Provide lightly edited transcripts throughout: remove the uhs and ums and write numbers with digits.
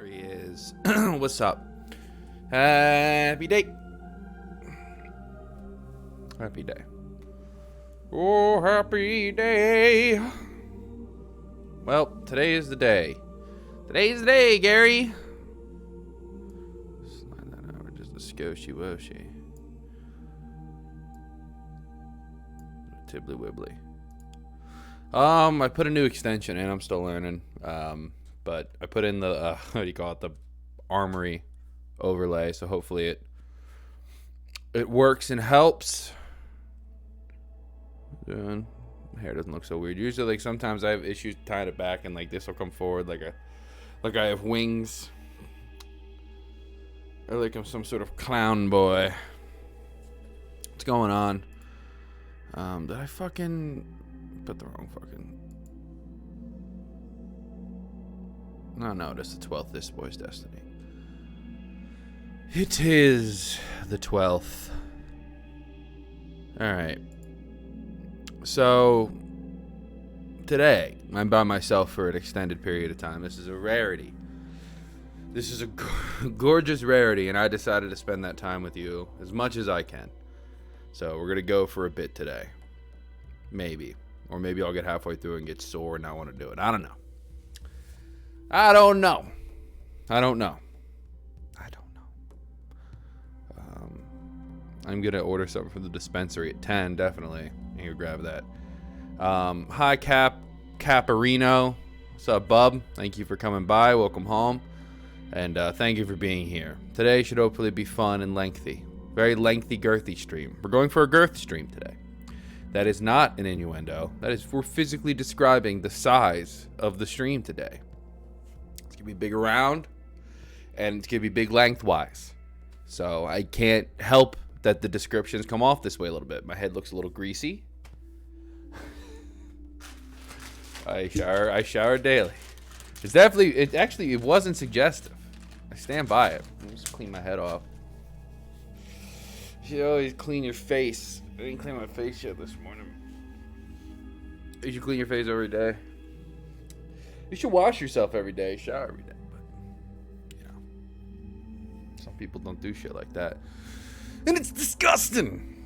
There he is. What's up? Happy day. Happy day. Oh, happy day. Well, today is the day. Today's the day, Gary. Slide that over just a scoshy woshy. Tibbly wibbly. I put a new extension in. I'm still learning. But I put in the what do you call it? The Armory overlay. So hopefully it works and helps. My hair doesn't look so weird. Usually, like sometimes I have issues tying it back, and like this will come forward like I have wings, or like I'm some sort of clown boy. What's going on? Did I fucking put the wrong fucking? No, that's the 12th. This boy's destiny. It is the 12th. All right. So today I'm by myself for an extended period of time. This is a rarity. This is a gorgeous rarity, and I decided to spend that time with you as much as I can. So we're gonna go for a bit today, maybe, or maybe I'll get halfway through and get sore and not want to do it. I don't know. I'm gonna order something from the dispensary at 10, definitely. You grab that. Hi, Caparino. What's up, bub? Thank you for coming by. Welcome home. And thank you for being here. Today should hopefully be fun and lengthy. Very lengthy, girthy stream. We're going for a girth stream today. That is not an innuendo. That is, we're physically describing the size of the stream today. It's gonna be big around, and it's gonna be big lengthwise. So I can't help that the descriptions come off this way a little bit. My head looks a little greasy. I shower daily. It wasn't suggestive. I stand by it. Let me just clean my head off. You should always clean your face. I didn't clean my face yet this morning. You should clean your face every day. You should wash yourself every day, shower every day. But, you know, some people don't do shit like that. And it's disgusting.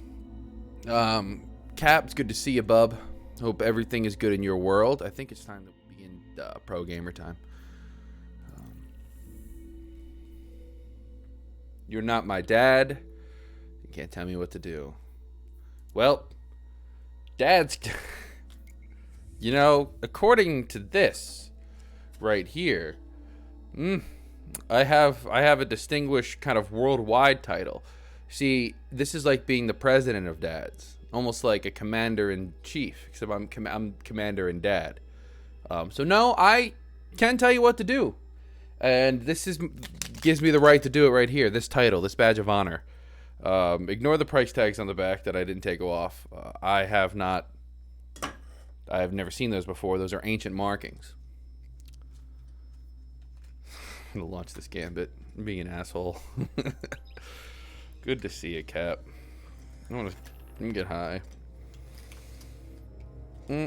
Cap, it's good to see you, bub. Hope everything is good in your world. I think it's time to begin pro gamer time. You're not my dad. You can't tell me what to do. Well, dad's... You know, according to this right here, I have a distinguished kind of worldwide title. See, this is like being the president of dads. Almost like a commander-in-chief, except I'm commander and dad. So no, I can tell you what to do. And this gives me the right to do it right here. This title, this badge of honor. Ignore the price tags on the back that I didn't take off. I have never seen those before. Those are ancient markings. I'm gonna launch this gambit. I'm being an asshole. Good to see you, Cap. Let me get high. Yeah.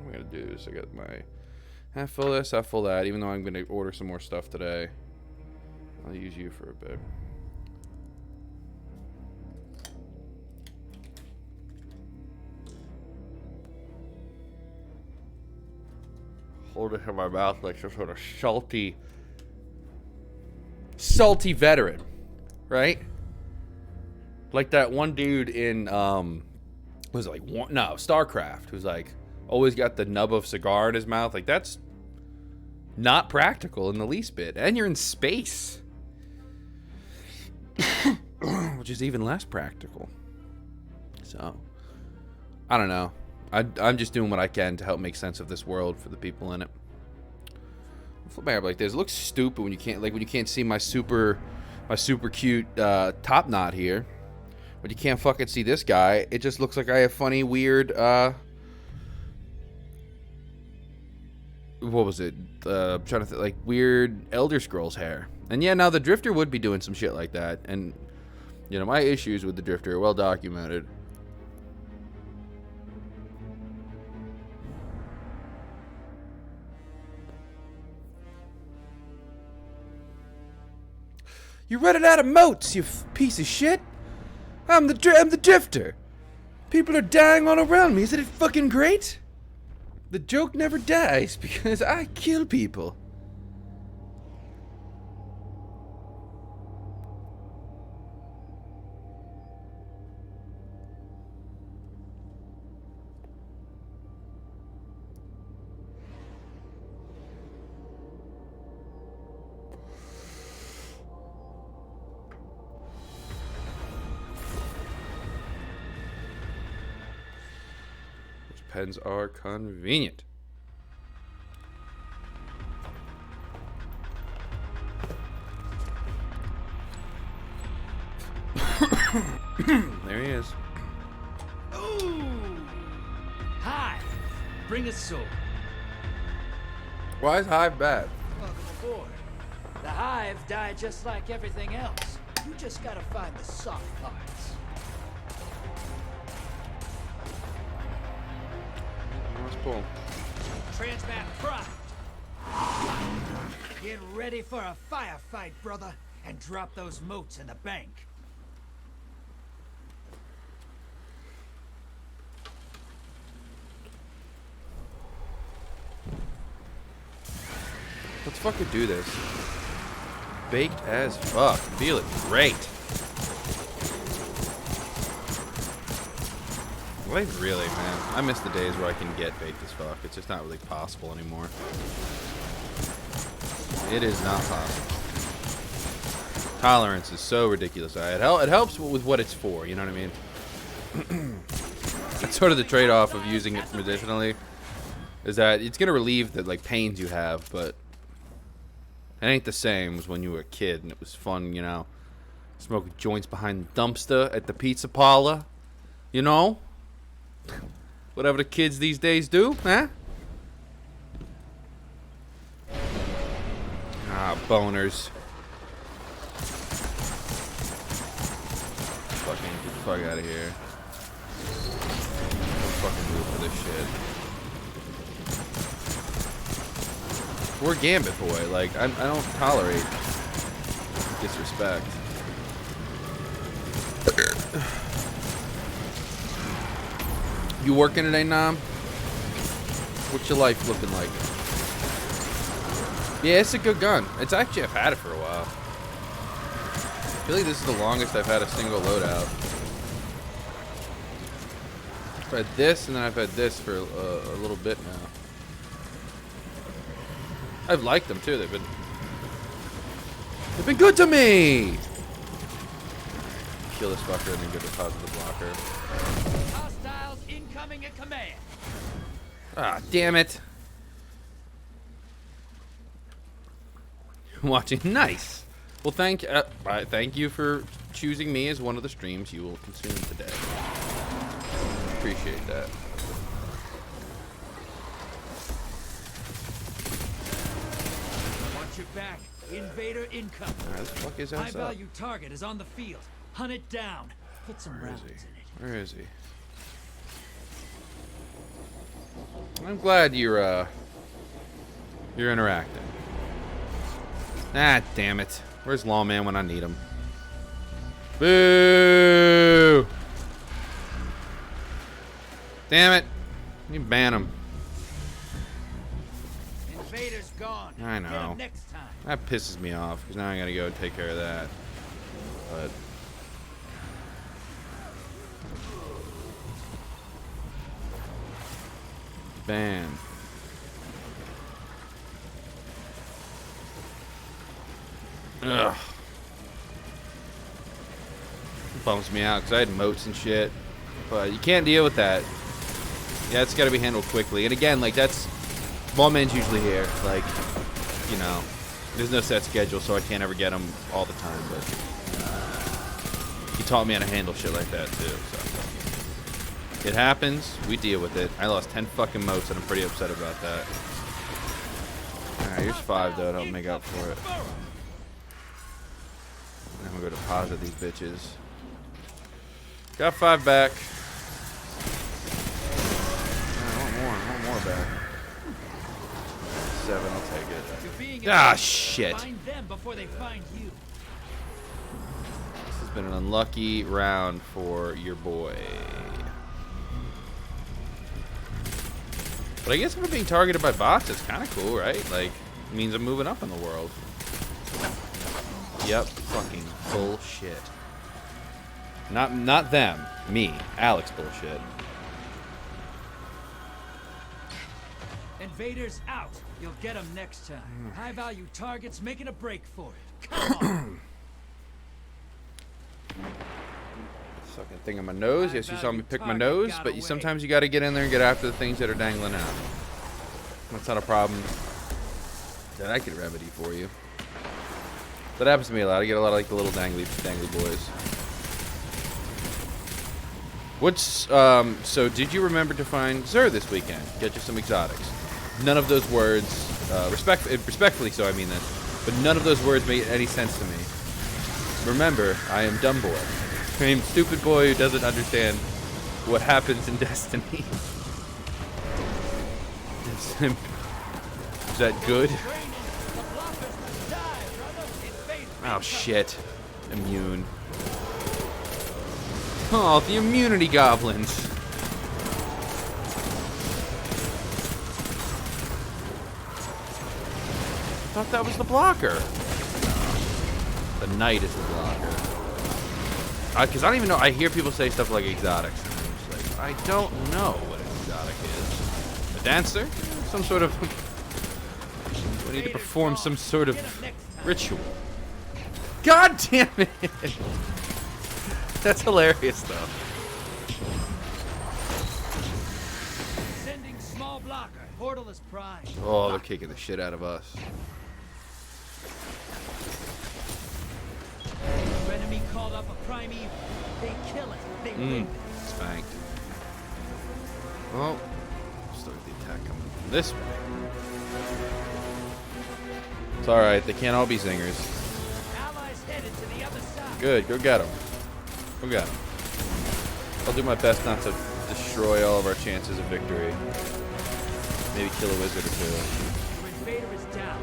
What I'm gonna do is I got my half full this, half full that. Even though I'm gonna order some more stuff today, I'll use you for a bit. Hold it in my mouth like some sort of salty veteran, right? Like that one dude in was it like StarCraft, who's like always got the nub of cigar in his mouth. Like, that's not practical in the least bit. And you're in space, which is even less practical. So I don't know. I'm just doing what I can to help make sense of this world for the people in it. Flip my hair like this. It looks stupid when you can't see my super cute top knot here. But you can't fucking see this guy. It just looks like I have funny, weird what was it? I'm trying to think, like weird Elder Scrolls hair. And yeah, now the Drifter would be doing some shit like that. And you know, my issues with the Drifter are well documented. You're running out of moats, you piece of shit. I'm the drifter. People are dying all around me. Isn't it fucking great? The joke never dies because I kill people. Pens are convenient. There he is. Ooh! Hive, bring a sword. Why is Hive bad? Welcome aboard. The Hive die just like everything else. You just gotta find the soft parts. Let's pull. Transmat Prime. Get ready for a firefight, brother, and drop those moats in the bank. Let's fucking do this. Baked as fuck. Feeling great. Like, really, man. I miss the days where I can get baked as fuck. It's just not really possible anymore. It is not possible. Tolerance is so ridiculous. It helps with what it's for, you know what I mean? That's sort of the trade-off of using it medicinally. Is that it's going to relieve the, like, pains you have, but it ain't the same as when you were a kid and it was fun, you know? Smoking joints behind the dumpster at the pizza parlor, you know? Whatever the kids these days do, huh? Ah, boners. Fucking get the fuck out of here. Don't fucking move for this shit. We're Gambit boy. Like, I don't tolerate disrespect. You working today, Nam? What's your life looking like? Yeah, it's a good gun. It's actually, I've had it for a while. I feel like this is the longest I've had a single loadout. I've had this, and then I've had this for a little bit now. I've liked them too. They've been good to me. Kill this fucker and then go deposit the blocker. Hostiles incoming at command. Ah, damn it. Watching. Nice. Well, thank you for choosing me as one of the streams you will consume today. Appreciate that. Watch your back. Invader incoming. Alright, what the fuck is that? High value target is on the field. Hunt it down. Put some rounds in it. Where is he? I'm glad you're interacting. Ah, damn it. Where's Lawman when I need him? Boo! Damn it. You ban him. Invader's gone. I Get know. him next time. That pisses me off, because now I gotta go take care of that. But ban. Ugh. Bums me out, because I had moats and shit. But you can't deal with that. Yeah, it's gotta be handled quickly. And again, like, that's... Ballman's usually here. Like, you know, there's no set schedule, so I can't ever get him all the time, but he taught me how to handle shit like that, too, so. It happens, we deal with it. I lost 10 fucking moats, and I'm pretty upset about that. Alright, here's 5, though, to help make up for it. I'm gonna go deposit these bitches. Got 5 back. I want more back. 7, I'll take it. Ah, shit. Find them before they find you. been an unlucky round for your boy. But I guess if we're being targeted by bots, it's kind of cool, right? Like, it means I'm moving up in the world. Yep, fucking bullshit. Not them, me, Alex bullshit. Invaders out. You'll get them next time. High-value targets making a break for it. Come on. Fucking thing on my nose. Yes, you saw me pick my nose, but sometimes you got to get in there and get after the things that are dangling out. That's not a problem that I could remedy for you. That happens to me a lot. I get a lot of like the little dangly boys. What's so did you remember to find Xur this weekend? Get you some exotics. None of those words, respectfully so I mean this, but none of those words made any sense to me. Remember, I am dumb boy. I am stupid boy who doesn't understand what happens in Destiny. Is that good? Oh shit. Immune. Oh, the immunity goblins. I thought that was the blocker. The knight is the blocker. Because I don't even know. I hear people say stuff like exotics. And I'm just like, I don't know what an exotic is. A dancer? Some sort of... we need to perform some sort of ritual. God damn it! That's hilarious, though. Sending small blocker. Portal is primed. Oh, they're kicking the shit out of us. Your enemy called up a prime evil. They kill it. They win. Spanked. Well, start the attack coming from this way. It's alright, they can't all be zingers. Allies headed to the other side. Good, go get them. Go get them. I'll do my best not to destroy all of our chances of victory. Maybe kill a wizard or two. Your invader is down.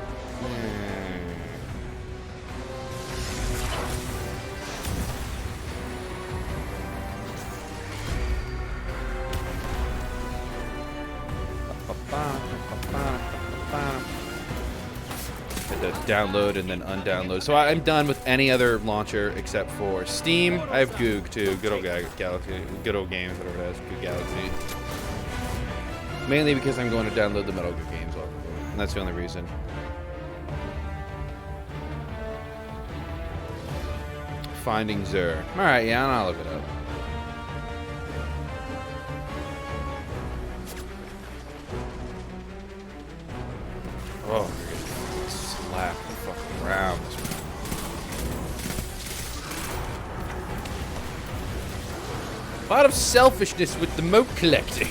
Had to download and then undownload. So I'm done with any other launcher except for Steam. I have Goog too. Good old Galaxy. Good old games, whatever it is. Goog Galaxy. Mainly because I'm going to download the Metal Gear games off of it. And that's the only reason. Finding Xur. Alright, yeah, I'll look it up. Oh, you're gonna slap the fucking ground. A lot of selfishness with the moat collecting.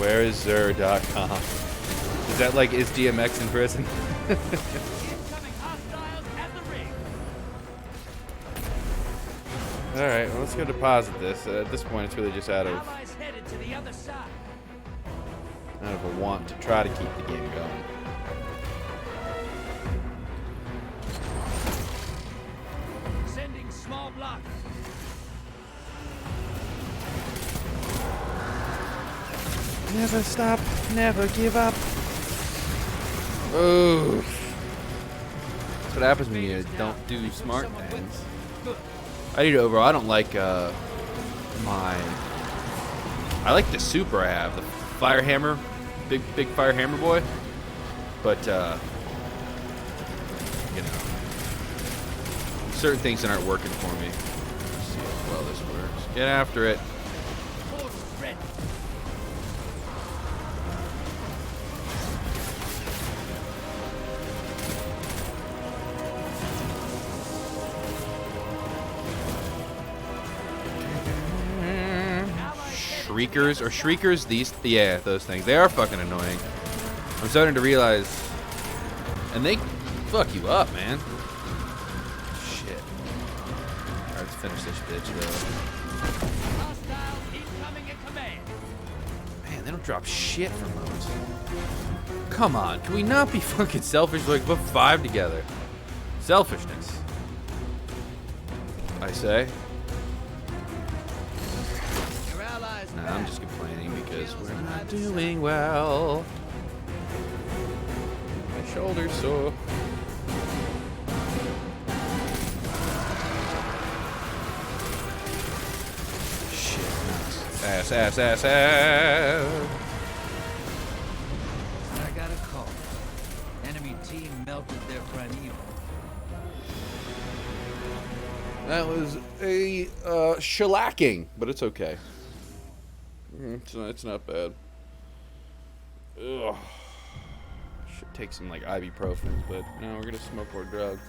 Where is Xur.com? Is that like, is DMX in prison? Incoming hostiles at the ring. Alright, well, let's go deposit this. At this point, it's really just out of Allies headed to the other side. a want to try to keep the game going. Sending small blocker. Never stop, never give up. Oh. That's what happens when you don't do smart things. I need to overall. I don't like I like the super I have, the fire hammer, big fire hammer boy. But you know, certain things that aren't working for me. Let's see how well this works. Get after it. Portal ready. Shriekers or shriekers, yeah, those things. They are fucking annoying. I'm starting to realize, and they fuck you up, man. Shit. Alright, let's finish this bitch though. Hostiles incoming at command. Man, Man, they don't drop shit from those. Come on, can we not be fucking selfish? Like, put 5 together. Selfishness. I say. Your allies Nah, back. I'm just complaining because we're not doing well. My shoulder's sore. Shit. Ass, ass, ass, ass. I got a call. Enemy team melted their primeval. That was a shellacking, but it's okay. It's not bad. Ugh. Should take some like ibuprofen, but no, we're gonna smoke more drugs.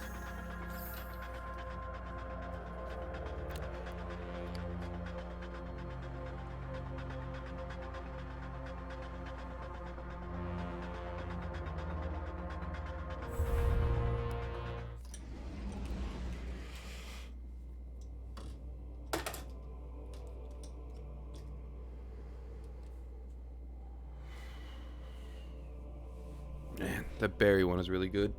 Man, that berry one is really good.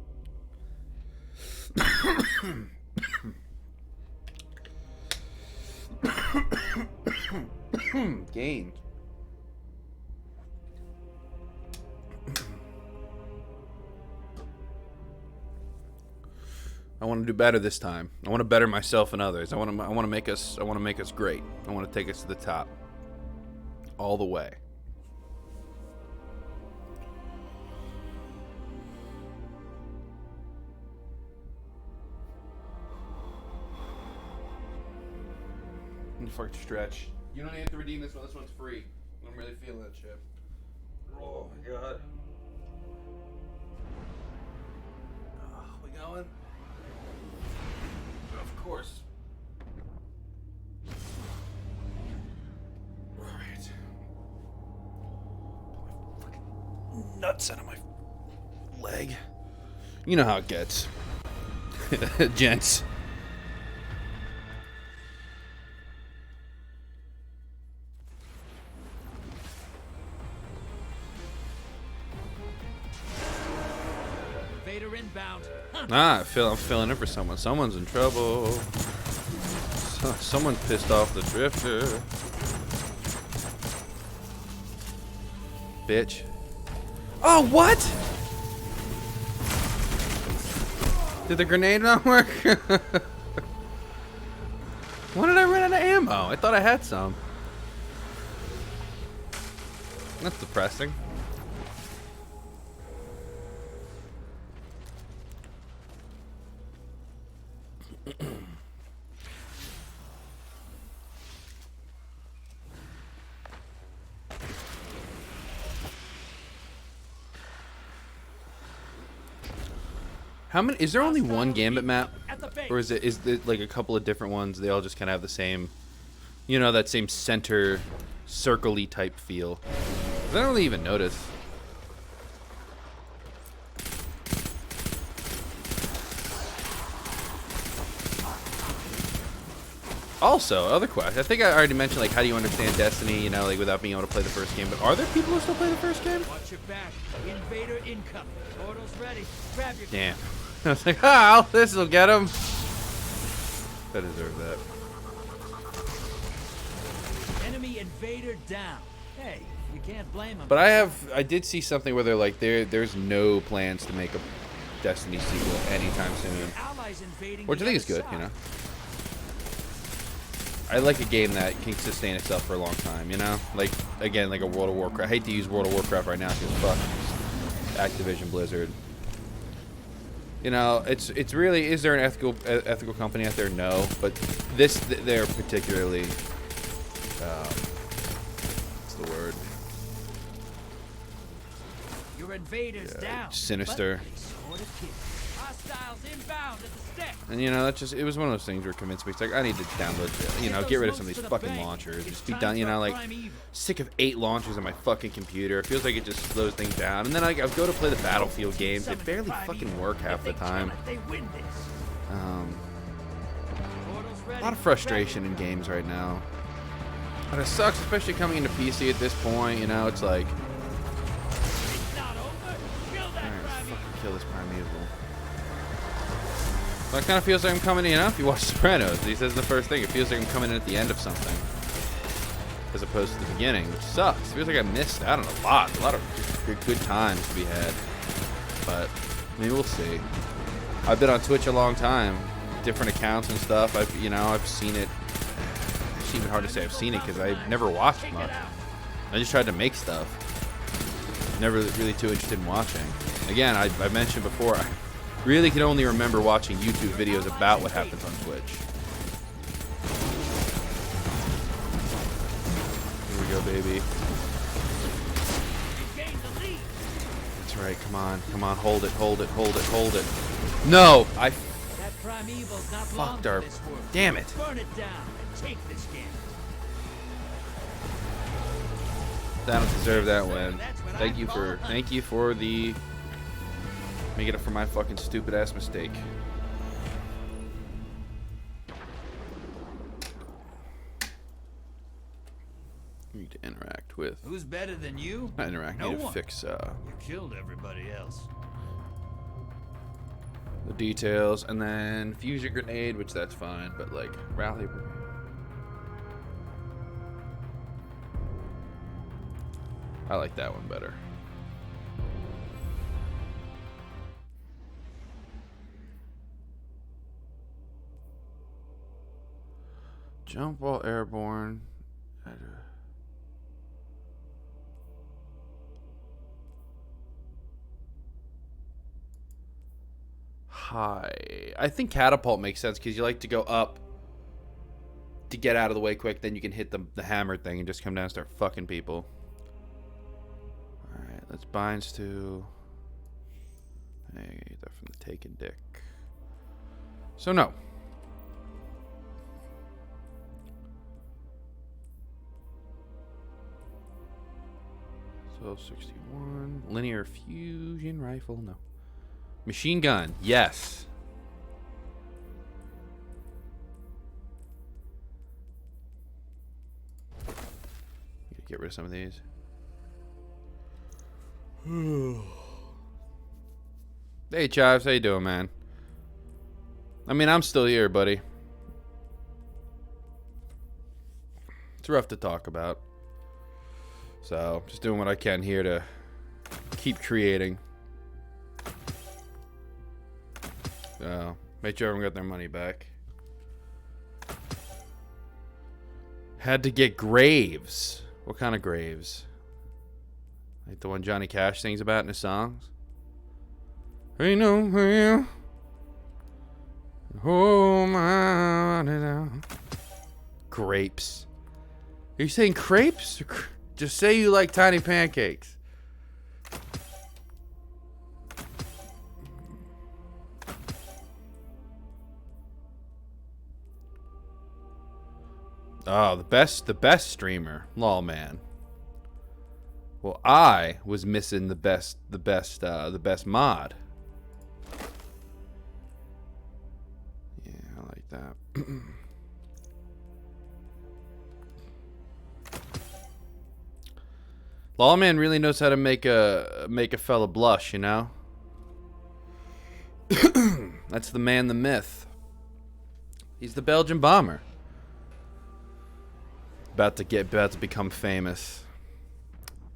Gain. I want to do better this time. I want to better myself and others. I want to make us great. I want to take us to the top. All the way. Fucking stretch. You don't have to redeem this one. This one's free. I'm really feeling that shit. Oh my god. We going? Of course. Alright. Fucking nuts out of my leg. You know how it gets. Gents. Vader inbound. I'm filling in for someone. Someone's in trouble. Someone pissed off the drifter. Bitch. Oh, what? Did the grenade not work? Why did I run out of ammo? I thought I had some. That's depressing. How many? Is there only one Gambit map, or is it like a couple of different ones? They all just kind of have the same, you know, that same center, circle-y type feel. I don't really even notice. Also, other question. I think I already mentioned, like, how do you understand Destiny, you know, like, without being able to play the first game. But are there people who still play the first game? Watch your back. Invader incoming. Portal's ready. Grab your. Damn. I was like, oh, this'll get him. I deserve that. Enemy invader down. Hey, you can't blame him. But I did see something where they're like, there's no plans to make a Destiny sequel anytime soon. Allies invading. Which I think is good, you know. I like a game that can sustain itself for a long time, you know? Like, again, like a World of Warcraft. I hate to use World of Warcraft right now because fuck Activision Blizzard. You know, it's really, is there an ethical company out there? No, but they're particularly, what's the word? Your invaders down. Sinister. But they scored a kill. Hostiles inbound at the stick. And you know, it was one of those things where convinced me. It's like, I need to download, you know, get rid of some of these fucking launchers. Just be done, you know, like, sick of 8 launchers on my fucking computer. It feels like it just slows things down. And then I go to play the Battlefield games. They barely fucking work half the time. A lot of frustration in games right now. But it sucks, especially coming into PC at this point, you know, it's like... Alright, fucking kill this Primeval. So it kind of feels like I'm coming in, you know, if you watch Sopranos, he says the first thing, it feels like I'm coming in at the end of something. As opposed to the beginning, which sucks. It feels like I missed out on a lot of good times to be had. But maybe we'll see. I've been on Twitch a long time, different accounts and stuff. I've seen it. It's even hard to say I've seen it because I never watched much. I just tried to make stuff. Never really too interested in watching. Again, I mentioned before, I really can only remember watching YouTube videos about what happens on Twitch. Go, baby. That's right. Come on. Come on. Hold it. Hold it. Hold it. Hold it. No! I fucked our... Damn it. Burn it down and take this game. I don't deserve that win. Thank you for the... Making it for my fucking stupid ass mistake. Need to interact with. Who's better than you? Not interact. No Need to one. fix You killed everybody else. the details, and then fusion grenade, which that's fine, but like rally. I like that one better. Jump while airborne. High. I think catapult makes sense because you like to go up to get out of the way quick. Then you can hit the hammer thing and just come down and start fucking people. Alright, let's binds to... Hey, get that from the taken dick. So no. So 61. Linear fusion rifle, no. Machine gun, yes. Get rid of some of these. Hey Chives, how you doing, man? I mean, I'm still here, buddy. It's rough to talk about. So, just doing what I can here to keep creating. So, make sure everyone got their money back. Had to get graves. What kind of graves? Like the one Johnny Cash sings about in his songs? Ain't no hell. Oh my. Grapes. Are you saying crepes? Just say you like tiny pancakes. Oh, the best streamer, lol man. Well, I was missing the best mod. Yeah, I like that. Lawman really knows how to make a fella blush, you know. That's the man, the myth. He's the Belgian bomber. About to become famous.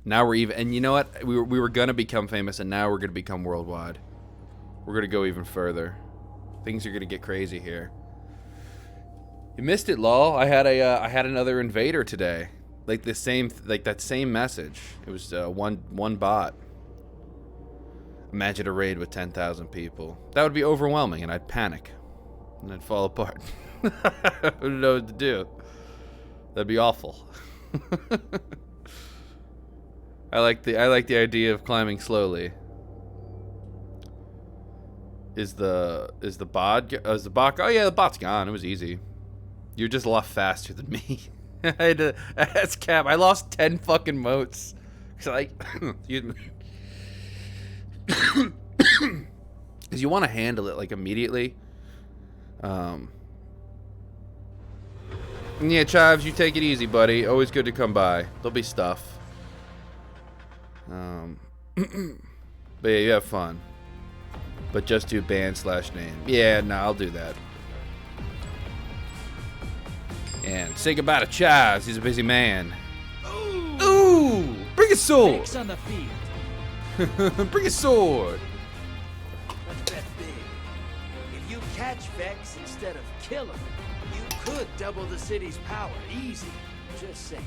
Now we're even, and you know what? We were gonna become famous, and now we're gonna become worldwide. We're gonna go even further. Things are gonna get crazy here. You missed it, lol. I had another invader today. Like that same message. It was one bot. Imagine a raid with 10,000 people. That would be overwhelming, and I'd panic, and I'd fall apart. I wouldn't know what to do. That'd be awful. I like the idea of climbing slowly. Is the bot? Is the bot? Oh yeah, the bot's gone. It was easy. You're just a lot faster than me. I had to ask Cap. I lost 10 fucking motes. Cause excuse me. Cause you want to handle it like immediately. Yeah, Chives, you take it easy, buddy. Always good to come by. There'll be stuff. But yeah, you have fun. But just do band/name. Yeah, no, I'll do that. And say goodbye to Chives. He's a busy man. Ooh! Bring a sword! Vex on the field. Bring a sword! Let's bet big. If you catch Vex instead of kill him, you could double the city's power. Easy. Just saying.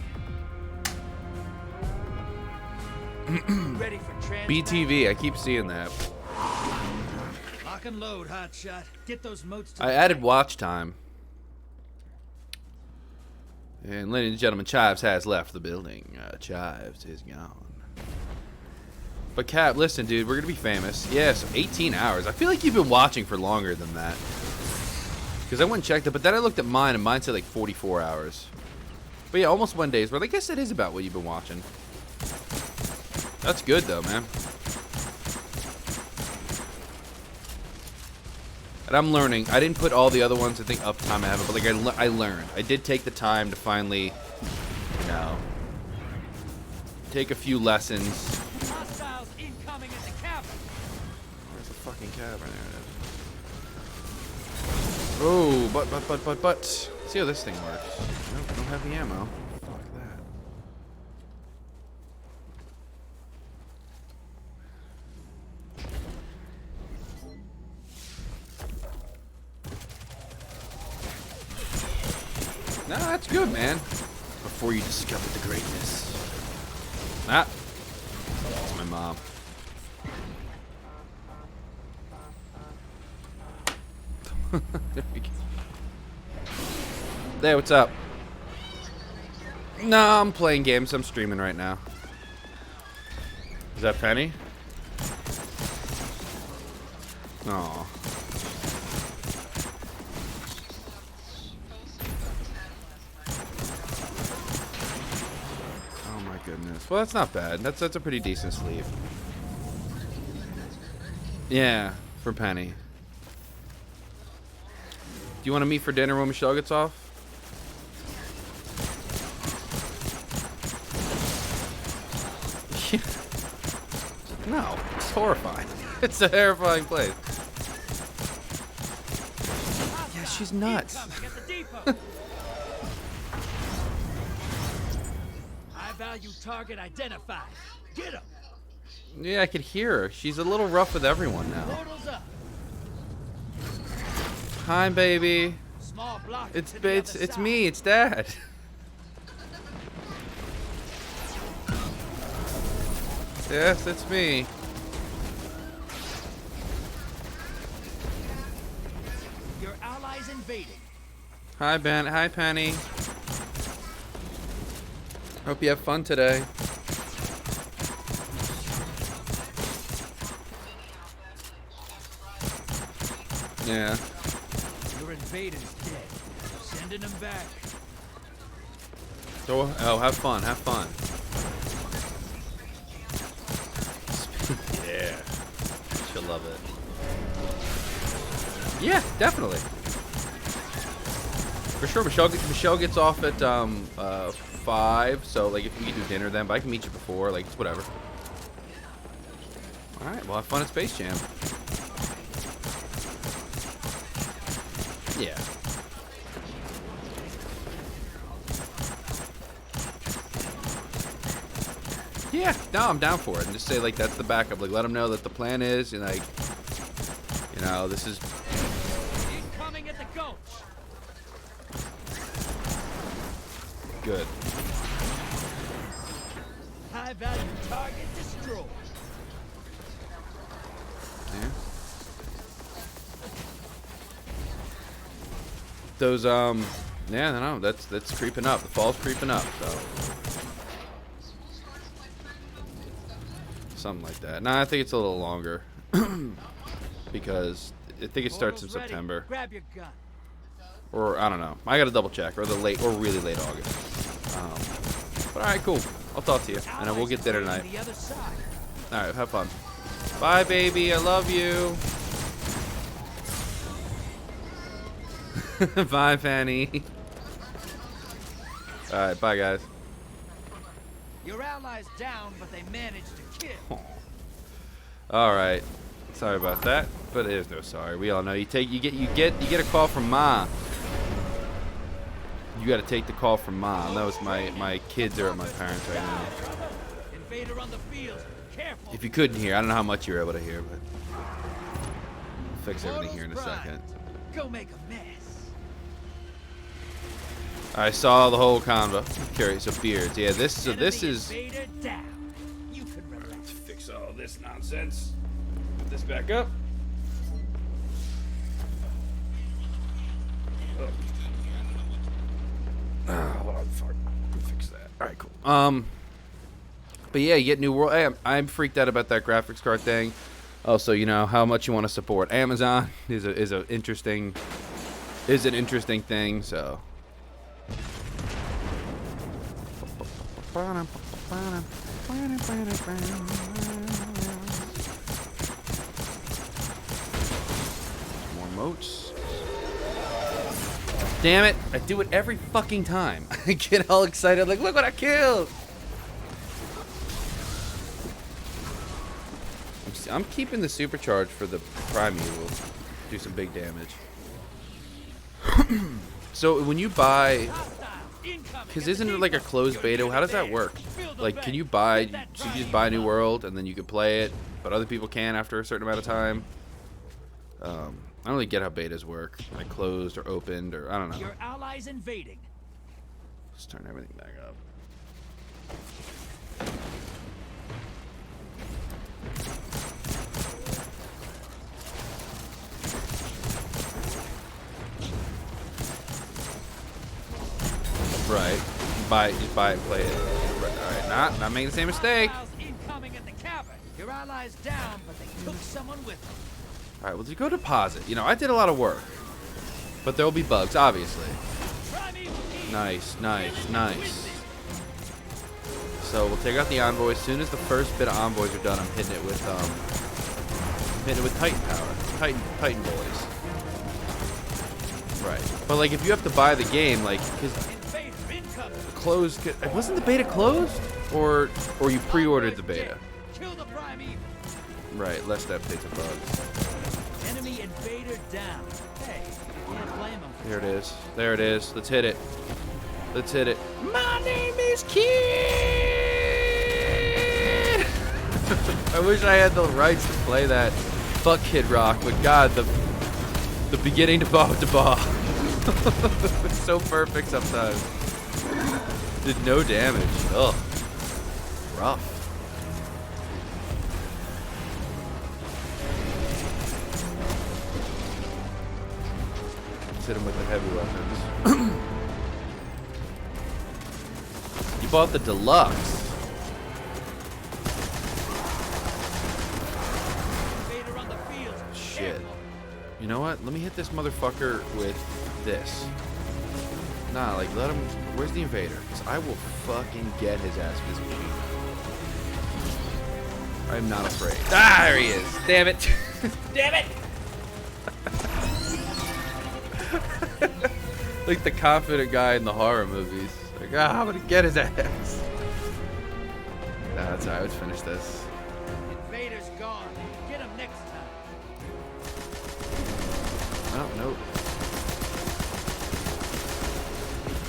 Ready for transport? BTV, I keep seeing that. Lock and load, hotshot. Get those moats to I added watch time. And ladies and gentlemen, Chives has left the building. Chives is gone. But Cap, listen, dude, we're gonna be famous. Yeah, so 18 hours. I feel like you've been watching for longer than that. Because I went and checked it, but then I looked at mine, and mine said like 44 hours. But yeah, almost 1 day's worth. I guess that is about what you've been watching. That's good, though, man. And I'm learning. I didn't put all the other ones, I think, up time I have it, but like I learned. I did take the time to finally, you know, take a few lessons. Hostiles incoming at the cavern. Where's the fucking cavern? There it is. Oh, but. See how this thing works. Nope, don't have the ammo. Fuck that. No, that's good, man. Before you discover the greatness. Ah. That's my mom. There we go. Hey, what's up? No, I'm playing games. I'm streaming right now. Is that Penny? Aw. Oh my goodness. Well, that's not bad. That's a pretty decent sleeve. Yeah, for Penny. Do you want to meet for dinner when Michelle gets off? No, it's horrifying. It's a terrifying place. Yeah, she's nuts. High value target identified. Get him. Yeah, I could hear her. She's a little rough with everyone now. Portals up. Hi, baby. Small block It's to the other side. me. It's Dad. Yes, it's me. Your allies invading. Hi, Ben. Hi, Penny. Hope you have fun today. Yeah. Your invader's dead. Sending him back. So, oh, have fun. Have fun. Yeah. She'll love it. Yeah, definitely. For sure, Michelle gets off at 5, so like if we can do dinner then, but I can meet you before, like it's whatever. All right, well have fun at Space Jam. Yeah. Yeah, no, I'm down for it, and just say like that's the backup. Like let them know that the plan is, and like, you know, this is. Incoming at the gulch. Good. High value target destroyed. Yeah. Those yeah, no, that's creeping up. The fall's creeping up, so something like that. No, I think it's a little longer because I think it starts in Portal's ready. September, Grab your gun. or I don't know. I gotta double check, or really late August. But all right, cool. I'll talk to you, and then we'll get dinner tonight. The other side. All right, have fun. Bye, baby. I love you. Bye, Fanny. Alright, bye guys. Your allies down, but they managed to kill. Alright. Sorry about that, but there's no sorry. We all know you get a call from Mom. You gotta take the call from Mom. That was my kids are at my parents right now. Invader on the field. Careful. If you couldn't hear, I don't know how much you were able to hear, but I'll fix everything here in a second. Go make a mess. I saw the whole convo. Curious of beards. Yeah, this is. Invader down. You can relax. Let's fix all this nonsense. Put this back up. Hold on, fuck. Let me fix that. All right, cool. But yeah, you get New World. Hey, I'm freaked out about that graphics card thing. Also, you know how much you want to support Amazon is an interesting thing. So. More moats. Damn it! I do it every fucking time. I get all excited, like, look what I killed! I'm keeping the supercharge for the Primeval. Do some big damage. So when you buy, because isn't it like a closed beta? How does that work? Like, can you buy? So you just buy New World and then you can play it, but other people can after a certain amount of time. I don't really get how betas work. Like closed or opened or I don't know. Your allies invading. Let's turn everything back up. Right. Just buy it and play it. Right. All right. Not making the same mistake. Incoming at the cavern. Your allies down, but they took someone with them. All right. Well, to go deposit. You know, I did a lot of work, but there will be bugs, obviously. Nice. So we'll take out the envoy. As soon as the first bit of envoys are done, I'm hitting it with Titan power, Titan boys. Right. But like, if you have to buy the game, like, because closed, wasn't the beta closed, or you pre-ordered the beta? Kill the Primeval. Right. Less updates and bugs. Enemy invader down. Hey, can't blame him. There it is. Let's hit it. My name is Kid. I wish I had the rights to play that. Fuck Kid Rock, but God, the beginning to Ba. It's so perfect sometimes. Did no damage. Ugh. Rough. Let's hit him with the heavy weapons. You bought the deluxe. Shit. You know what? Let me hit this motherfucker with this. Nah, like, let him... Where's the invader? Because I will fucking get his ass with this machine. I'm not afraid. Ah, there he is. Damn it. Damn it! Like the confident guy in the horror movies. Like, I'm gonna get his ass. Nah, that's alright. Let's finish this. Invader's gone. Get him next time. Oh, nope.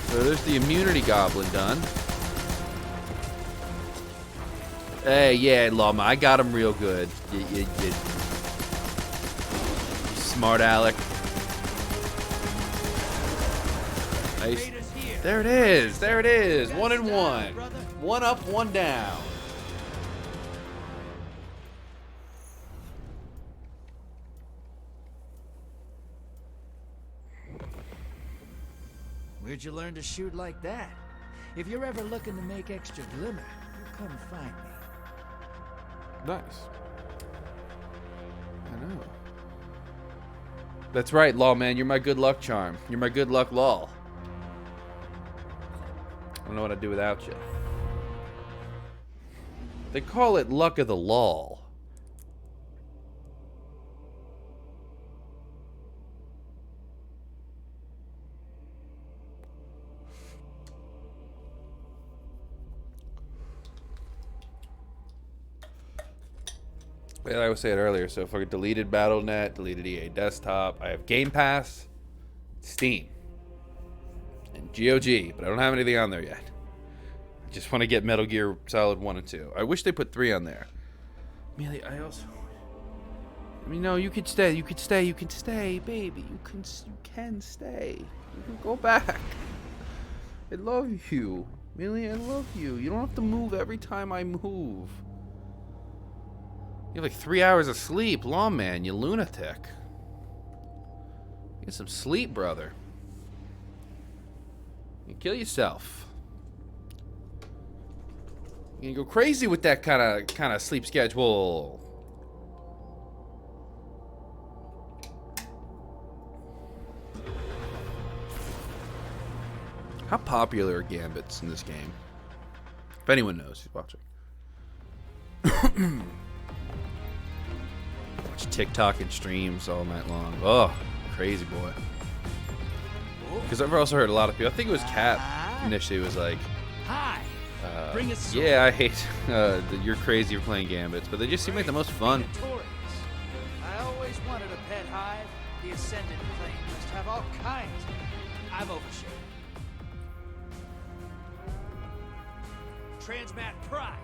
So there's the immunity goblin done. Hey, yeah, Llama, I got him real good. You smart Alec. Nice. There it is. There it is. 1 and 1. 1 up, 1 down. Where'd you learn to shoot like that? If you're ever looking to make extra glimmer, you come find me. Nice. I know. That's right, Lawman. You're my good luck charm. You're my good luck law. I don't know what I'd do without you. They call it luck of the law. like I was saying earlier, so fucking deleted BattleNet, deleted EA Desktop. I have Game Pass, Steam, and GOG, but I don't have anything on there yet. I just want to get Metal Gear Solid 1 and 2. I wish they put 3 on there. Amelia, no, you could stay. You can stay, baby. You can stay. You can go back. I love you. Amelia, I love you. You don't have to move every time I move. You have like 3 hours of sleep. Lawman, you lunatic. Get some sleep, brother. You kill yourself. You can go crazy with that kind of sleep schedule. How popular are gambits in this game? If anyone knows who's watching. Watch TikTok and streams all night long. Oh, crazy boy. Because I've also heard a lot of people. I think it was Kat initially was like, Hi. Bring us yeah, I hate that you're crazy for playing gambits, but they just seem like the most fun. I always wanted a pet hive. The Ascendant plane must have all kinds. I'm oversharing. Transmat Pride.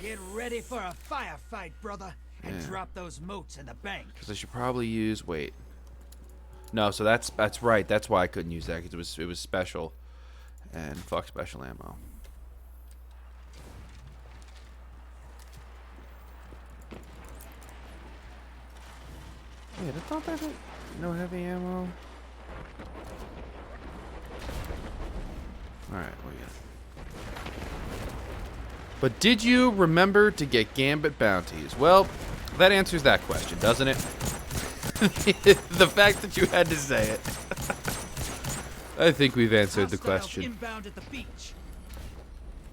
Get ready for a firefight, brother, and drop those motes in the bank. Because I should probably use. Wait. No, so that's right. That's why I couldn't use that, because it was special, and fuck special ammo. Wait, I thought that had no heavy ammo. All right, we got. But did you remember to get Gambit bounties? Well, that answers that question, doesn't it? The fact that you had to say it. I think we've answered the question. Inbound at the beach.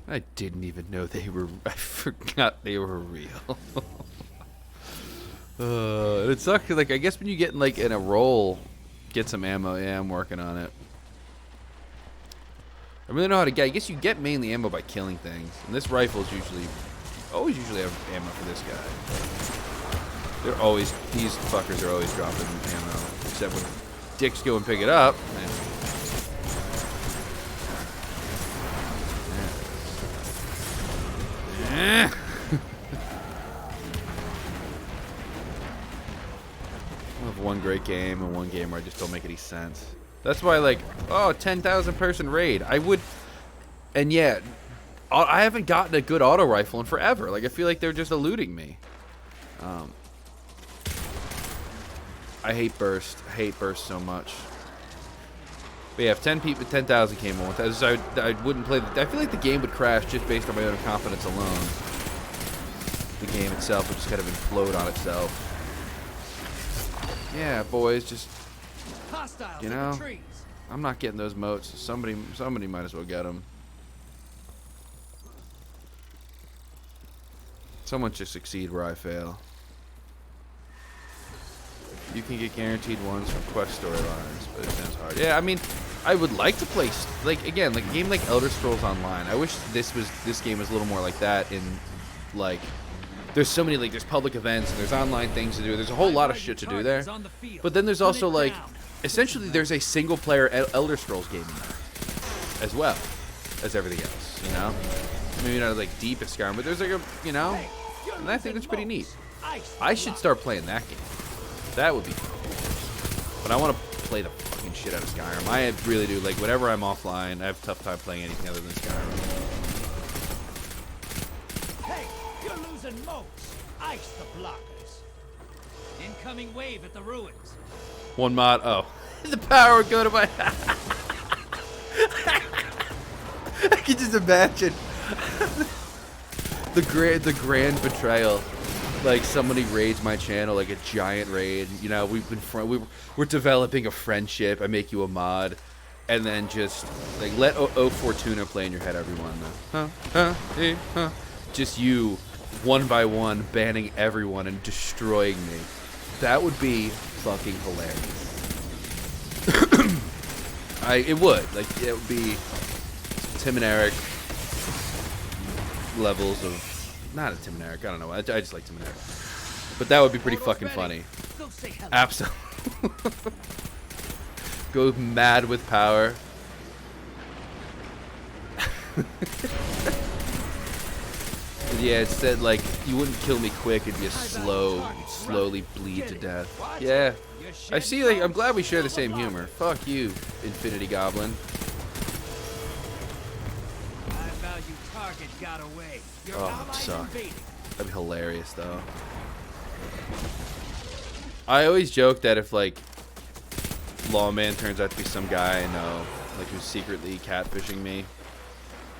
I didn't even know they were. I forgot they were real. It sucks. 'Cause, like, I guess when you get like in a roll, get some ammo. Yeah, I'm working on it. I really know how to get. I guess you get mainly ammo by killing things, and this rifle's usually have ammo for this guy. They're always, these fuckers are always dropping ammo, except when dicks go and pick it up. I have one great game and one game where I just don't make any sense. That's why, like, 10,000 person raid. I would, and yeah, I haven't gotten a good auto rifle in forever. Like, I feel like they're just eluding me. I hate burst. I hate burst so much. But yeah, if 10,000 came on with that, I wouldn't play. I feel like the game would crash just based on my own confidence alone. The game itself would just kind of implode on itself. Yeah, boys, just. You know, I'm not getting those motes. Somebody might as well get them. Someone should succeed where I fail. You can get guaranteed ones from quest storylines, but it sounds hard. Yeah, I mean, I would like to play, like, again, like a game like Elder Scrolls Online. I wish this game was a little more like that. In like, there's so many, like, there's public events and there's online things to do. There's a whole lot of shit to do there. But then there's also, like, essentially there's a single player Elder Scrolls game in there as well as everything else, you know? Maybe not like deep as Skyrim, but there's like a, you know, and I think that's pretty neat. I should start playing that game. That would be fun. But I want to play the fucking shit out of Skyrim. I really do. Like, whenever I'm offline, I have a tough time playing anything other than Skyrim. Hey, you're losing motes. Ice the blockers. Incoming wave at the ruins. One mod. Oh, the power would go to my. I can just imagine the grand betrayal. Like, somebody raids my channel, like a giant raid. You know, we're developing a friendship. I make you a mod, and then just like let O Fortuna play in your head, everyone. Just you, one by one, banning everyone and destroying me. That would be fucking hilarious. It would. Like, it would be Tim and Eric levels of not a Tim and Eric. I don't know. I just like Tim and Eric. But that would be pretty fucking funny. Go say hello. Absolutely. Go mad with power. Yeah, it said like you wouldn't kill me quick, it'd be a slowly bleed to death. Yeah. I see, like, I'm glad we share the same humor. Fuck you, Infinity Goblin. High value target got away. Your Oh, allies suck. invading. That'd be hilarious though. I always joke that if like Lawman turns out to be some guy I know, like who's secretly catfishing me,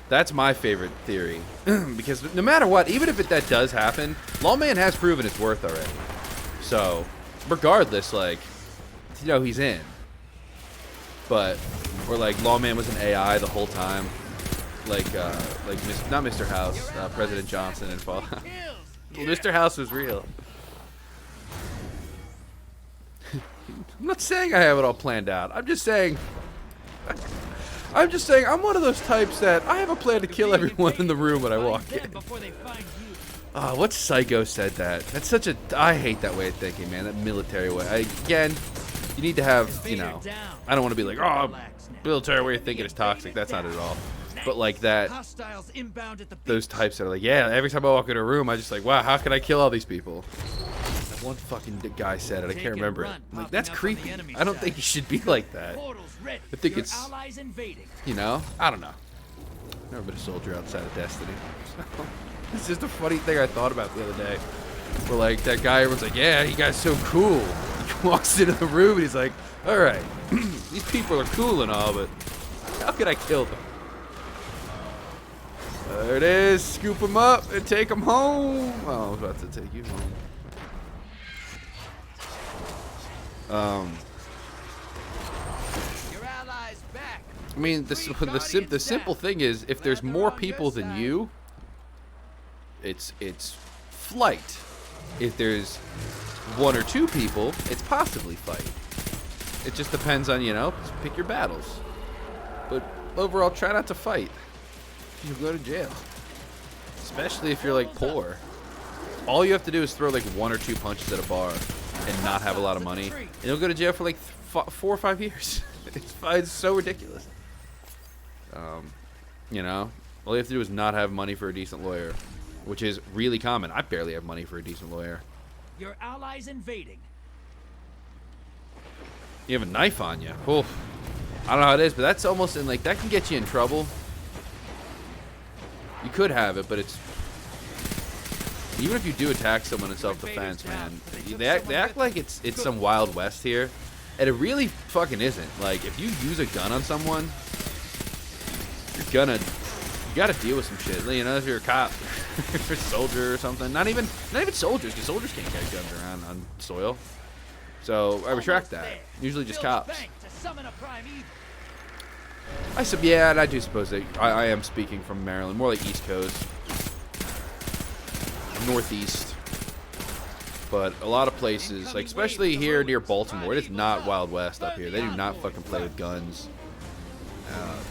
that's my favorite theory. Because no matter what, even if that does happen, Lawman has proven its worth already. So, regardless, like, you know, he's in. But, or like Lawman was an AI the whole time. Like not Mr. House, President Johnson and Fallout. Well, Mr. House was real. I'm not saying I have it all planned out. I'm just saying I'm one of those types that I have a plan to kill everyone in the room when I walk in. Oh, what psycho said that? That's such a... I hate that way of thinking, man. That military way. Again, you need to have, you know... I don't want to be like, oh, military way of thinking is toxic. That's not it at all. But like that... Those types that are like, yeah, every time I walk into a room, I just like, wow, how can I kill all these people? That one fucking guy said it. I can't remember it. I'm like, that's creepy. I don't think you should be like that. I think it's... You know? I don't know. Never been a soldier outside of Destiny. So... It's just a funny thing I thought about the other day. Where, like, that guy, everyone's like, yeah, you guys so cool. He walks into the room and he's like, all right, these people are cool and all, but how can I kill them? There it is. Scoop them up and take them home. Oh, I was about to take you home. Your allies back. I mean, the simple thing is, if there's more people than you, it's flight. If there's one or two people, it's possibly fight. It just depends on, you know, pick your battles. But overall, try not to fight. You'll go to jail. Especially if you're like poor. All you have to do is throw like one or two punches at a bar and not have a lot of money, and you'll go to jail for like 4 or 5 years. It's so ridiculous. You know, all you have to do is not have money for a decent lawyer. Which is really common. I barely have money for a decent lawyer. Your allies invading. You have a knife on you. Oof. I don't know how it is, but that's almost in like that can get you in trouble. You could have it, but it's even if you do attack someone in self-defense, man. They act like it's some Wild West here, and it really fucking isn't. Like if you use a gun on someone, you gotta deal with some shit. You know, if you're a cop, if you're a soldier or something. Not even soldiers, because soldiers can't carry guns around on soil. So I retract that. Usually just cops. Yeah, and I do suppose that I am speaking from Maryland, more like East Coast, Northeast. But a lot of places, like especially here near Baltimore, it is not Wild West up here. They do not fucking play with guns.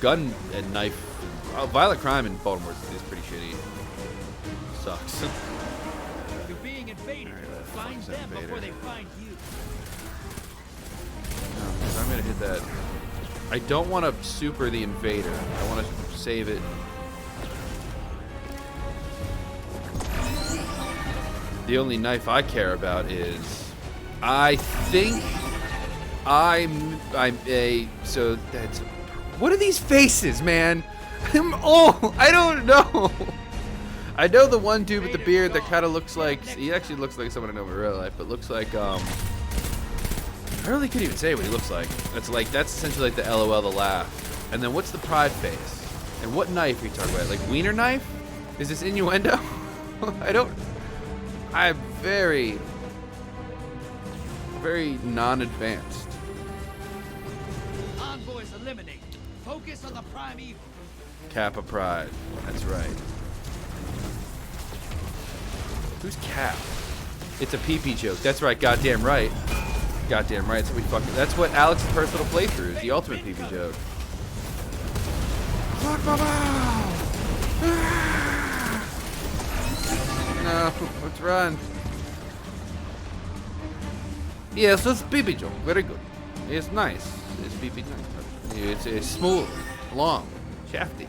Gun and knife. Violent crime in Baltimore is pretty shitty. Sucks. You're being invaded. Right, Find them before they find you. I'm gonna hit that. I don't want to super the invader. I want to save it. The only knife I care about is, I think so that's. What are these faces, man? I don't know. I know the one dude with the beard that kind of looks like, he actually looks like someone I know in real life, but looks like, I really couldn't even say what he looks like. That's essentially like the LOL, the laugh. And then what's the pride face? And what knife are you talking about? Like wiener knife? Is this innuendo? I'm very, very non-advanced. Envoys eliminated. Focus on the prime evil. Kappa Pride. That's right. Who's Cap? It's a pee-pee joke. That's right. Goddamn right. Goddamn right. That's what Alex's personal playthrough is. The ultimate pee-pee joke. Fuck my mouth. no. Let's run. Yes, it's BB joke. Very good. It's nice. It's BB nice. It's smooth, long, shafty.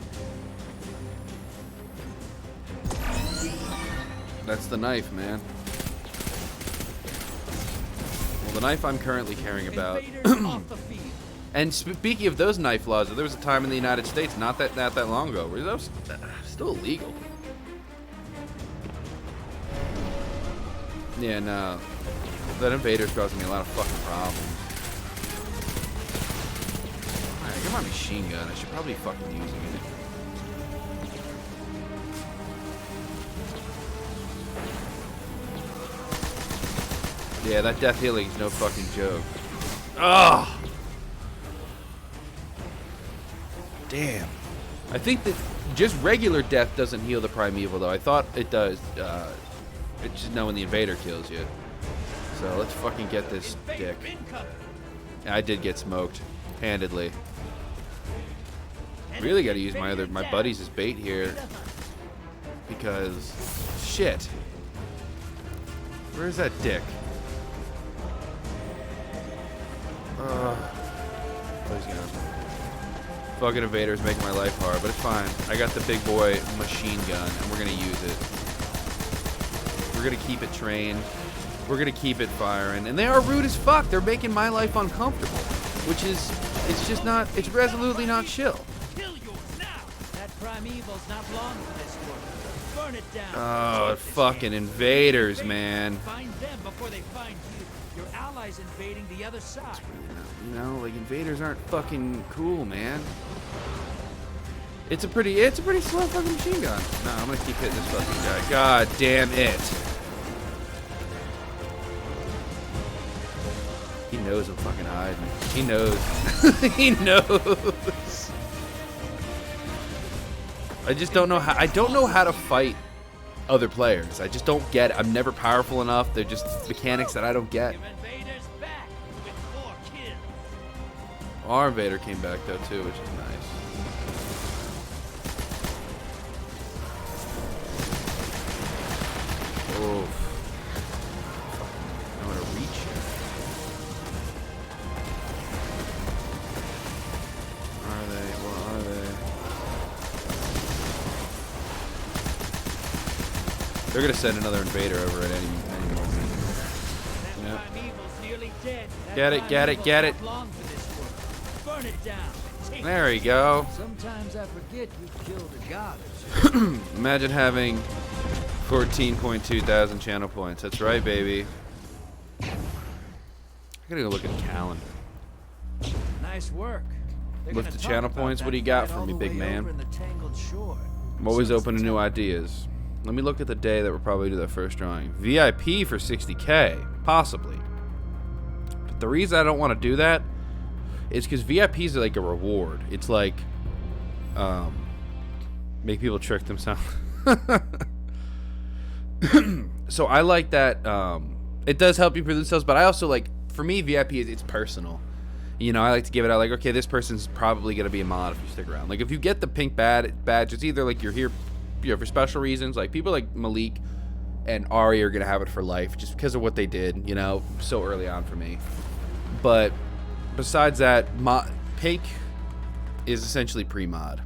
That's the knife, man. Well, the knife I'm currently caring about. And speaking of those knife laws, there was a time in the United States, not that long ago, where that was still illegal. Yeah, no. That invader's causing me a lot of fucking problems. Alright, I got my machine gun. I should probably be fucking using it. Yeah, that death healing is no fucking joke. Ugh! Damn. I think that just regular death doesn't heal the primeval, though. I thought it does. It's just knowing the invader kills you. So let's fucking get this dick. I did get smoked. Handedly. Really gotta use my buddies as bait here. Because... shit. Where's that dick? Please go. Fucking invaders making my life hard, but it's fine. I got the big boy machine gun, and we're gonna use it. We're gonna keep it trained. We're gonna keep it firing. And they are rude as fuck. They're making my life uncomfortable, which is, it's just not, it's resolutely not chill. Kill yours now. That primeval's not long for this work. Burn it down. Oh, fucking invaders, man. Find them before they find you. Your allies invading the other side. You know, like invaders aren't fucking cool, man. It's a pretty slow fucking machine gun. No, I'm gonna keep hitting this fucking guy. God damn it. He knows I'm fucking hiding. He knows. He knows. I just don't know how. I don't know how to fight other players. I just don't get it. I'm never powerful enough. They're just mechanics that I don't get. Our invader came back though too, which is nice. Oh, I'm gonna reach here. Are they? Where are they? They're gonna send another invader over at any moment. Yep. Get it, get it, get it. Burn it down. There we go. Sometimes I forget you killed a goddess. Imagine having 14.2 thousand channel points. That's right, baby. I gotta go look at the calendar. Nice work. Lift the channel points. What do you got for me, big man? I'm always open to new ideas. Let me look at the day that we'll probably do that first drawing. VIP for 60K. Possibly. But the reason I don't want to do that is because VIPs are like a reward. It's like, make people trick themselves. So I like that. It does help you prove themselves, but I also like, for me, VIP it's personal. You know, I like to give it out like, okay, this person's probably gonna be a mod if you stick around. Like if you get the pink badge, it's either like you're here, for special reasons. Like people like Malik and Ari are gonna have it for life just because of what they did. You know, so early on for me. But besides that, pink is essentially pre-mod.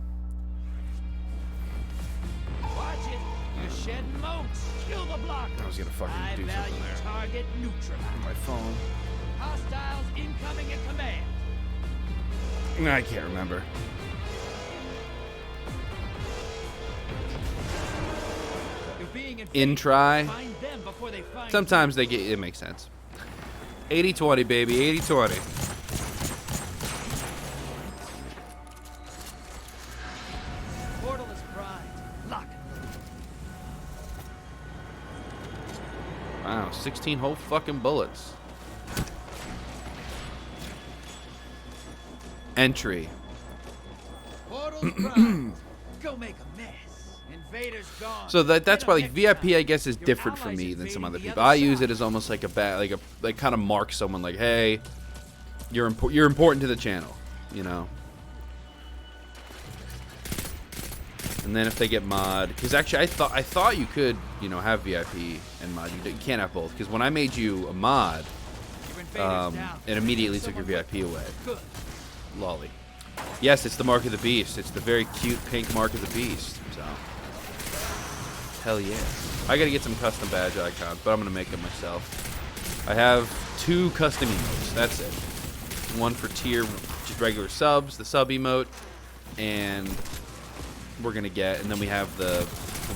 Watch it. You're shedding moats. Kill the block. I was gonna fucking do something there. Target neutralized. My phone. Hostiles incoming at command. I can't remember. You're being In try. Find them before they find Sometimes they get it makes sense. 80-20, baby. 80-20. Portal is primed. Lock it. Wow, 16 whole fucking bullets. Entry. Portal's primed. Go make a mess. Invaders gone. So that's why like Get up VIP next I guess is time. different Your for me allies than some other invading the people. other I use side. it as almost like like kind of mark someone like, hey, you're important to the channel, you know. And then if they get mod, because actually I thought you could, you know, have VIP and mod. You can't have both, because when I made you a mod, it immediately took your VIP away. Lolly. Yes, it's the Mark of the Beast. It's the very cute pink Mark of the Beast. So, hell yeah. I gotta get some custom badge icons, but I'm gonna make them myself. I have 2 custom emotes. That's it. One for tier, just regular subs, the sub emote, and we're gonna get, and then we have the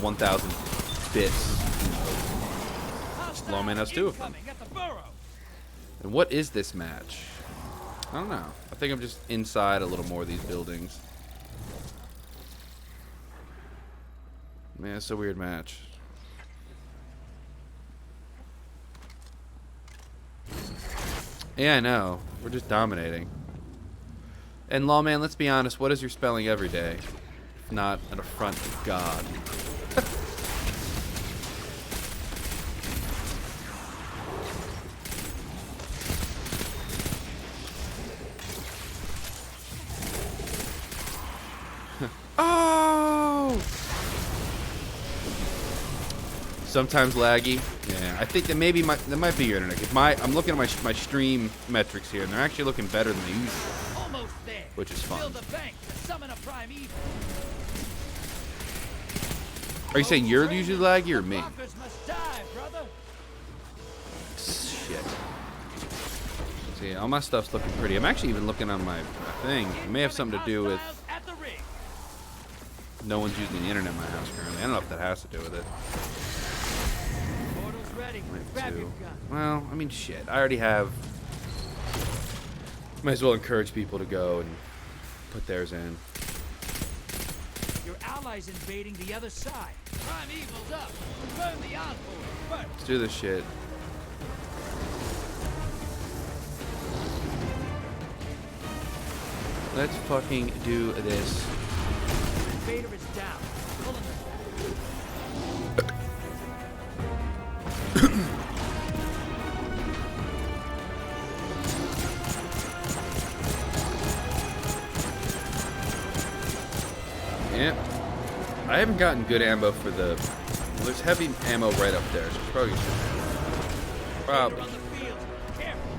1,000 bits emote. Lawman has 2 of them. And what is this match? I don't know. I think I'm just inside a little more of these buildings. Man, it's a weird match. Yeah, I know. We're just dominating. And Lawman, let's be honest, what is your spelling every day? If not an affront to God. Oh! Sometimes laggy. Yeah, I think that maybe that might be your internet. 'Cause I'm looking at my stream metrics here, and they're actually looking better than they usually are. Almost there. Which is fun. Build a bank to summon a prime evil. Are you saying you're usually laggy or me? Blockers must die, brother. Shit. See, all my stuff's looking pretty. I'm actually even looking on my thing. It may have something to do with At the ring. no one's using the internet in my house currently. I don't know if that has to do with it. Portal's ready. Might Grab your too. gun. Well, I mean, shit. I already have. Might as well encourage people to go and put theirs in. Your allies invading the other side. Prime evil's up. Burn the envoy first. Let's do this shit. Let's fucking do this. Invader is down. Pulling Yep. I haven't gotten good ammo for the. Well, there's heavy ammo right up there, so probably should. Probably. on the field. Careful.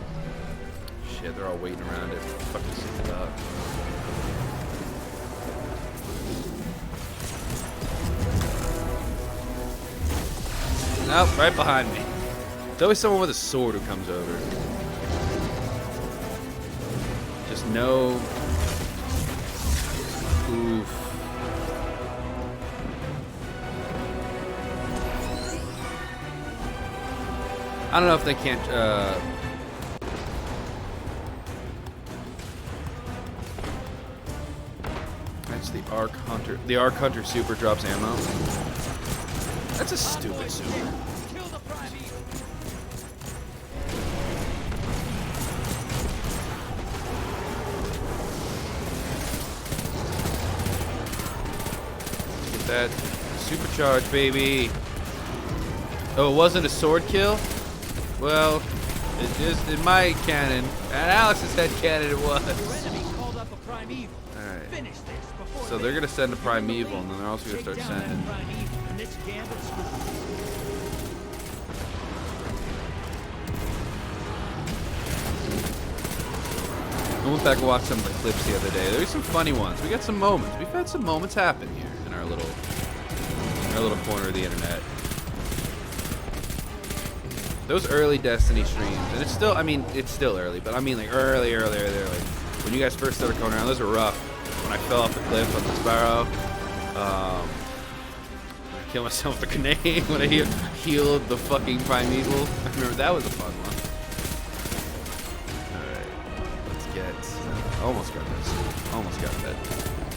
Shit, they're all waiting around it. Fucking set it up. Nope, right behind me. There's always someone with a sword who comes over. Just no. Oof. I don't know if they can't. That's the Arc Hunter. The Arc Hunter super drops ammo. That's a stupid super. Kill the prime evil. Get that supercharge, baby. Oh, it wasn't a sword kill? Well, it just in my cannon. And Alex's head cannon it was. Your enemy called up a prime evil. Alright. Finish this before So they're gonna send a primeval, and then they're also gonna start Take down sending. that prime evil, and this gambit's I went back and watched some of the clips the other day. There's some funny ones. We got some moments. We've had some moments happen here in our little corner of the internet. Those early Destiny streams, and it's still, I mean, it's still early, but I mean like early. When you guys first started coming around, those were rough. When I fell off the cliff on the Sparrow, I killed myself with a grenade when I healed the fucking primeval. I remember that was a fun one. Almost got this. Almost got that.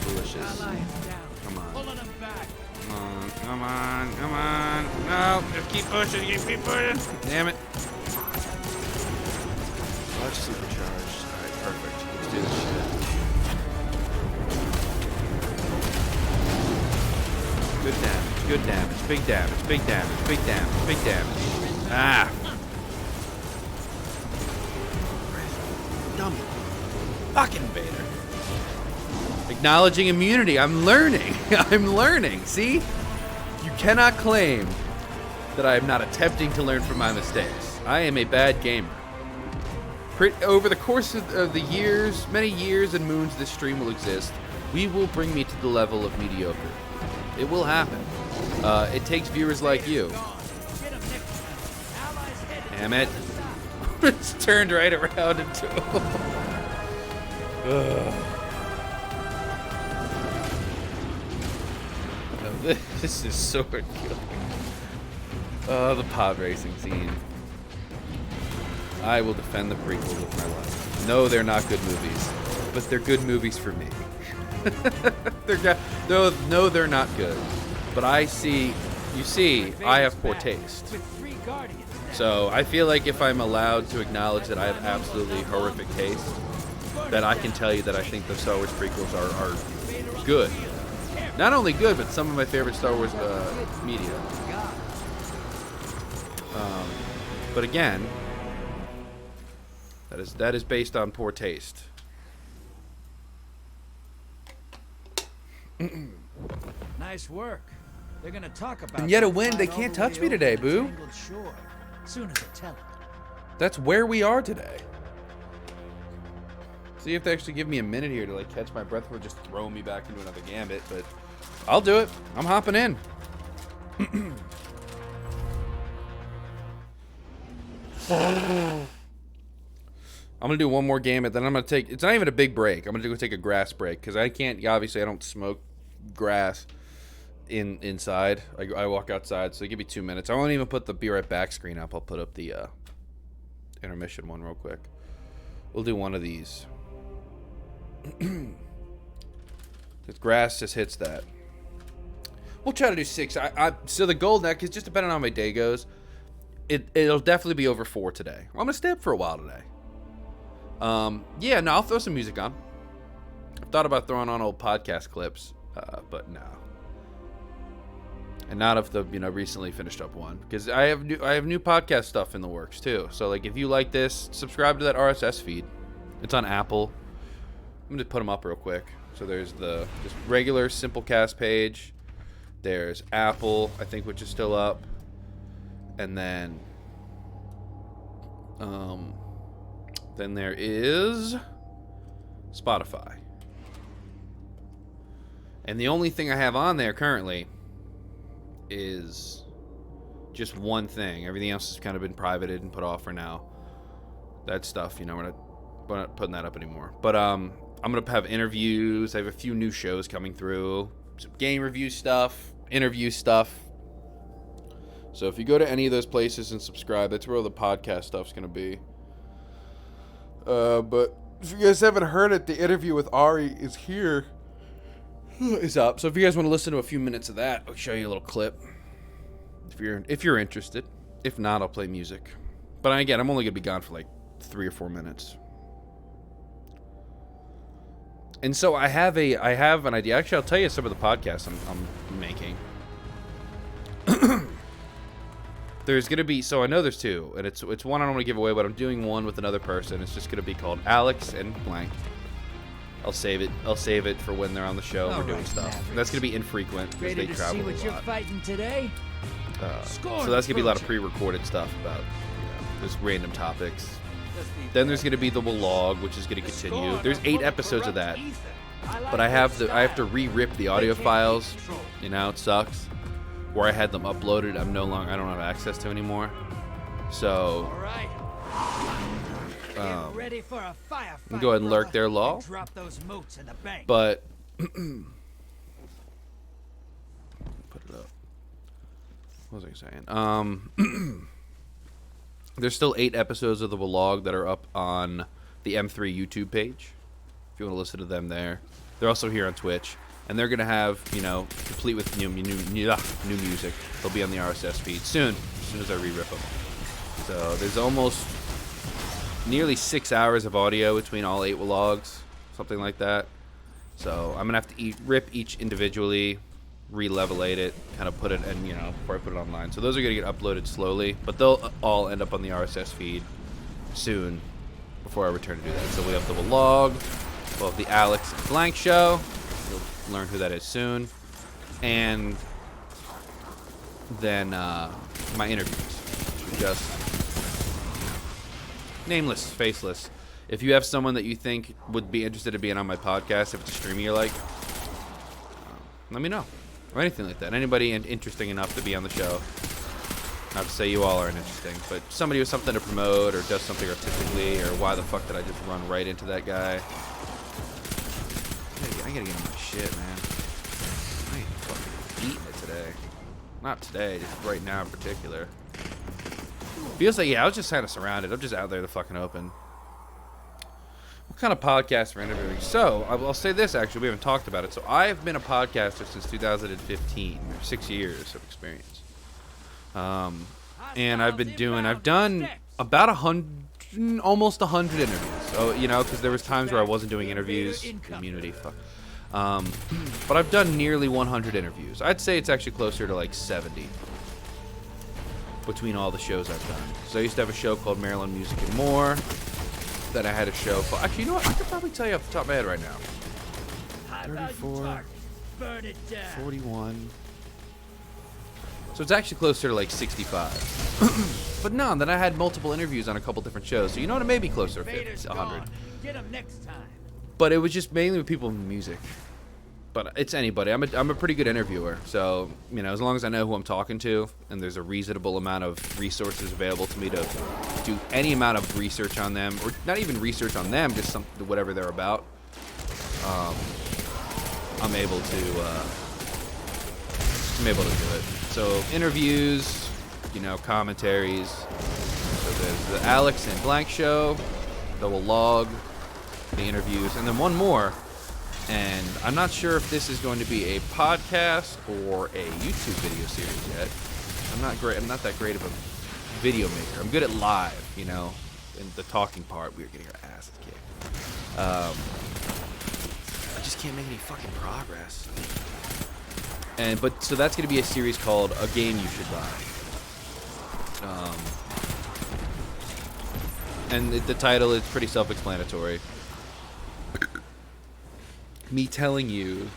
Delicious. allies down. Come on. Pulling them back. Come on. No, just keep pushing. Keep pushing. Damn it. Large supercharged. Alright, perfect. Let's do this shit. Good damage. Good damage. Big damage. Big damage. Big damage. Big damage. Ah. Dummy. Fucking Vader. Acknowledging immunity. I'm learning. I'm learning. See? You cannot claim that I am not attempting to learn from my mistakes. I am a bad gamer. Over the course of the years, many years and moons this stream will exist, we will bring me to the level of mediocre. It will happen. It takes viewers like you. Damn it. It's turned right around into... This is so ridiculous. Oh, the pod racing scene. I will defend the prequels with my life. No, they're not good movies, but they're good movies for me. No, they're not good. But I have poor taste. So I feel like if I'm allowed to acknowledge that I have absolutely horrific taste, that I can tell you that I think the Star Wars prequels are good. Not only good, but some of my favorite Star Wars media. But again, that is based on poor taste. Nice work. They're gonna talk about. And yet a win. They can't touch me today, boo. Soon as I tell them. That's where we are today. So you have to actually give me a minute here to like catch my breath before just throwing me back into another gambit, but I'll do it. I'm hopping in. I'm gonna do one more gambit, then I'm gonna take. It's not even a big break. I'm gonna go take a grass break because I can't. Obviously, I don't smoke grass inside. I walk outside, so give me 2 minutes. I won't even put the be right back screen up. I'll put up the intermission one real quick. We'll do one of these. This grass just hits that. We'll try to do 6. So the goal neck is just depending on how my day goes. It'll definitely be over 4 today. I'm gonna stay up for a while today. Yeah, no, I'll throw some music on. I've thought about throwing on old podcast clips, but no. And not of the recently finished up one, because I have new podcast stuff in the works too. So like, if you like this, subscribe to that RSS feed. It's on Apple. I'm gonna put them up real quick. So there's the just regular Simplecast page. There's Apple, I think, which is still up, and then there is Spotify. And the only thing I have on there currently is just one thing. Everything else has kind of been privated and put off for now. That stuff, we're not putting that up anymore. But I'm going to have interviews. I have a few new shows coming through. Some game review stuff, interview stuff. So if you go to any of those places and subscribe, that's where all the podcast stuff's going to be. But if you guys haven't heard it, the interview with Ari is here. Is up. So if you guys want to listen to a few minutes of that, I'll show you a little clip. If you're interested. If not, I'll play music. But again, I'm only going to be gone for like 3 or 4 minutes. And so I have an idea. Actually, I'll tell you some of the podcasts I'm making. There's going to be, so I know there's 2, and it's one I don't want to give away, but I'm doing one with another person. It's just going to be called Alex and Blank. I'll save it for when they're on the show and we're doing stuff. And that's going to be infrequent because they travel a lot. Ready to see what you're fighting today? So that's going to be a lot of pre-recorded stuff about just random topics. Then there's going to be the vlog, which is going to continue. There's 8 episodes of that, but I have to re-rip the audio files. It sucks. Where I had them uploaded, I don't have access to anymore. So ready for a firefight, go ahead and lurk there, lol. Drop those moats in the bank. But put it up. What was I saying? There's still 8 episodes of the vlog that are up on the M3 YouTube page. If you want to listen to them there, they're also here on Twitch, and they're gonna have complete with new music. They'll be on the RSS feed soon, as soon as I re-rip them. So there's almost nearly 6 hours of audio between all 8 vlogs, something like that. So I'm gonna have to rip each individually, re-levelate it, kind of put it, and before I put it online. So those are gonna get uploaded slowly, but they'll all end up on the RSS feed soon before I return to do that. So we have the vlog, we'll have the Alex and Blank show, You'll learn who that is soon. And then my interviews. Just nameless, faceless. If you have someone that you think would be interested in being on my podcast, if it's a streamer you like, let me know. Or anything like that. Anybody interesting enough to be on the show. Not to say you all aren't interesting, but somebody with something to promote or does something artistically, or why the fuck did I just run right into that guy? I gotta get on my shit, man. I ain't fucking eating it today. Not today, just right now in particular. Feels like, yeah, I was just kind of surrounded. I'm just out there in the fucking open. What kind of podcast we're interviewing? So, I'll say this, actually. We haven't talked about it. So, I've been a podcaster since 2015. 6 years of experience. And I've done about almost 100 interviews. So, you know, because there was times where I wasn't doing interviews. Community, fuck. But I've done nearly 100 interviews. I'd say it's actually closer to like 70 between all the shows I've done. So I used to have a show called Maryland Music and More. Then I had a show called... Actually, you know what? I could probably tell you off the top of my head right now. 34, 41... So it's actually closer to like 65. But no, then I had multiple interviews on a couple different shows. So you know what? It may be closer to 50, 100. Get him next time. But it was just mainly with people in music. But it's anybody. I'm a pretty good interviewer. So, you know, as long as I know who I'm talking to and there's a reasonable amount of resources available to me to do any amount of research on them, or not even research on them, just whatever they're about, I'm able to do it. So interviews, you know, commentaries. So there's the Alex and Blank show that will log the interviews, and then one more. And I'm not sure if this is going to be a podcast or a YouTube video series yet. I'm not that great of a video maker. I'm good at live, you know, and the talking part. We're getting our asses kicked. I just can't make any fucking progress. But so that's going to be a series called A Game You Should Buy. And the title is pretty self-explanatory. Me telling you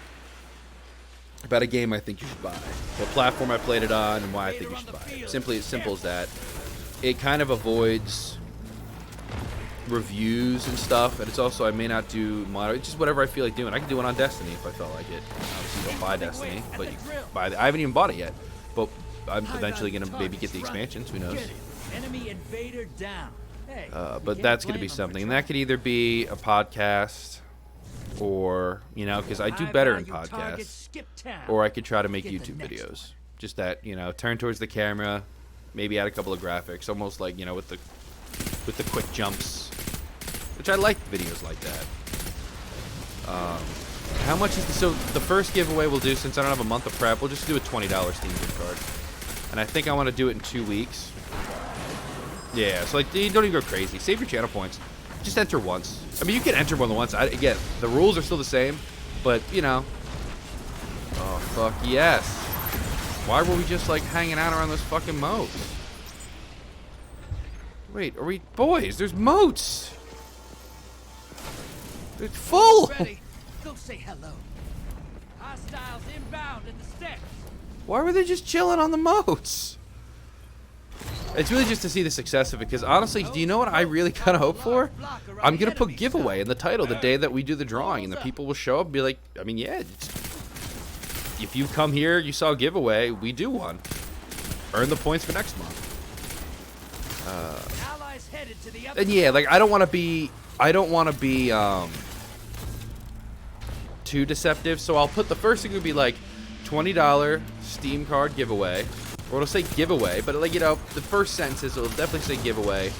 about a game I think you should buy, what platform I played it on, and why I think you should buy it. Simply as simple as that. It kind of avoids reviews and stuff, and it's also, I may not do it's just whatever I feel like doing. I can do it on Destiny if I felt like it. Obviously you don't buy Destiny, but you buy I haven't even bought it yet, but I'm eventually gonna maybe get the expansions, who knows. Enemy invader down. Hey, but that's gonna be something, and that could either be a podcast, or, you know, because I do better in podcasts, or I could try to make YouTube videos. Just that, you know, turn towards the camera, maybe add a couple of graphics, almost like, you know, with the quick jumps, which I like videos like that. How much is so the first giveaway we'll do, since I don't have a month of prep, we'll just do a $20 Steam gift card, and I think I want to do it in 2 weeks. Yeah, so like, you don't even go crazy. Save your channel points. Just enter once. I mean, you can enter more than once. Again, the rules are still the same, but, you know. Oh, fuck yes. Why were we just, like, hanging out around those fucking moats? Wait, are we... Boys, there's moats! It's full! Ready. Go say hello. Hostiles inbound in the steps. Why were they just chilling on the moats? It's really just to see the success of it, because honestly, do you know what I really kind of hope for? I'm going to put giveaway in the title the day that we do the drawing, and the people will show up and be like, I mean, yeah, if you come here, you saw a giveaway, we do one. Earn the points for next month. And yeah, like, I don't want to be too deceptive, so I'll put the first thing would be like $20 Steam card giveaway. Or it'll say giveaway, but, like, you know, the first sentences will definitely say giveaway.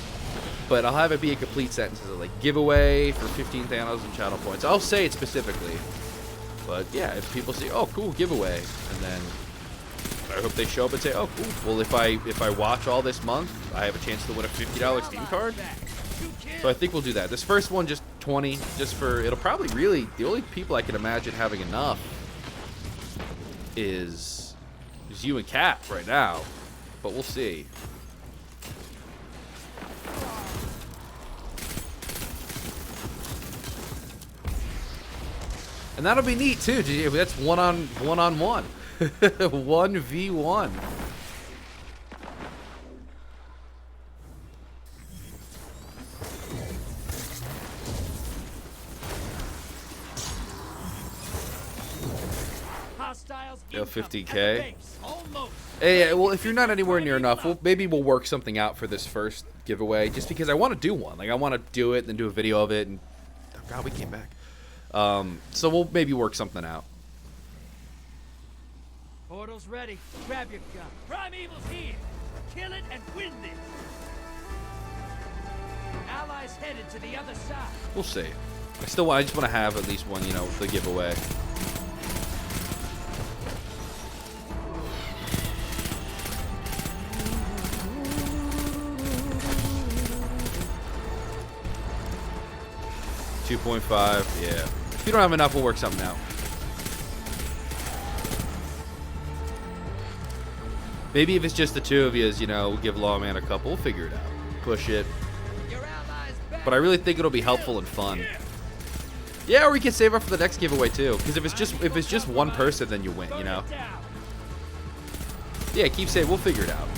But I'll have it be a complete sentence, like giveaway for 15,000 channel points. I'll say it specifically. But yeah, if people say, "Oh, cool, giveaway," and then I hope they show up and say, "Oh, cool. Well, if I watch all this month, I have a chance to win a $50 Steam card." So I think we'll do that. This first one, just 20, just for, it'll probably really, the only people I can imagine having enough is you and Cap right now, but we'll see. And that'll be neat too. That's one on one. 1v1. Hostiles Yo, incoming 50K. at the base. Almost. Hey, well, if you're not anywhere near enough, maybe we'll work something out for this first giveaway. Just because I want to do one. Like, I want to do it and then do a video of it. And oh God, we came back. So we'll maybe work something out. Portal's ready. Grab your gun. Primeval's here. Kill it and win this. Allies headed to the other side. We'll see. I just want to have at least one, you know, the giveaway. $2.5, yeah. If you don't have enough, we'll work something out. Maybe if it's just the two of you, you know, we'll give Lawman a couple. We'll figure it out. Push it. Your allies back. But I really think it'll be helpful and fun. Yeah, or we can save up for the next giveaway too. Because if it's just one person, then you win. You know. Yeah, keep saying. We'll figure it out.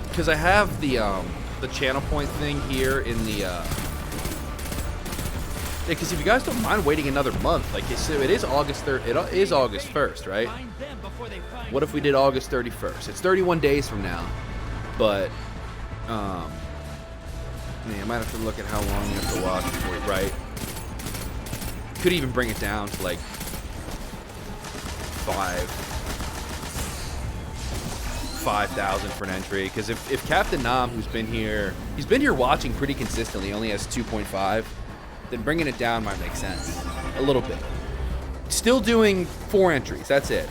Because I have the channel point thing here in the. Because if you guys don't mind waiting another month, like it is August 3rd. It is August 1st, right? Find them before they find What if we did August 31st? It's 31 days from now, but man, I might have to look at how long you have to watch before, right? Could even bring it down to like 5,000 for an entry. Because if Captain Nam, who's been here, he's been here watching pretty consistently, only has 2.5. Then bringing it down might make sense a little bit. Still doing 4 entries, that's it.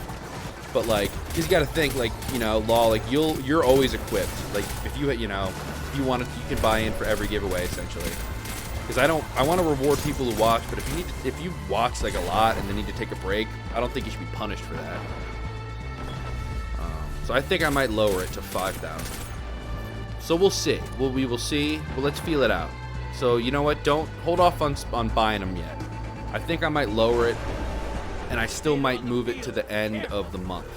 But like, you just got to think, like, you know, Law, like you're always equipped. Like if you know, if you want to, you can buy in for every giveaway essentially. Because I want to reward people who watch, but if you watch like a lot and then need to take a break, I don't think you should be punished for that. So I think I might lower it to 5,000. So we'll see. We will see. Well, let's feel it out. So you know what? Don't hold off on buying them yet. I think I might lower it, and I still might move it to the end of the month.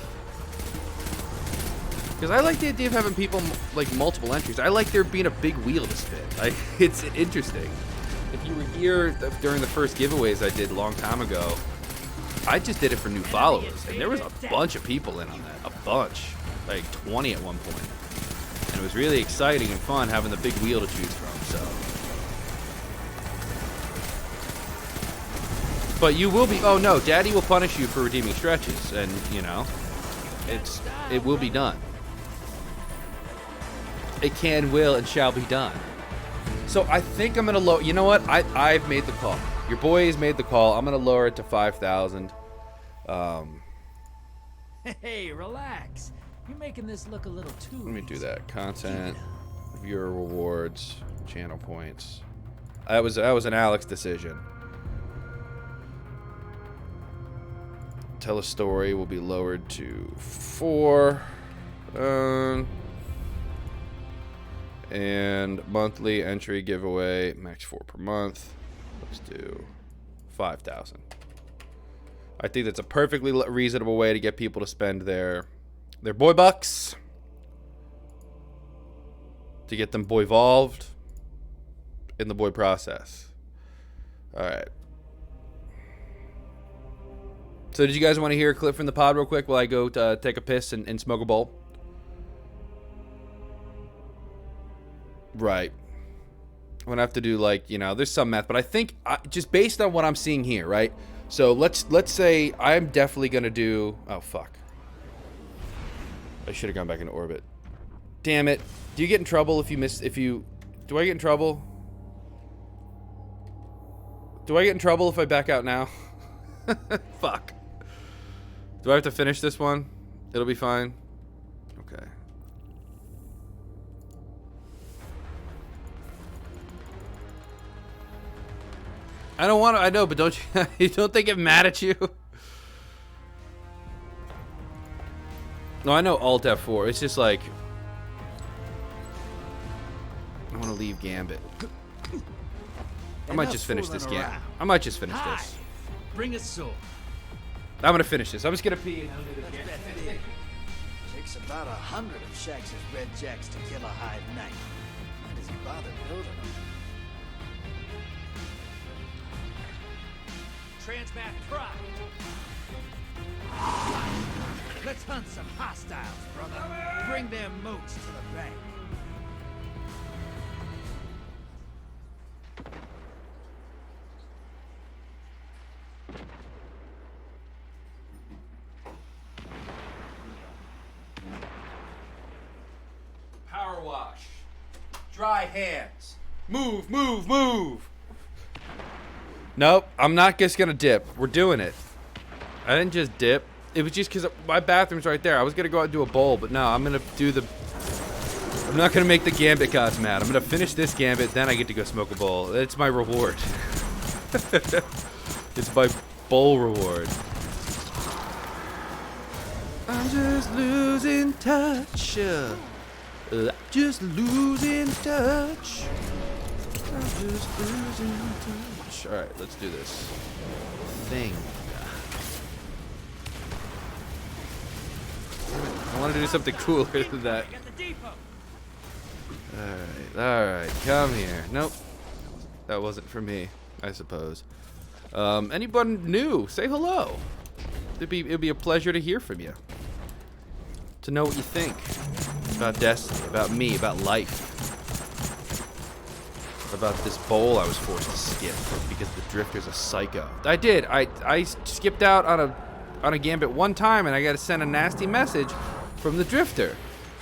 Because I like the idea of having people like multiple entries. I like there being a big wheel to spin. Like it's interesting. If you were here during the first giveaways I did a long time ago, I just did it for new followers, and there was a bunch of people in on that. A bunch, like 20 at one point. And it was really exciting and fun having the big wheel to choose from. So. But you will be. Oh no, Daddy will punish you for redeeming stretches, and you know, it will be done. It can, will, and shall be done. So I think I'm gonna lower. You know what? I've made the call. Your boy has made the call. I'm gonna lower it to 5,000. Hey, relax. You're making this look a little too. Let me do that. Content, viewer rewards, channel points. That was an Alex decision. Tell a story will be lowered to 4. And monthly entry giveaway, max 4 per month. Let's do 5,000. I think that's a perfectly reasonable way to get people to spend their boy bucks, to get them boy-volved in the boy process. All right. So did you guys want to hear a clip from the pod real quick while I go take a piss and smoke a bowl? Right. I'm going to have to do, like, you know, there's some math, but I think just based on what I'm seeing here, right? So let's say I'm definitely going to do... Oh, fuck. I should have gone back into orbit. Damn it. Do you get in trouble if you miss... Do I get in trouble? Do I get in trouble if I back out now? Fuck. Do I have to finish this one? It'll be fine. Okay. I don't want to. I know, but don't you? Don't they get mad at you? No, I know Alt F4. It's just like I want to leave Gambit. I might just finish this game. I might just finish this. Bring a sword. I'm gonna finish this. I'm just gonna pee. Let's bet big. Takes about 100 of Shax's red jacks to kill a hive knight. Why does he bother building them? Transmat Prime. Let's hunt some hostiles, brother. Bring their moats to the bank. Power wash. Dry hands. Move, move, move. Nope, I'm not just gonna dip. We're doing it. I didn't just dip. It was just because my bathroom's right there. I was gonna go out and do a bowl, but no, I'm gonna do the... I'm not gonna make the Gambit gods mad. I'm gonna finish this Gambit, then I get to go smoke a bowl. It's my reward. It's my bowl reward. I'm just losing touch. Just losing touch. I'm just losing touch. Alright, let's do this thing. I wanted to do something cooler than that. Alright, come here. Nope. That wasn't for me, I suppose. Anyone new, say hello. It'd be a pleasure to hear from you. To know what you think about Destiny, about me, about life. About this bowl I was forced to skip because the Drifter's a psycho. I did. I skipped out on a Gambit one time and I got to send a nasty message from the Drifter.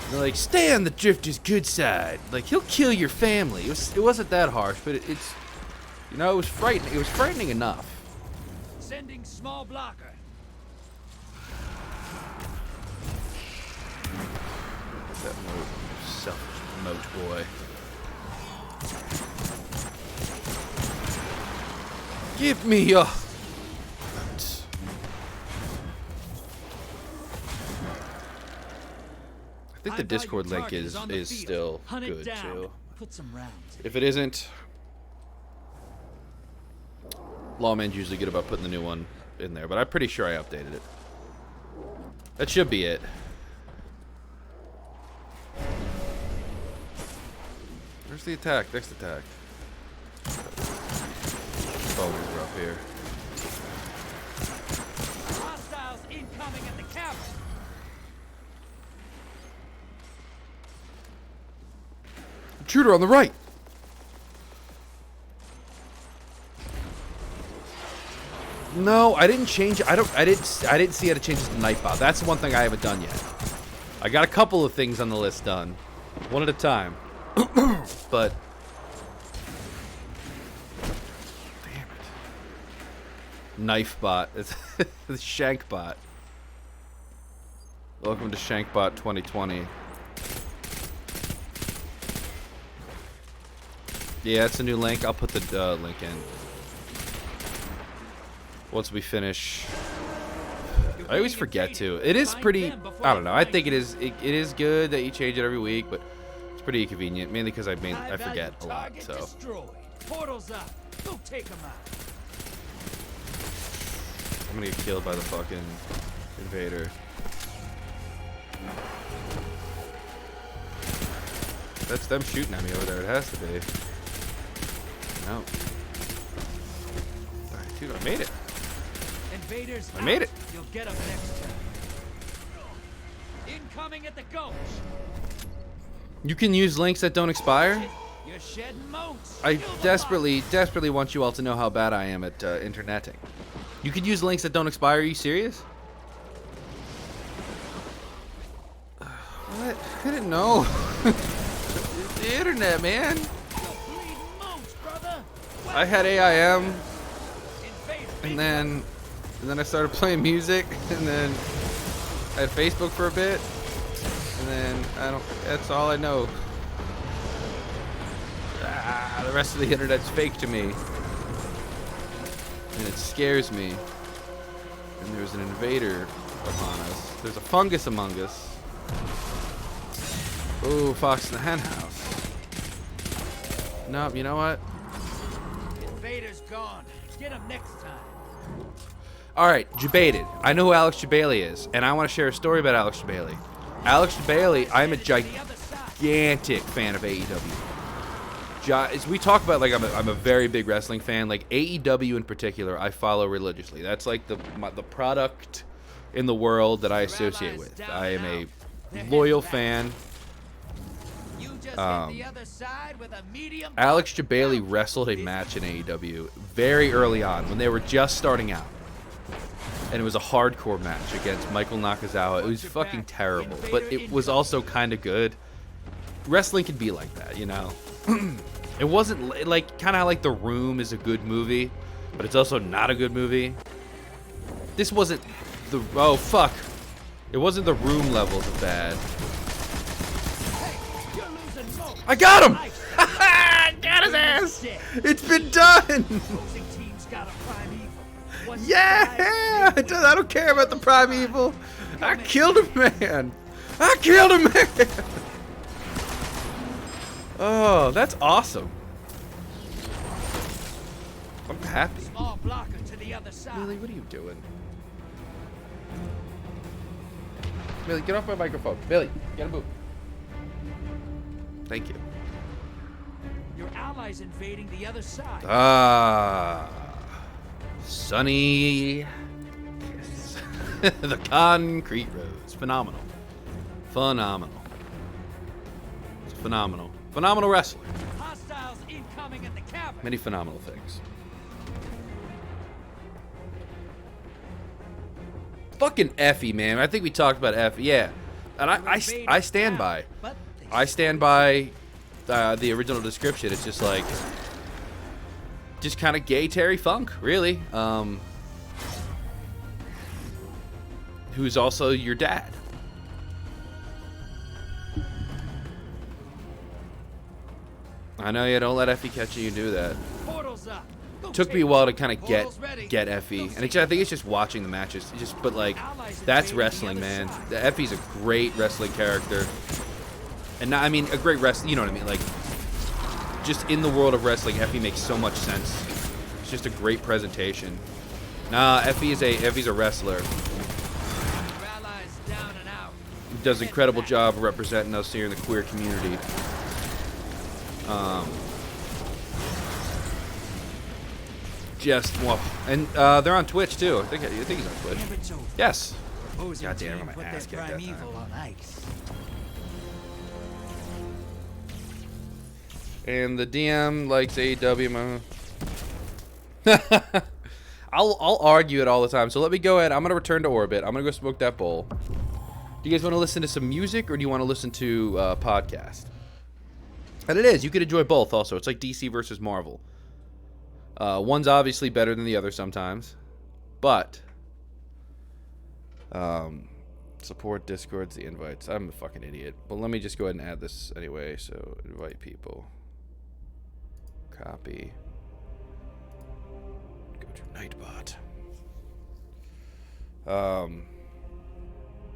And they're like, stay on the Drifter's good side. Like, he'll kill your family. It wasn't that harsh, but it's, you know, it was frightening. It was frightening enough. Sending small blocker. That selfish moat boy. Give me your... I think the Discord link is still good too. Put some rounds. If it isn't, Lawman's usually good about putting the new one in there, but I'm pretty sure I updated it. That should be it. Where's the attack? Next attack. Oh, we're up here. Hostiles incoming at the cavern. Intruder on the right. No, I didn't change. I didn't see how to change this to Nightbot. That's the one thing I haven't done yet. I got a couple of things on the list done, one at a time. But damn it, Knifebot. It's the Shankbot. Welcome to Shankbot 2020. Yeah, it's a new link. I'll put the link in once we finish. I always forget to. It is pretty. I don't know. I think it is. It is good that you change it every week, but it's pretty inconvenient. Mainly because I forget a lot. So. Portals up. Go take them out. I'm gonna get killed by the fucking invader. That's them shooting at me over there. It has to be. No. Alright, dude, I made it. Invaders, I made it. You'll get them next turn. Incoming at the gulch. You can use links that don't expire. You're shedding moats. I desperately want you all to know how bad I am at interneting. You could use links that don't expire. Are you serious? What? I didn't know. The internet, man. I had AIM, and then I started playing music, and then I had Facebook for a bit, and then that's all I know. The rest of the internet's fake to me, and it scares me. And there's an invader upon us. There's a fungus among us. Ooh, fox in the hen house. Nope, you know what? Vader's gone. Get him next time. All right, Jebaited. I know who Alex Jebailey is, and I want to share a story about Alex Jebailey. Alex Jebailey, I'm a gigantic fan of AEW. As we talk about, like, I'm a very big wrestling fan. Like, AEW in particular, I follow religiously. That's like the product in the world that I associate with. I am a loyal fan. Alex Jebailey wrestled a match in AEW very early on when they were just starting out. And it was a hardcore match against Michael Nakazawa. It was fucking terrible, but it was also kind of good. Wrestling can be like that, you know? It wasn't like kind of like The Room is a good movie, but it's also not a good movie. This wasn't the oh fuck. It wasn't The Room levels of bad. I got him! I got his ass! It's been done! Yeah! I don't care about the Primeval. I killed a man! I killed a man! Oh, that's awesome. I'm happy. Small blocker to the other side. Billy, what are you doing? Billy, get off my microphone. Billy, get a move. Thank you. Your allies invading the other side. Ah. Sunny. Yes. The Concrete Rose. Phenomenal. Phenomenal. It's phenomenal. Phenomenal wrestler. Hostiles incoming at the cavern. Many phenomenal things. Fucking Effie, man. I think we talked about Effie. Yeah. And I stand by. I stand by the original description. It's just like, just kind of gay Terry Funk, really. Who's also your dad. I know you don't let Effie catch you do that. Took me a while to kind of get Effie, and I think it's just watching the matches. But like, that's wrestling, man. Effie's a great wrestling character, and not, I mean, a great wrestler. You know what I mean? Like, just in the world of wrestling, Effie makes so much sense. It's just a great presentation. Nah, Effie's a wrestler. Does an incredible job of representing us here in the queer community. Just well, and they're on Twitch too. I think he's on Twitch. Yes. God damn, my ass kicked that time. And the DM likes AEW. I'll argue it all the time. So let me go ahead. I'm gonna return to Orbit. I'm gonna go smoke that bowl. Do you guys want to listen to some music or do you want to listen to podcast? And it is. You could enjoy both also. It's like DC versus Marvel. One's obviously better than the other sometimes. But support Discords, the invites. I'm a fucking idiot. But let me just go ahead and add this anyway. So invite people. Copy. Go to Nightbot.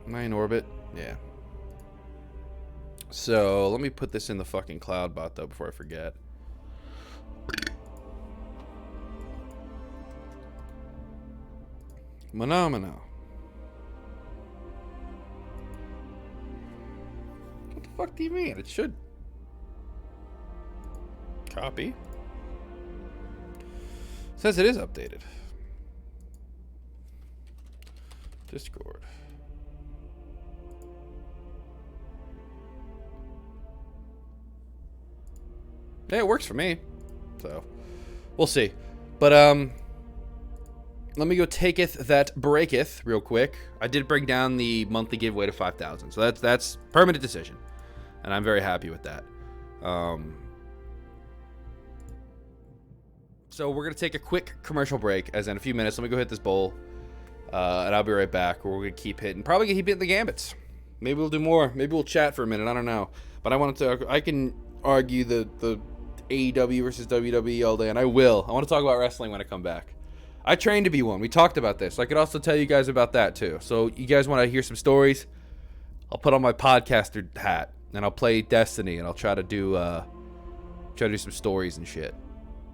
Am I in Orbit? Yeah. So, let me put this in the fucking cloud bot, though, before I forget. Phenomena. What the fuck do you mean? It should... Copy. Says it is updated. Discord. Yeah, it works for me. So, we'll see. But, let me go taketh that breaketh real quick. I did bring down the monthly giveaway to 5,000. So that's permanent decision. And I'm very happy with that. So we're going to take a quick commercial break. As in a few minutes, let me go hit this bowl. And I'll be right back. We're going to keep hitting. Probably going to keep hitting the gambits. Maybe we'll do more. Maybe we'll chat for a minute. I don't know. But I can argue the AEW versus WWE all day, and I will. I want to talk about wrestling when I come back. I trained to be one. We talked about this. I could also tell you guys about that too. So you guys want to hear some stories? I'll put on my podcaster hat and I'll play Destiny and I'll try to do some stories and shit.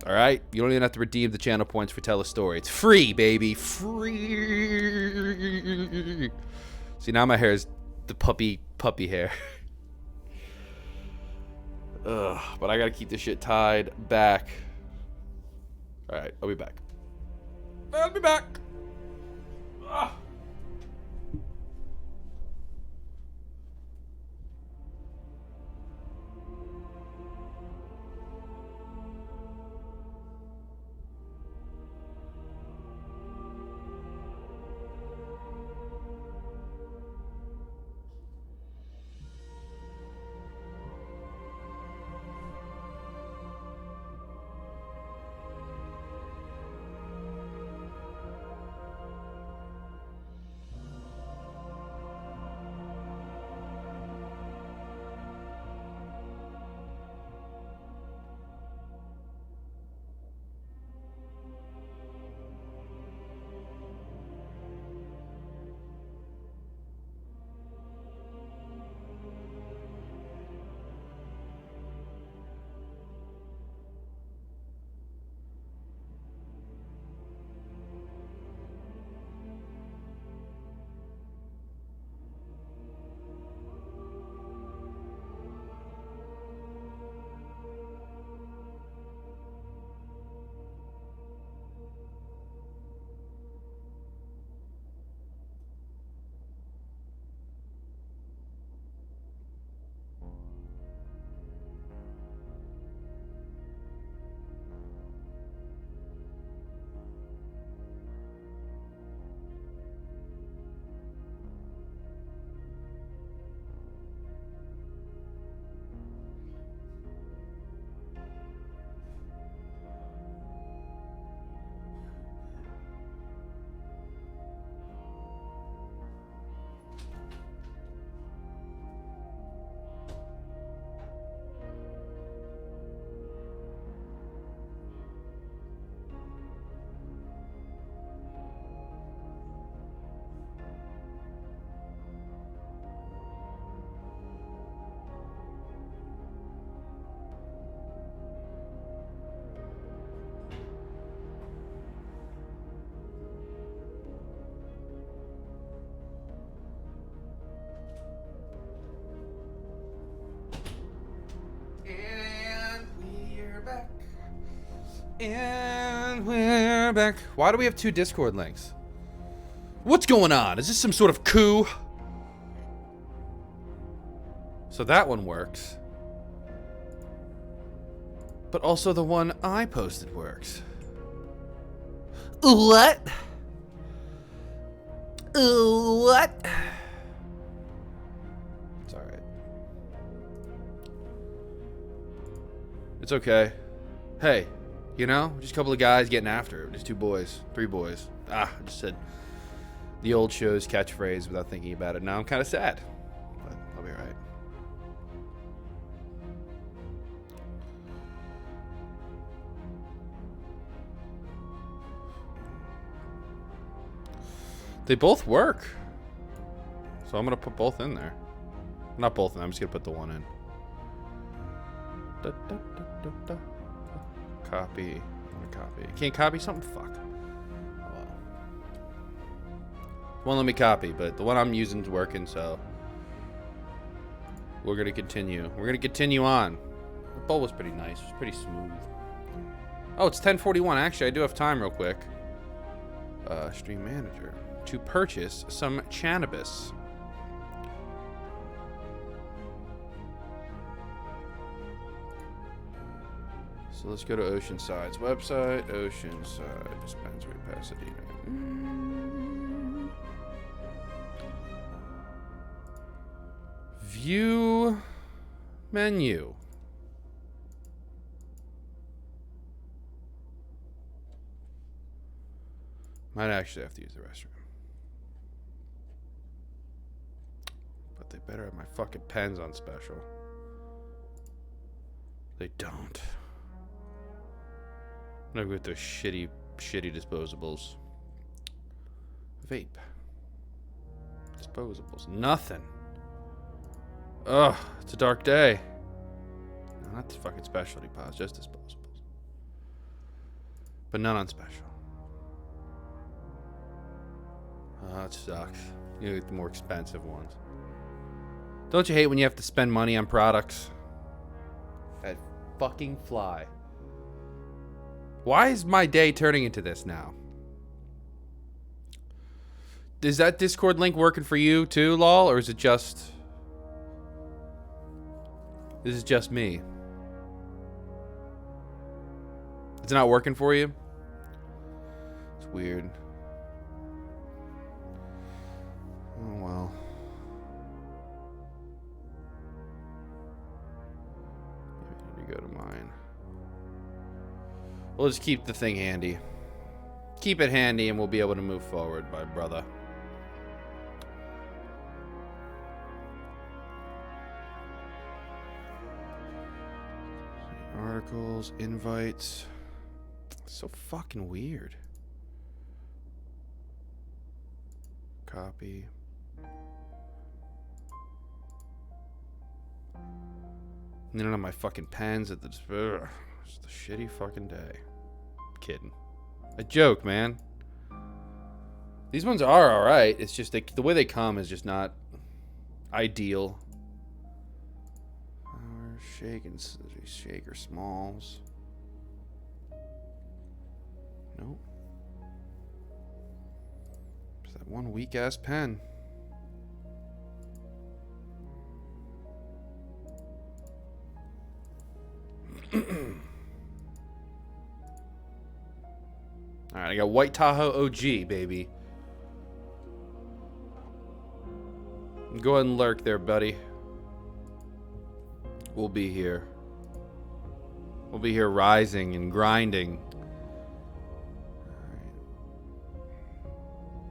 All right? You don't even have to redeem the channel points for Tell a Story. It's free, baby. Free. See, now my hair is the puppy hair. Ugh, but I gotta keep this shit tied back. All right, I'll be back. I'll be back. Ugh. And we're back. Why do we have 2 Discord links? What's going on? Is this some sort of coup? So that one works. But also the one I posted works. What? What? It's alright. It's okay. Hey. You know, just a couple of guys getting after it. Just 2 boys, 3 boys. I just said the old show's catchphrase without thinking about it. Now I'm kind of sad, but I'll be alright. They both work. So I'm going to put both in there. Not both of them, I'm just going to put the one in. Da, da, da, da, da. Copy. Copy. Can't copy something? Fuck. Oh, well. Won't let me copy, but the one I'm using is working, so we're gonna continue. We're gonna continue on. The bowl was pretty nice. It was pretty smooth. Oh, it's 10:41. Actually, I do have time real quick. Stream manager to purchase some cannabis. So let's go to Oceanside's website. Oceanside Dispensary, Pasadena. View menu. Might actually have to use the restroom. But they better have my fucking pens on special. They don't. I'm gonna go with those shitty disposables. Vape. Disposables. Nothing. Ugh, it's a dark day. No, not the fucking specialty pods, just disposables. but none on special. Oh, that sucks. You get the more expensive ones. Don't you hate when you have to spend money on products? That fucking fly. Why is my day turning into this now? Is that Discord link working for you too, lol? Or is it just... This is just me. It's not working for you? It's weird. Oh, well. I need to go to mine. We'll just keep the thing handy. Keep it handy and we'll be able to move forward, my brother. Articles, invites. So fucking weird. Copy. And then on my fucking pens at the... It's a shitty fucking day. Kidding. A joke, man. These ones are alright. It's just the way they come is just not ideal. Shaker smalls. Nope. There's that one weak ass pen. Alright, I got White Tahoe OG, baby. Go ahead and lurk there, buddy. We'll be here. We'll be here rising and grinding.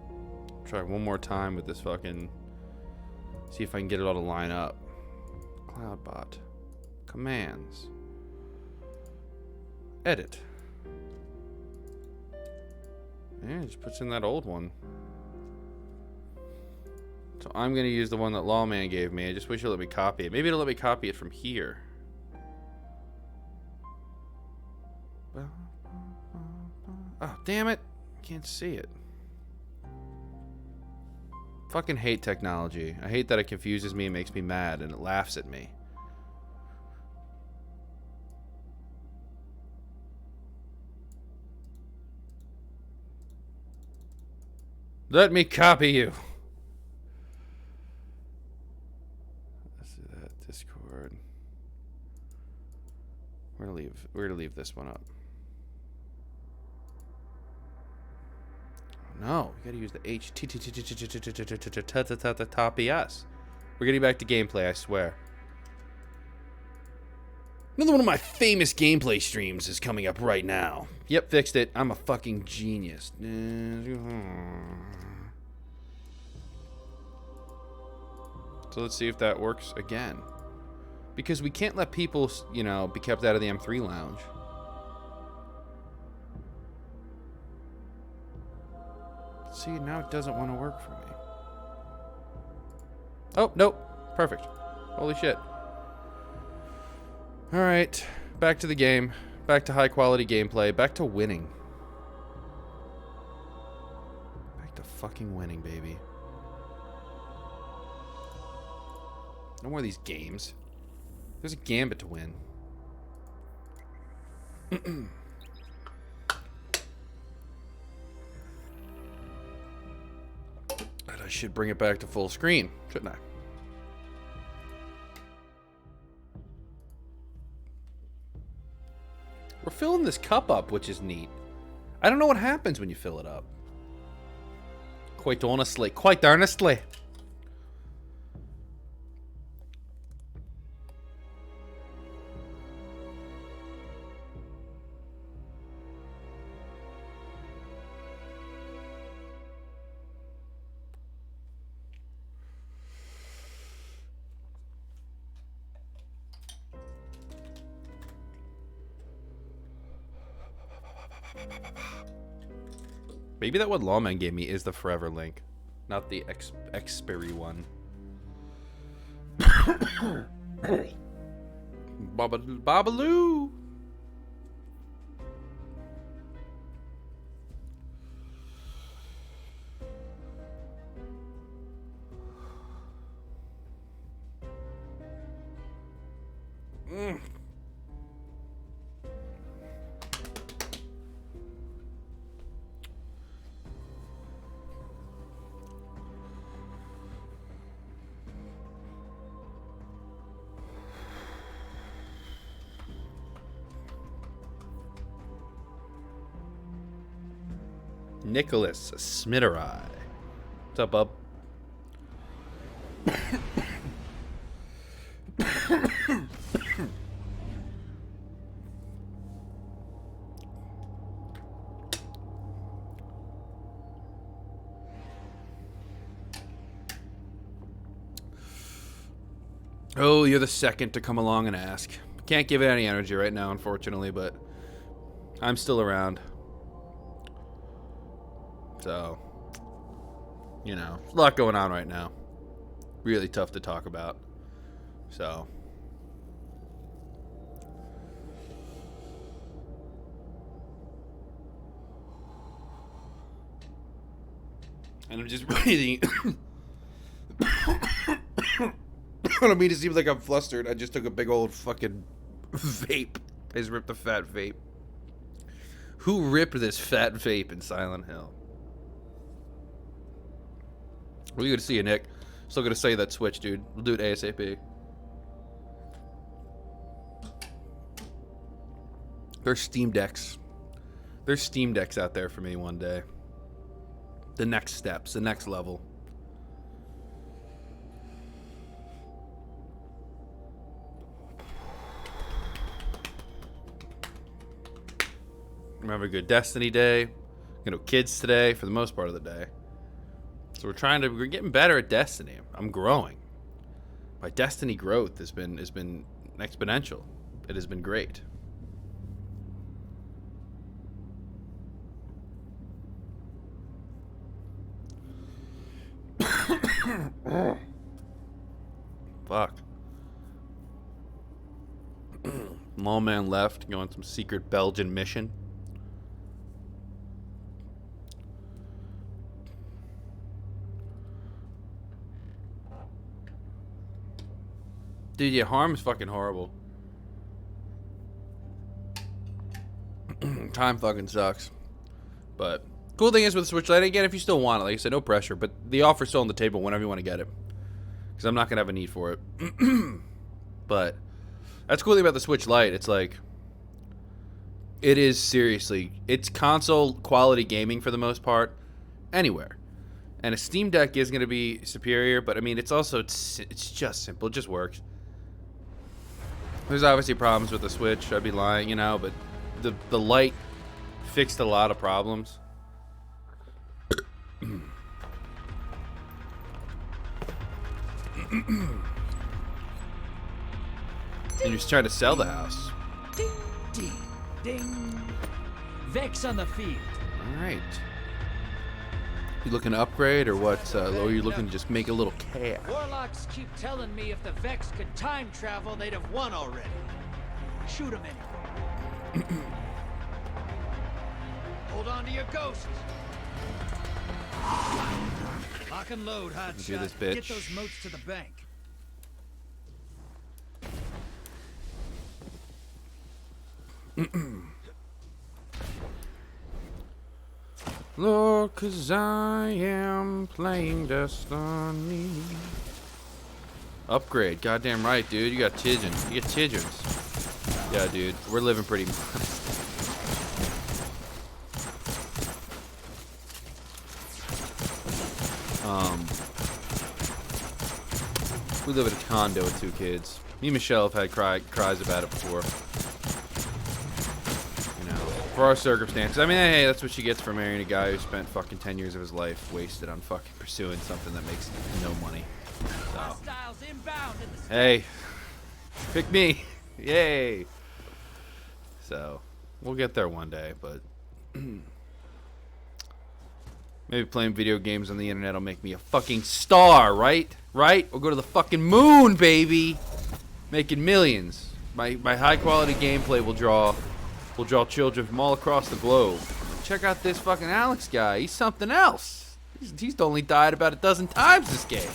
Alright. Try one more time with this fucking... See if I can get it all to line up. Cloudbot. Commands. Edit. Yeah, it just puts in that old one. So I'm going to use the one that Lawman gave me. I just wish it'll let me copy it. Maybe it'll let me copy it from here. Oh, damn it. Can't see it. Fucking hate technology. I hate that it confuses me and makes me mad and it laughs at me. Let me copy you. Let's do that. Discord. We're gonna leave this one up. No, we gotta use the HTTPS. We're getting back to gameplay, I swear. Another one of my famous gameplay streams is coming up right now. Yep, fixed it. I'm a fucking genius. So let's see if that works again. Because we can't let people, you know, be kept out of the M3 lounge. See, now it doesn't want to work for me. Oh, nope. Perfect. Holy shit. Alright. Back to the game. Back to high quality gameplay. Back to winning. Back to fucking winning, baby. No more of these games. There's a gambit to win. And I should bring it back to full screen, shouldn't I? We're filling this cup up, which is neat. I don't know what happens when you fill it up. Quite honestly. Quite earnestly. Maybe that one Lawman gave me is the forever link, not the expiry one. Babaloo. Nicholas Smitterai. What's up, bub? Oh, you're the second to come along and ask. Can't give it any energy right now, unfortunately, but I'm still around. So, you know, a lot going on right now. Really tough to talk about. So. And I'm just breathing. I don't mean to seem like I'm flustered. I just took a big old fucking vape. I just ripped a fat vape. Who ripped this fat vape in Silent Hill? We're good to see you, Nick. Still gonna say that Switch, dude. We'll do it ASAP. There's Steam Decks. There's Steam Decks out there for me one day. The next steps, the next level. I'm having a good Destiny day. You know, kids today for the most part of the day. So we're getting better at Destiny. I'm growing. My Destiny growth has been exponential. It has been great. Fuck. Small man left, going some secret Belgian mission. Dude, yeah, harm is fucking horrible. Time fucking sucks. But cool thing is with the Switch Lite, again, if you still want it, like I said, no pressure. But the offer's still on the table whenever you want to get it. Because I'm not going to have a need for it. But that's the cool thing about the Switch Lite. It's like, it is seriously, it's console quality gaming for the most part, anywhere. And a Steam Deck is going to be superior, but I mean, it's also, it's just simple. It just works. There's obviously problems with the Switch. I'd be lying, you know, but the Lite fixed a lot of problems. And you're just trying to sell the house. Ding, ding, ding. Vex on the field. All right. You looking to upgrade or what? Or are you looking to just make a little cash? Warlocks keep telling me if the Vex could time travel, they'd have won already. Shoot them anyway. Hold on to your ghosts. Lock and load, hotshot. Do this, bitch. Get those moats to the bank. Lord, 'cause I am playing Destiny. Upgrade, goddamn right, dude. You got Tidgens. You get Tidgens. Yeah, dude. We're living pretty modest. We live in a condo with 2 kids. Me and Michelle have had cries about it before. For our circumstances. I mean, hey, that's what she gets for marrying a guy who spent fucking 10 years of his life wasted on fucking pursuing something that makes no money. So, hey, pick me. Yay. So, we'll get there one day, but maybe playing video games on the internet will make me a fucking star, right? Right? We'll go to the fucking moon, baby. Making millions. My high quality gameplay will draw children from all across the globe. Check out this fucking Alex guy. He's something else. He's only died about a dozen times this game.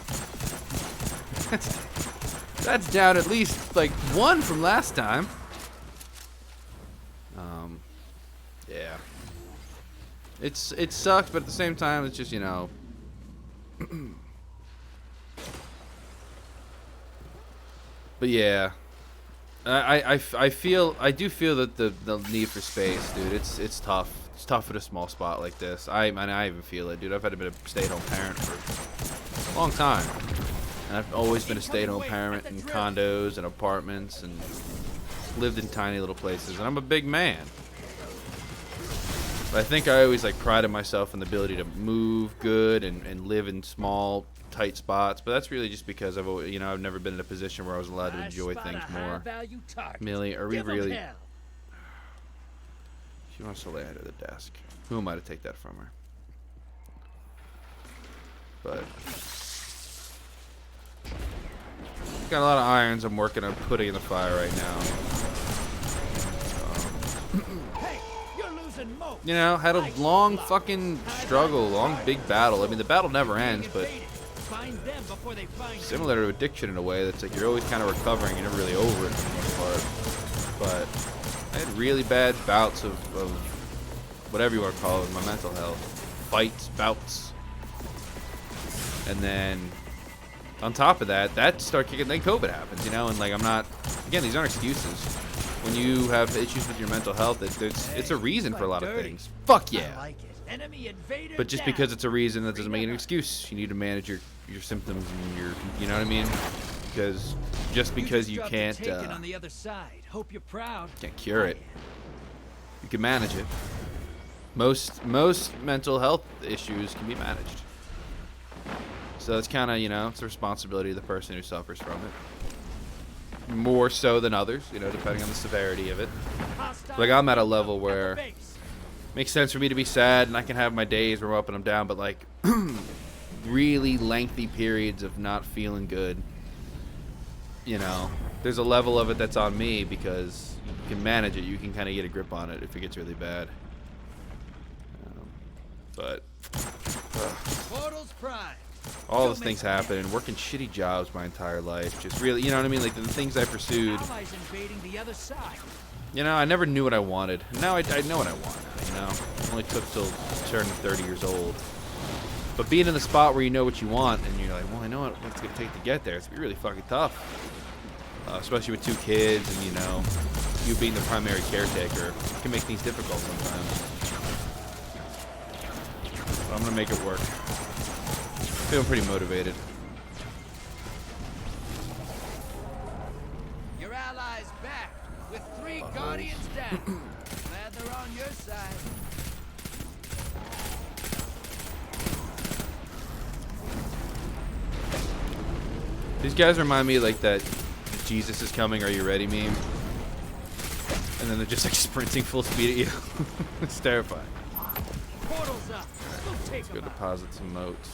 That's down at least like 1 from last time. Yeah. It sucks, but at the same time, it's just, you know. But yeah. I do feel that the need for space, dude. It's tough. It's tough at a small spot like this. I even feel it, dude. I've had to be a stay-at-home parent for a long time. And I've always been a stay-at-home parent in condos and apartments and lived in tiny little places. And I'm a big man. But I think I always like prided myself in the ability to move good and live in small, tight spots. But that's really just because I've always, I've never been in a position where I was allowed to enjoy things more. Millie, are we really? She wants to lay under the desk. Who am I to take that from her? But got a lot of irons I'm working on putting in the fire right now. Had a long fucking struggle, long big battle. I mean, the battle never ends, but similar to addiction in a way. That's like you're always kind of recovering. You're never really over it for the most part. But I had really bad bouts of whatever you want to call it, my mental health. Fights, bouts. And then on top of that started kicking. Then COVID happens, and like I'm not. Again, these aren't excuses. When you have issues with your mental health, it's a reason for a lot of things. Fuck yeah. But just because it's a reason, that doesn't make it an excuse. You need to manage your symptoms and your, you know what I mean? Because just because you can't can't cure it, you can manage it. Most mental health issues can be managed. So it's kind of, it's the responsibility of the person who suffers from it. More so than others, depending on the severity of it. Like I'm at a level where it makes sense for me to be sad and I can have my days where I'm up and I'm down, but like really lengthy periods of not feeling good, there's a level of it that's on me because you can manage it. You can kind of get a grip on it if it gets really bad. But all those things happen and working shitty jobs my entire life. Just really, like the things I pursued. I never knew what I wanted. Now I know what I want. It only took till turning 30 years old. But being in the spot where you know what you want and you're like, well, I know what it's going to take to get there. It's going to be really fucking tough. Especially with 2 kids and, you being the primary caretaker. It can make things difficult sometimes. But I'm going to make it work. Feeling pretty motivated. Your allies back with 3 guardians down. Glad they're on your side. These guys remind me like that Jesus is coming, are you ready meme? And then they're just like sprinting full speed at you. It's terrifying. Portals up. Let's go deposit some motes.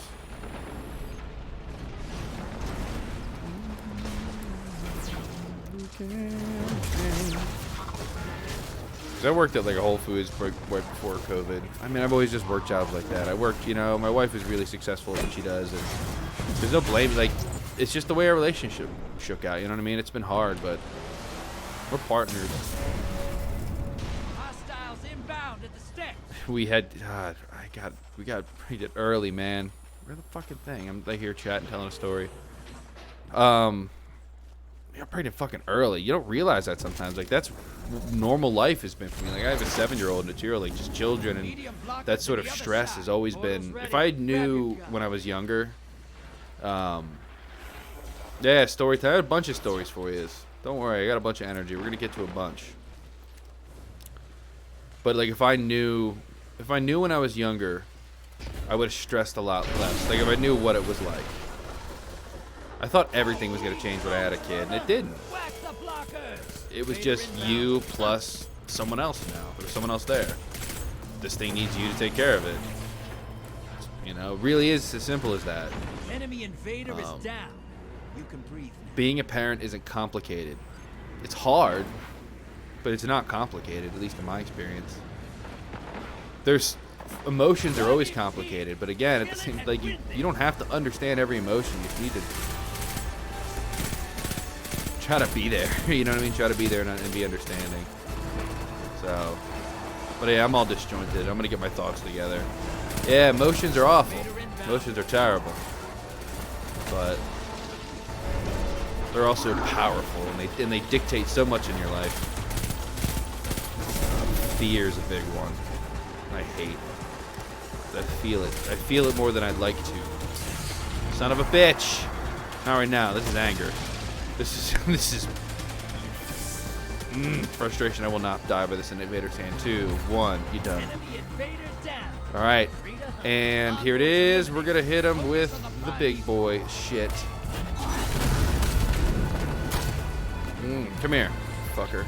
I worked at like a Whole Foods right before COVID. I mean, I've always just worked jobs like that. I worked, my wife is really successful at what she does, and there's no blame. Like, it's just the way our relationship shook out. You know what I mean? It's been hard, but we're partners. Hostiles inbound at the stick. We got raided early, man. Where the fucking thing? I'm like here chatting, telling a story. I got pregnant fucking early. You don't realize that sometimes. Like, that's normal life has been for me. Like, I have a 7-year-old and a 2-year-old, like, just children, and that sort of stress has always been. If I knew when I was younger, yeah, story time. I had a bunch of stories for you. Don't worry, I got a bunch of energy. We're gonna get to a bunch. But like, if I knew when I was younger, I would have stressed a lot less. Like, if I knew what it was like. I thought everything was going to change when I had a kid, and it didn't. It was just you plus someone else now. There's someone else there. This thing needs you to take care of it. It really is as simple as that. Enemy invader is down. You can breathe now. Being a parent isn't complicated. It's hard, but it's not complicated, at least in my experience. Emotions are always complicated, but again, at the same, like you don't have to understand every emotion. You just need to try to be there. You know what I mean? Try to be there and be understanding. So, but yeah, I'm all disjointed. I'm gonna get my thoughts together. Yeah, emotions are awful. Emotions are terrible, but they're also powerful, and they dictate so much in your life. Fear is a big one. I hate. I feel it. I feel it more than I'd like to. Son of a bitch! Not right now. This is anger. This is frustration. I will not die by this invader's hand. 2, 1, you done. All right, and here it is. We're gonna hit him with the big boy shit. Come here, fucker.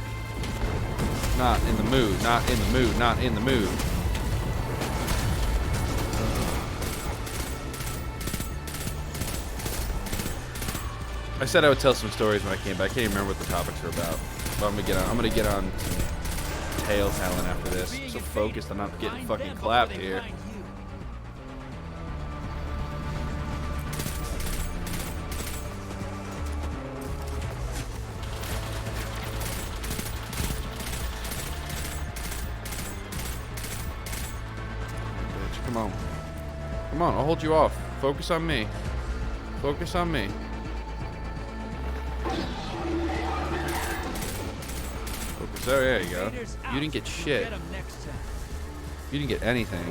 Not in the mood. Not in the mood. Not in the mood. I said I would tell some stories when I came back. I can't even remember what the topics were about. But I'm gonna get on some tail talent after this. I'm so focused on not getting fucking clapped here. Bitch, come on. Come on, I'll hold you off. Focus on me. Focus on me. So there you go. You didn't get shit. You didn't get anything.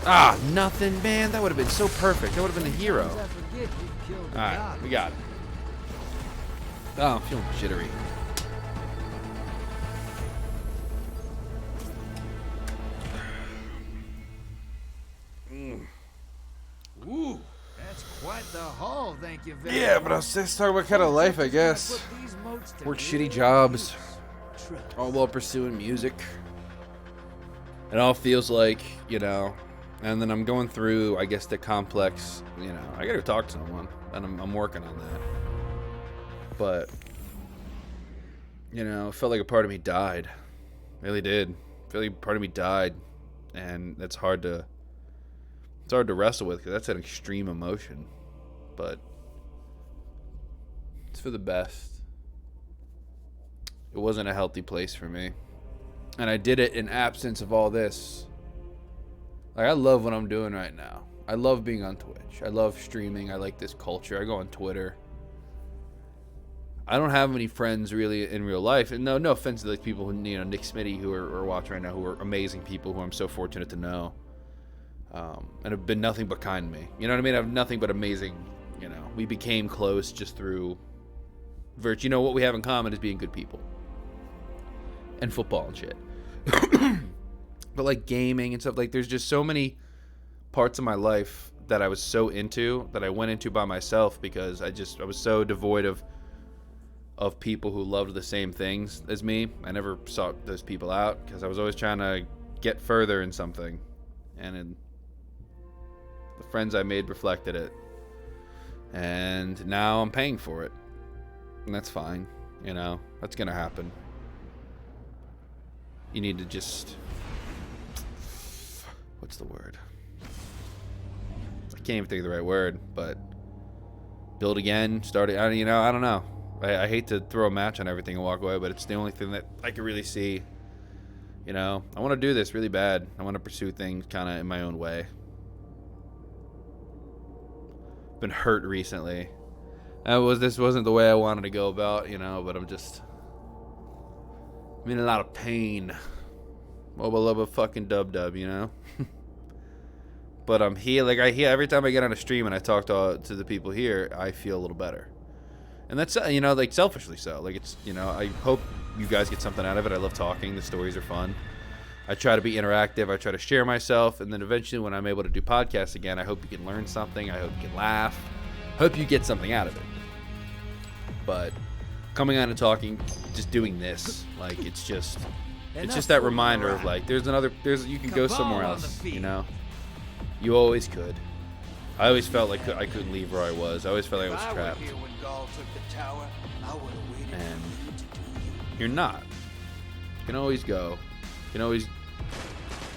Ah, nothing, man. That would have been so perfect. That would have been the hero. Alright, we got it. Oh, I'm feeling jittery. Ooh. That's quite the haul, thank you very much. Yeah, but I was just talking about kind of life, I guess. Work shitty jobs. All while pursuing music. It all feels like, you know, and then I'm going through, I guess, the complex, you know, I gotta talk to someone, and I'm working on that. But, you know, it felt like a part of me died. It really did. I feel like part of me died, and it's hard to wrestle with because that's an extreme emotion, but it's for the best. It wasn't a healthy place for me, and I did it in absence of all this. Like, I love what I'm doing right now. I love being on Twitch. I love streaming. I like this culture. I go on Twitter. I don't have any friends really in real life, and no offense to like people who, you know, Nick Smitty who are watching right now, who are amazing people who I'm so fortunate to know. And have been nothing but kind to me. You know what I mean? I have nothing but amazing, you know. We became close just through virtue. You know, what we have in common is being good people. And football and shit. But like gaming and stuff, like there's just so many parts of my life that I was so into, that I went into by myself because I was so devoid of people who loved the same things as me. I never sought those people out because I was always trying to get further in something. And the friends I made reflected it. And now I'm paying for it. And that's fine. You know, that's going to happen. You need to just... What's the word? I can't even think of the right word, but... Build again, start it. You know, I don't know. I hate to throw a match on everything and walk away, but it's the only thing that I can really see. You know, I want to do this really bad. I want to pursue things kind of in my own way. Been hurt recently. This wasn't the way I wanted to go about, you know, but I'm in a lot of pain. Wubba fucking dub, you know? But I'm here, like every time I get on a stream and I talk to the people here, I feel a little better. And that's, you know, like selfishly so. Like it's, you know, I hope you guys get something out of it. I love talking. The stories are fun. I try to be interactive. I try to share myself. And then eventually when I'm able to do podcasts again, I hope you can learn something. I hope you can laugh. I hope you get something out of it. But coming on and talking, just doing this, like it's just that reminder of like, you can go somewhere else, you know? You always could. I always felt like I couldn't leave where I was. I always felt like I was trapped. And you're not. You can always go. You can always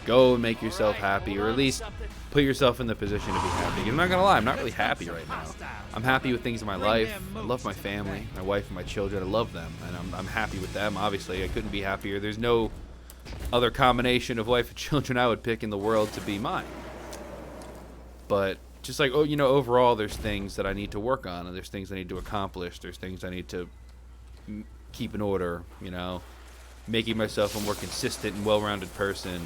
go and make yourself happy, or at least put yourself in the position to be happy. I'm not gonna lie, I'm not really happy right now. I'm happy with things in my life. I love my family, my wife and my children. I love them, and I'm happy with them. Obviously, I couldn't be happier. There's no other combination of wife and children I would pick in the world to be mine. But just like, you know, overall, there's things that I need to work on, and there's things I need to accomplish. There's things I need to keep in order, you know. making myself a more consistent and well-rounded person.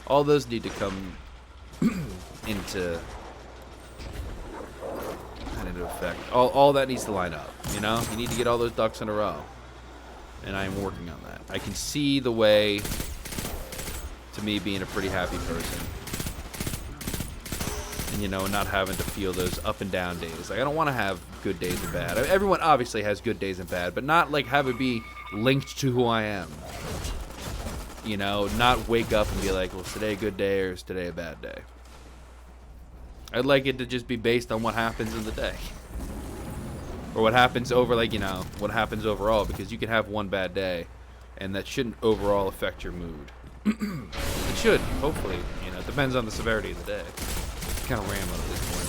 All those need to come into effect. All that needs to line up, you know? You need to get all those ducks in a row. And I am working on that. I can see the way to me being a pretty happy person. And, you know, not having to feel those up and down days. Like, I don't want to have good days and bad. I mean, everyone obviously has good days and bad, but not, like, have it be linked to who I am. You know, not wake up and be like, well, is today a good day or is today a bad day? I'd like it to just be based on what happens in the day. Or what happens over, like, you know, what happens overall. Because you can have one bad day, and that shouldn't overall affect your mood. It should, hopefully. You know, it depends on the severity of the day. It's kind of rambling at this point.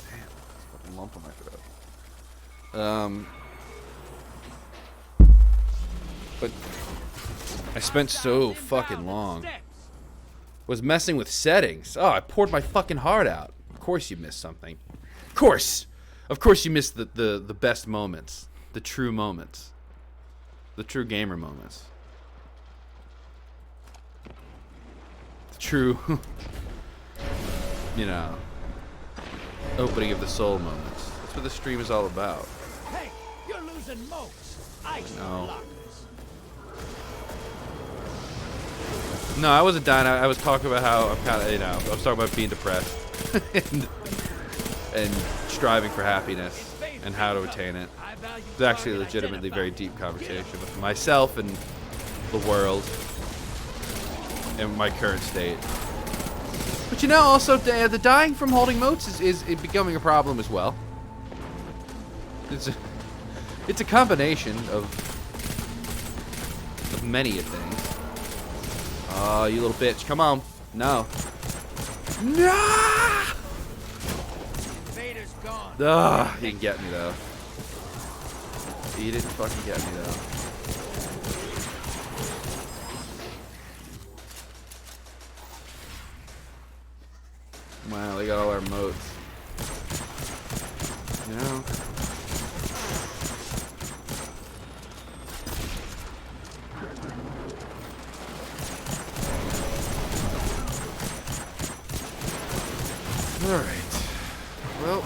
Damn, fucking lump on my throat. But I spent so fucking long. Was messing with settings. Oh, I poured my fucking heart out. Of course you missed something. Of course you missed the best moments. The true moments. The true gamer moments. The true, you know, opening of the soul moments. That's what the stream is all about. Hey, you're losing moats. No. No, I wasn't dying. I was talking about how I'm kind of, you know, I was talking about being depressed and striving for happiness and how to attain it. It's actually a legitimately very deep conversation with myself and the world and my current state. But you know, also the dying from holding moats is becoming a problem as well. It's a combination of many things. Oh, you little bitch. Come on. No. No! Vader's gone. Ugh, he didn't get me, though. He didn't fucking get me, though. Wow, they got all our moats. You know? Alright. Well.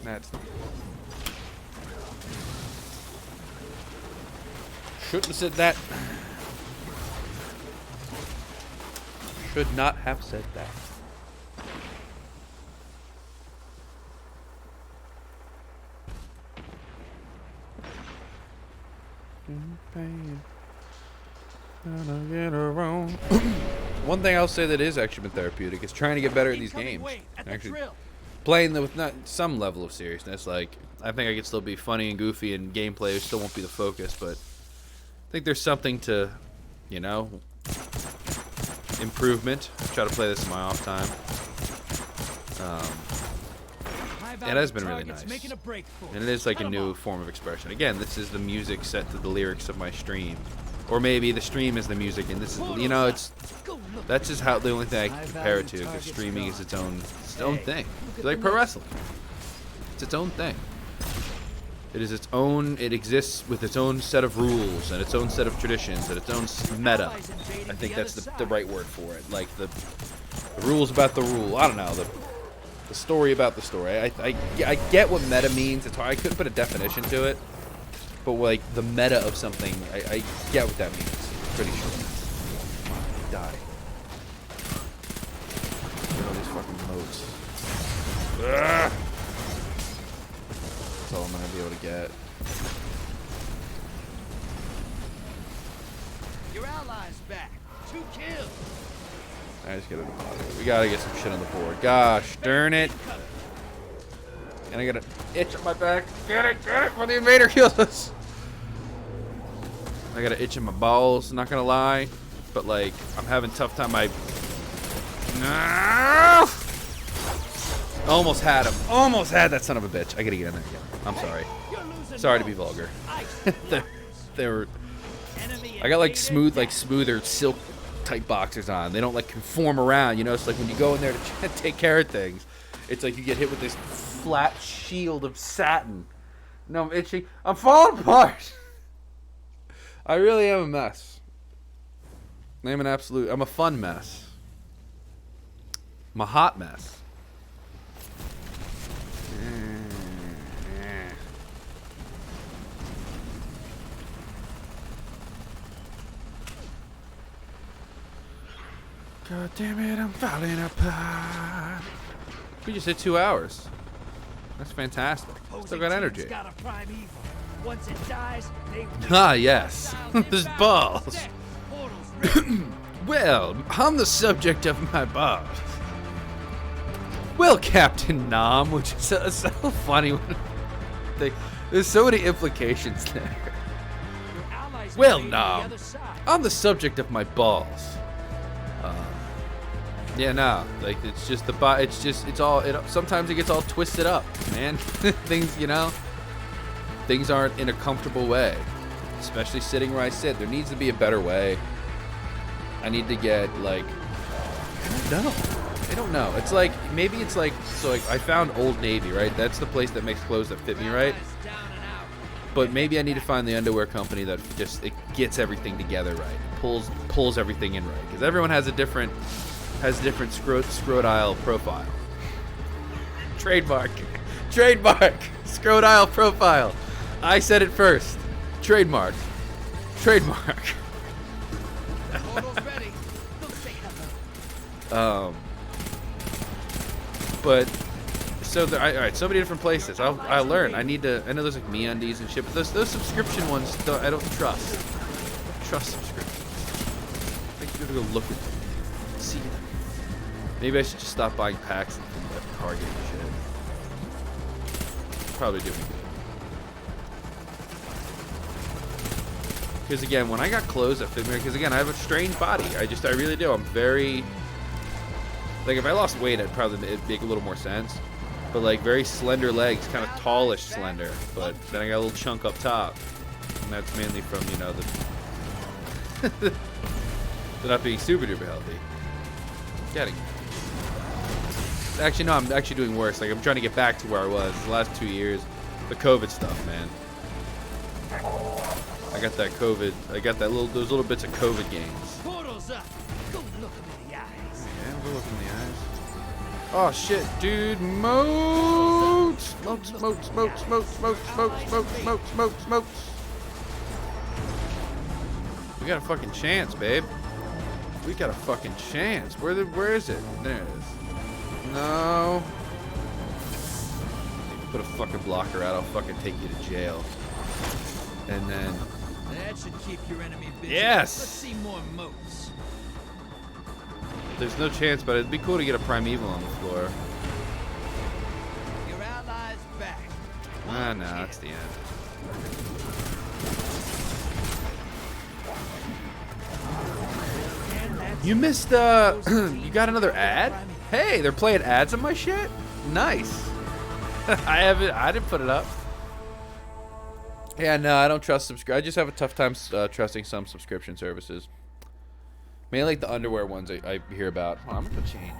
That's. Shouldn't have said that. Should not have said that. One thing I'll say that is actually been therapeutic is trying to get better at these games. Actually, playing them with not some level of seriousness. Like, I think I could still be funny and goofy, and gameplay still won't be the focus, but I think there's something to, you know, improvement. I try to play this in my off time. It has been really nice. And it is like a new form of expression. Again, this is the music set to the lyrics of my stream. Or maybe the stream is the music, and this is, you know, that's just how the only thing I can compare it to, because streaming is its own thing. It's like pro wrestling. It's its own thing. It is its own, it exists with its own set of rules and its own set of traditions and its own meta. I think that's the right word for it. Like the rules about the rule. I don't know, the story about the story. I get what meta means. It's hard. I couldn't put a definition to it. But like the meta of something, I get what that means. Pretty sure. Die. Look at all these fucking moats. Ugh. That's all I'm gonna be able to get. Your allies back. 2 kills. I just gotta. We gotta get some shit on the board. Gosh darn it! And I got an itch on my back. Get it! Before the invader kills us. I got an itch in my balls, not gonna lie. But like, I'm having a tough time. No! Almost had him. Almost had that son of a bitch. I gotta get in there again. I'm sorry. Sorry to be vulgar. they were. I got like smoother silk type boxers on. They don't like conform around, you know. It's like when you go in there to take care of things, it's like you get hit with this flat shield of satin. No, I'm itching. I'm falling apart. I really am a mess. I'm a fun mess. I'm a hot mess. God damn it, I'm falling apart. We just hit 2 hours. That's fantastic. Still got energy. Got a prime evil. Once it dies, they Ah, yes. There's balls. Well, on the subject of my balls. Well, Captain Nom, which is so funny. There's so many implications there. Well, Nom, on the subject of my balls. Yeah, no, like it's just sometimes it gets all twisted up, man. Things aren't in a comfortable way, especially sitting where I sit. There needs to be a better way. I need to get I don't know. It's like, maybe it's like, so like I found Old Navy, right? That's the place that makes clothes that fit me right. But maybe I need to find the underwear company that just, it gets everything together right. Pulls everything in right. Because everyone has different scrotile profile. Trademark. Scrotile profile. I said it first. Trademark. But so all right, so many different places. I'll learn. I know there's like MeUndies and shit, but those subscription ones I don't trust. Trust subscriptions. I think you gotta go look at them, see them. Maybe I should just stop buying packs from the Target and shit. Probably do me good. Because again, when I got clothes that fit me, because again, I have a strange body. I really do. I'm very, like, if I lost weight, it'd make a little more sense. But like very slender legs, kind of tallish slender. But then I got a little chunk up top, and that's mainly from the not being super duper healthy. Actually, no, I'm actually doing worse. Like, I'm trying to get back to where I was the last 2 years. The COVID stuff, man. I got that COVID. I got those little bits of COVID gains. Portals up. Go look him in the eyes. Yeah, we'll look in the eyes. Oh shit, dude! Moats! We got a fucking chance, babe. We got a fucking chance. Where is it? There it is. No. Put a fucking blocker out. I'll fucking take you to jail. And then. That should keep your enemy busy. Yes. Let's see more moats. There's no chance, but it'd be cool to get a primeval on the floor. Your allies back. Ah, no, that's the end. You missed, you got another ad? Hey, they're playing ads on my shit? Nice. I didn't put it up. Yeah, no, I don't trust I just have a tough time trusting some subscription services. Mainly like the underwear ones I hear about. Oh, I'm gonna change.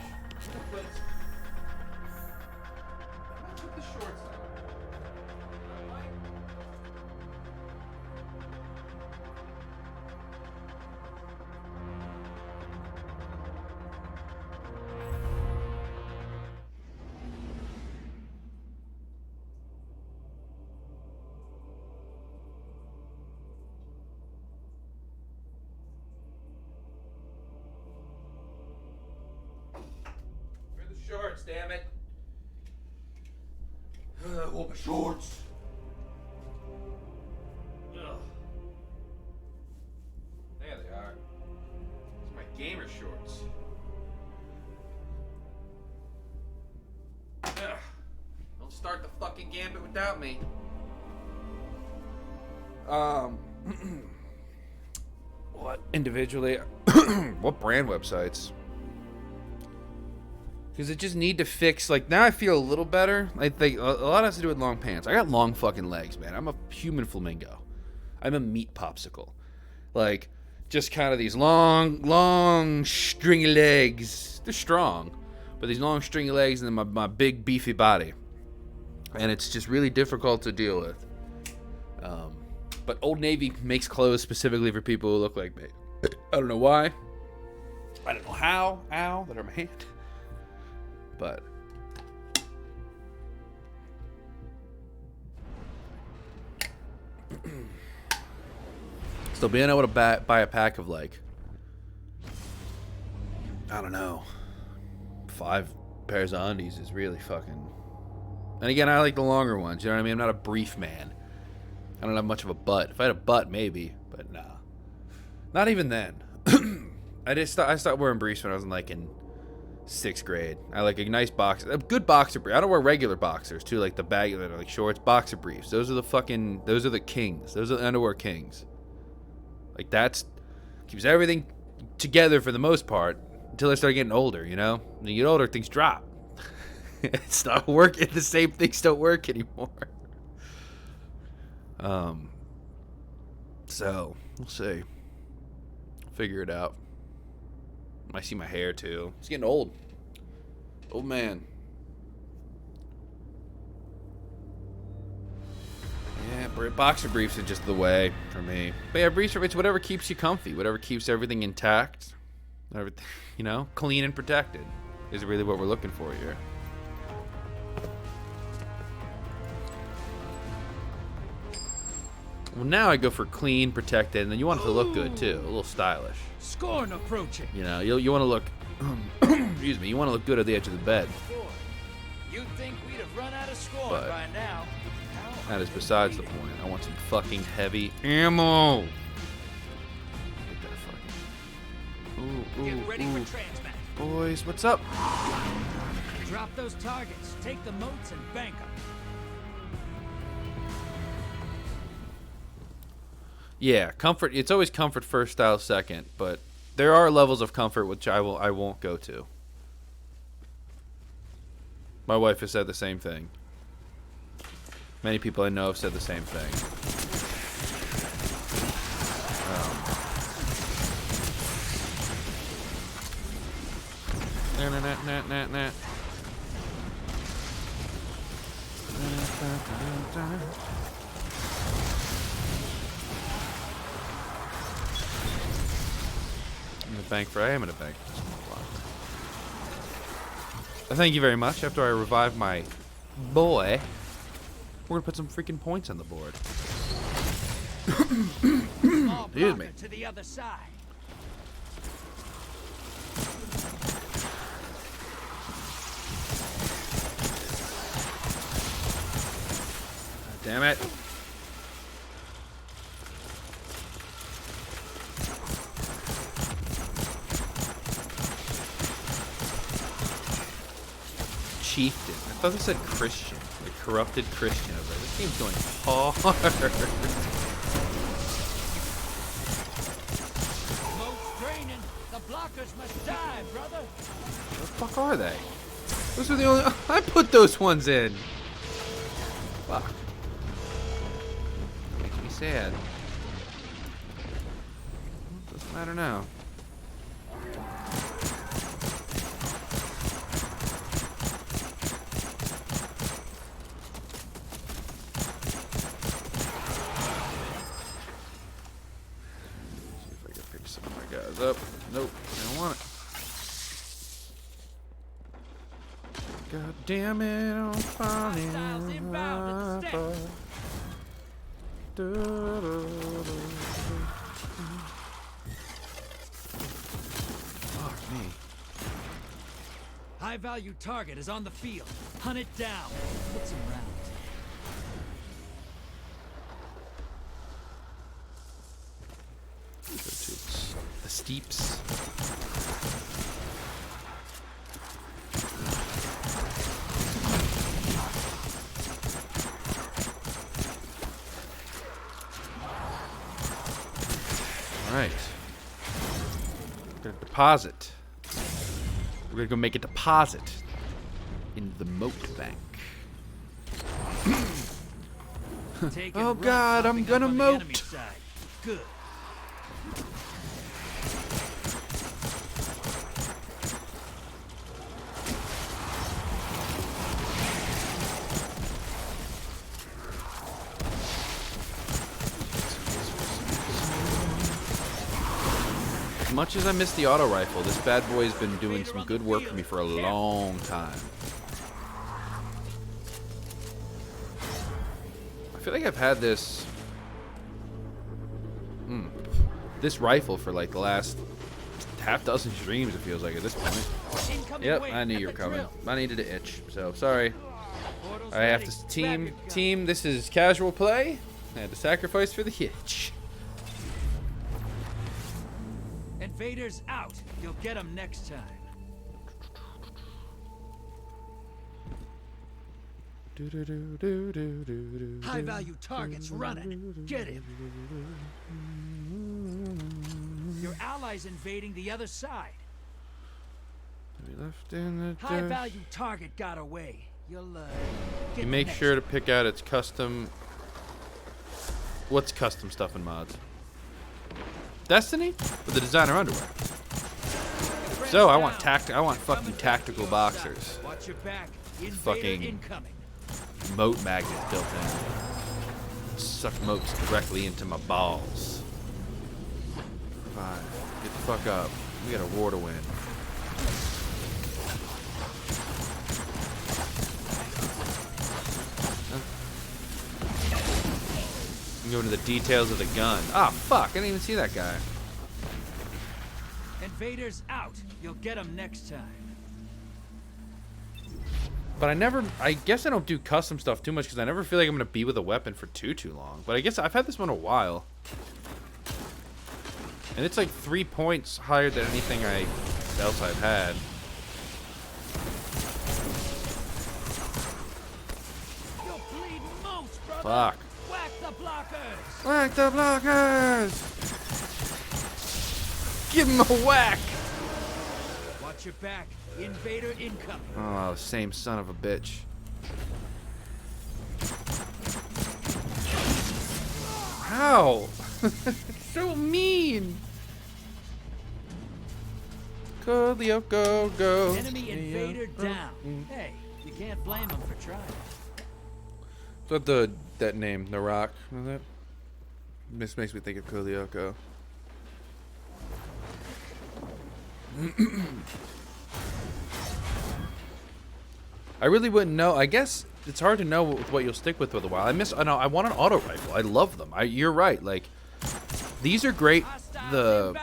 Shorts, damn it. I want my shorts. Ugh. There they are. It's my gamer shorts. Ugh. Don't start the fucking gambit without me. What individually? What brand websites? Because it just need to fix, like, now I feel a little better. I think a lot has to do with long pants. I got long fucking legs, man. I'm a human flamingo. I'm a meat popsicle. Like, just kind of these long, stringy legs. They're strong. But these long, stringy legs and then my big, beefy body. and it's just really difficult to deal with. But Old Navy makes clothes specifically for people who look like me. I don't know why. I don't know how. Ow, that hurt my hand. But still, being able to buy a pack of, like, I don't know, 5 pairs of undies is really fucking. And again, I like the longer ones. You know what I mean? I'm not a brief man. I don't have much of a butt. If I had a butt, maybe, but nah. Not even then. I stopped wearing briefs when I was in 6th grade. I like a nice boxer, a good boxer brief. I don't wear regular boxers too, like the baggy that are like shorts. Boxer briefs. Those are the kings. Those are the underwear kings. Like, that's keeps everything together for the most part until I start getting older. You know, when you get older, things drop. It's not working. The same things don't work anymore. So we'll see. Figure it out. I see my hair too. It's getting old. Old man. Yeah, boxer briefs are just the way for me. But yeah, briefs, it's whatever keeps you comfy, whatever keeps everything intact, everything, you know, clean and protected is really what we're looking for here. Well, now I go for clean, protected, and then you want it to look good too, a little stylish. Scorn approaching. You know, you want to look. Excuse me. You want to look good at the edge of the bed. You'd think we'd have run out of scorn But by now. that is besides the point. I want some fucking heavy ammo. Get that fucking. Get ready for transmat. Boys, what's up? Drop those targets. Take the moats and bank them. Yeah, comfort. It's always comfort first, style second, but there are levels of comfort which I won't go to. My wife has said the same thing. Many people I know have said the same thing. I am in a bank for this block. Thank you very much. After I revive my boy, we're gonna put some freaking points on the board. Excuse me. To the other side. Damn it. Chieftain. I thought they said Christian. Like corrupted Christian. I was like, this game's going hard. Most draining. The blockers must die, brother. Where the fuck are they? Those are the only. I put those ones in. Fuck. Makes me sad. Doesn't matter now. Up. Nope, I don't want it. God damn it, I'm falling. Fuck me. High value target is on the field. Hunt it down. Put some rounds. The steeps. All right. We're gonna deposit. We're gonna go make a deposit in the moat bank. Oh God, I'm gonna moat. Good. much as I miss the auto rifle, this bad boy's been doing some good work for me for a long time. I feel like I've had this rifle for like the last half dozen streams, it feels like at this point. Yep, I knew you were coming. I needed an itch, so sorry. I have to team. This is casual play. I had to sacrifice for the itch. Invaders out. You'll get them next time. High value targets running. Get him. Your allies invading the other side. Left in the High value target got away. You'll get you make sure to pick out its custom. What's custom stuff in mods? Destiny or the designer underwear? So I want fucking tactical boxers. Watch your back. Fucking Incoming. moat magnets built in. Suck moats directly into my balls. Fine. Get the fuck up. We got a war to win. I'm going to the details of the gun. Ah, fuck. I didn't even see that guy. Invaders out. You'll get them next time. But I guess I don't do custom stuff too much because I never feel like I'm going to be with a weapon for too long. But I guess I've had this one a while. And it's like 3 points higher than anything else I've had. You'll bleed most, brother. Fuck. Whack the blockers. Whack the blockers! Give him a whack! Watch your back. Invader incoming. Oh, same son of a bitch. How? So mean. Go, Leo, go, go. Enemy invader down. Hey, you can't blame them for trying. Is that name, Narak? Is that? This makes me think of Kulioko. I really wouldn't know. I guess it's hard to know what you'll stick with a while. I want an auto rifle. I love them. You're right. Like, these are great. The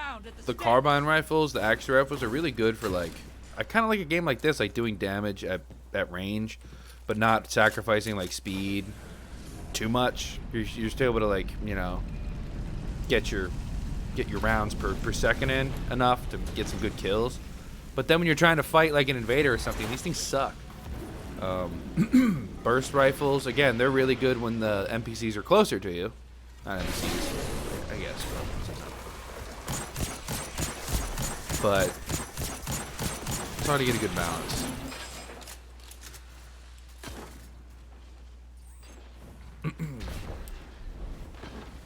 carbine rifles, the action rifles are really good for like. I kind of like a game like this, like doing damage at range, but not sacrificing like speed too much. You're still able to like get your rounds per second in enough to get some good kills. But then when you're trying to fight like an invader or something, these things suck. Burst rifles, again, they're really good when the NPCs are closer to you. Not NPCs, I guess. But it's hard to get a good balance.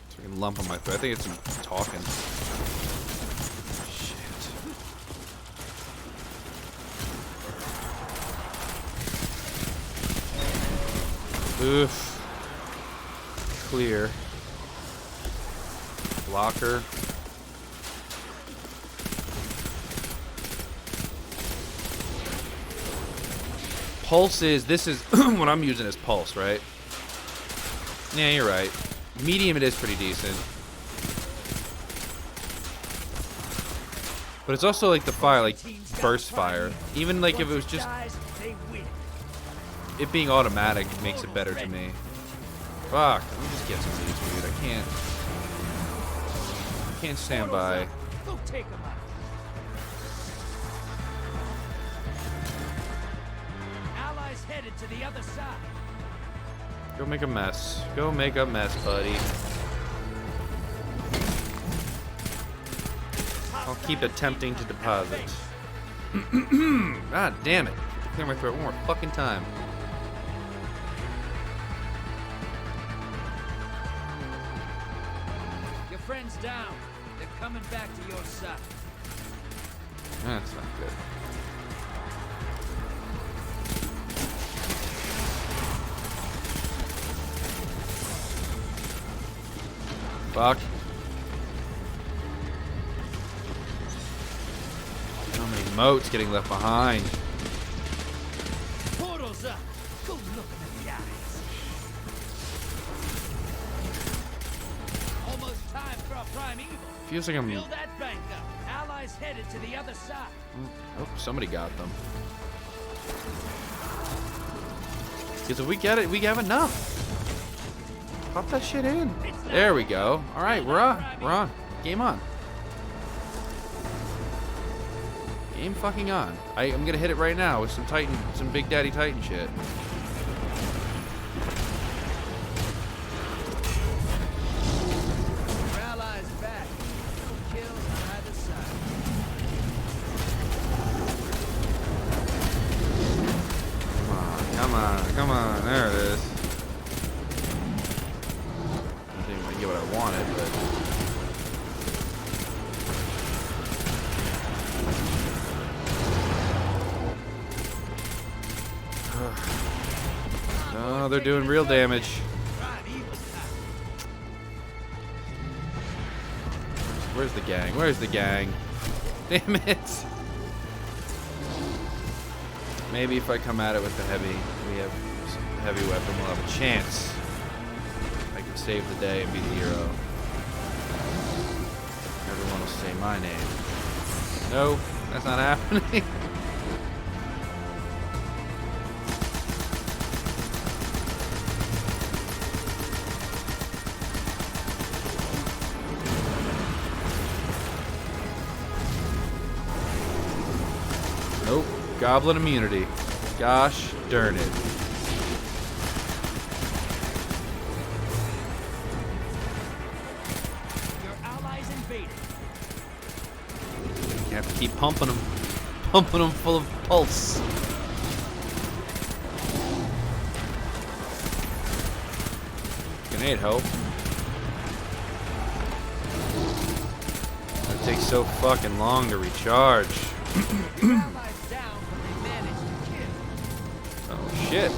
Fucking lump on my throat. I think it's some talking. Oof. Clear. Blocker. Pulse this is what I'm using as pulse, right? Yeah, you're right. Medium, it is pretty decent. But it's also like the fire, like burst fire. Even like if it was just it being automatic makes it better to me. Fuck, let me just get some of these, dude. I can't stand by. Go take 'em out. Allies headed to the other side. Go make a mess. Go make a mess, buddy. I'll keep attempting to deposit. God damn it. Clear my throat one more fucking time. Your friend's down. They're coming back to your side. That's not good. Fuck. moat's getting left behind. Portal's up. Go look him in the eyes. Almost time for a prime evil. Feels like I'm... Fill that bank up. Allies headed to the other side. Oh, somebody got them. Because if we get it, we have enough. Pop that shit in. There we go. All right, we're on. We're on. Game on. Game fucking on. I'm gonna hit it right now with some Big Daddy Titan shit. Your allies back. No kills on either side. Come on, come on. There it is. I didn't even get what I wanted, but... Oh, they're doing real damage. Where's the gang? Where's the gang? Damn it! Maybe if I come at it with the heavy, we have a heavy weapon, we'll have a chance. I can save the day and be the hero. Everyone will say my name. No, that's not happening. Nope. Goblin immunity. Gosh darn it. Your allies invaded. You have to keep pumping them. Pumping them full of pulse. Grenade help. It takes so fucking long to recharge. Your allies down, but they managed to kill. Oh shit.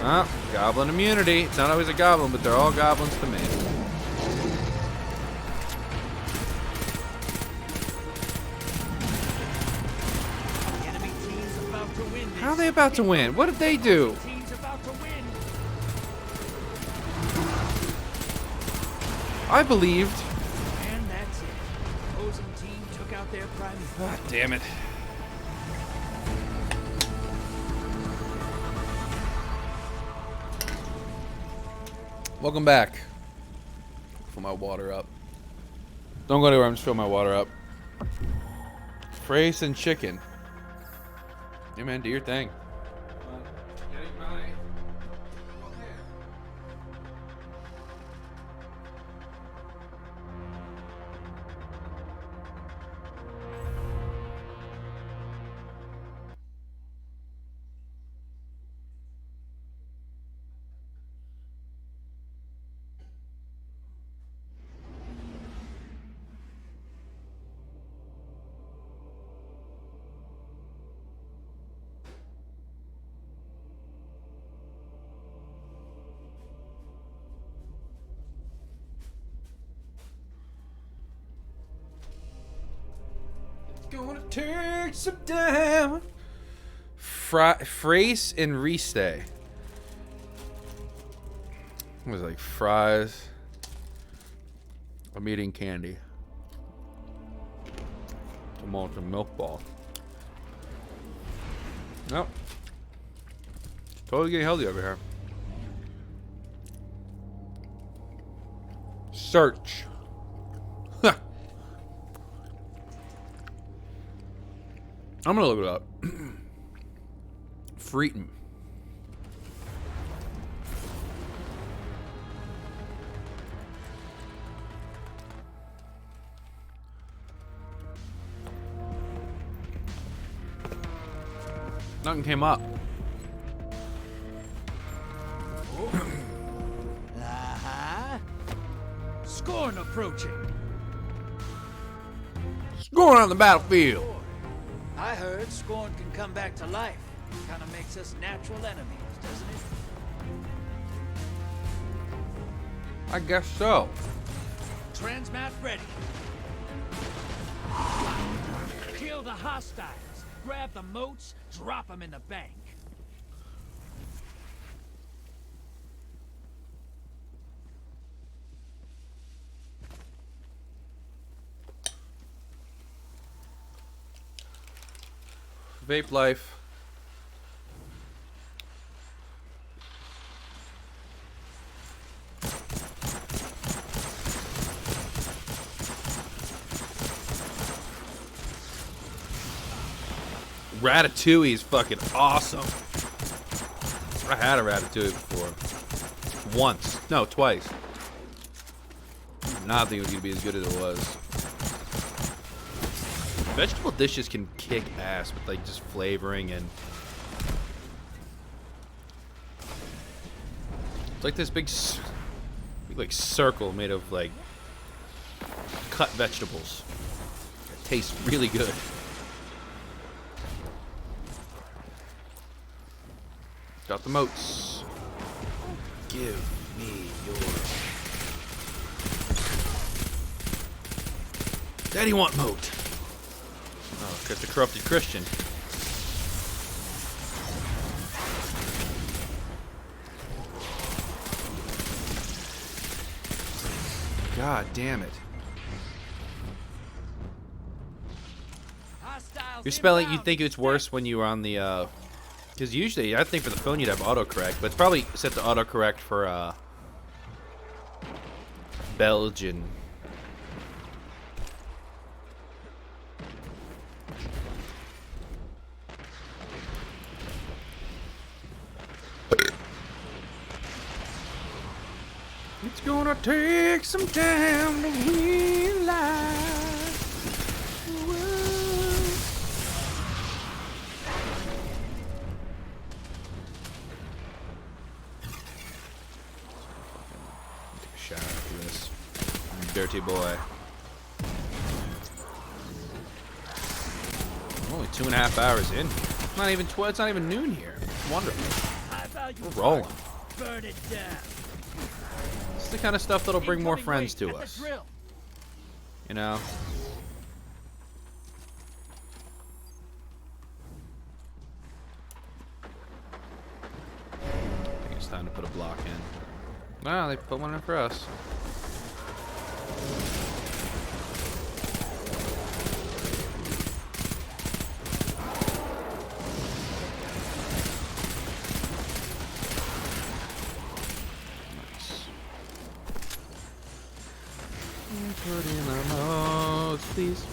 Oh, goblin immunity. It's not always a goblin, but they're all goblins to me. The enemy team's about to win this. How are they about to win? What did they do? Team's about to win. I believed. And that's it. Opposing team took out their prime. Ah, damn it. Welcome back. Fill my water up. Don't go anywhere, I'm just filling my water up. Frace and chicken. Yeah, man, do your thing. Gonna take some time. Frace and Restay. It was like fries. I'm eating candy. I'm on some milk ball. Nope. Totally getting healthy over here. Search. Huh. I'm gonna look it up. Freeton. Nothing came up. Scorn approaching. Scorn on the battlefield. I heard Scorn can come back to life. Kind of makes us natural enemies, doesn't it? I guess so. Transmat ready. Kill Kill the hostiles. Grab the moats, drop them in the bank. Vape life. Ratatouille is fucking awesome. I had a Ratatouille before. Once. No, twice. Did not think it was going to be as good as it was. Vegetable dishes can kick ass with like just flavoring and... It's like this big like circle made of like cut vegetables. It tastes really good. Got the moats. Give me yours. Daddy want moat. Oh, because the corrupted Christian. God damn it. You're spelling, you'd think it's worse when you were on the, because usually, I think for the phone you'd have autocorrect, but it's probably set to autocorrect for, Belgian. It's gonna take some time to realize. Take a shot after this. Dirty boy. I'm only 2.5 hours in. It's not even it's not even noon here. It's wonderful. We're rolling. Burn it down. It's the kind of stuff that'll bring more friends to us. You know? I think it's time to put a block in. Wow, they put one in for us. Put in our modes, please.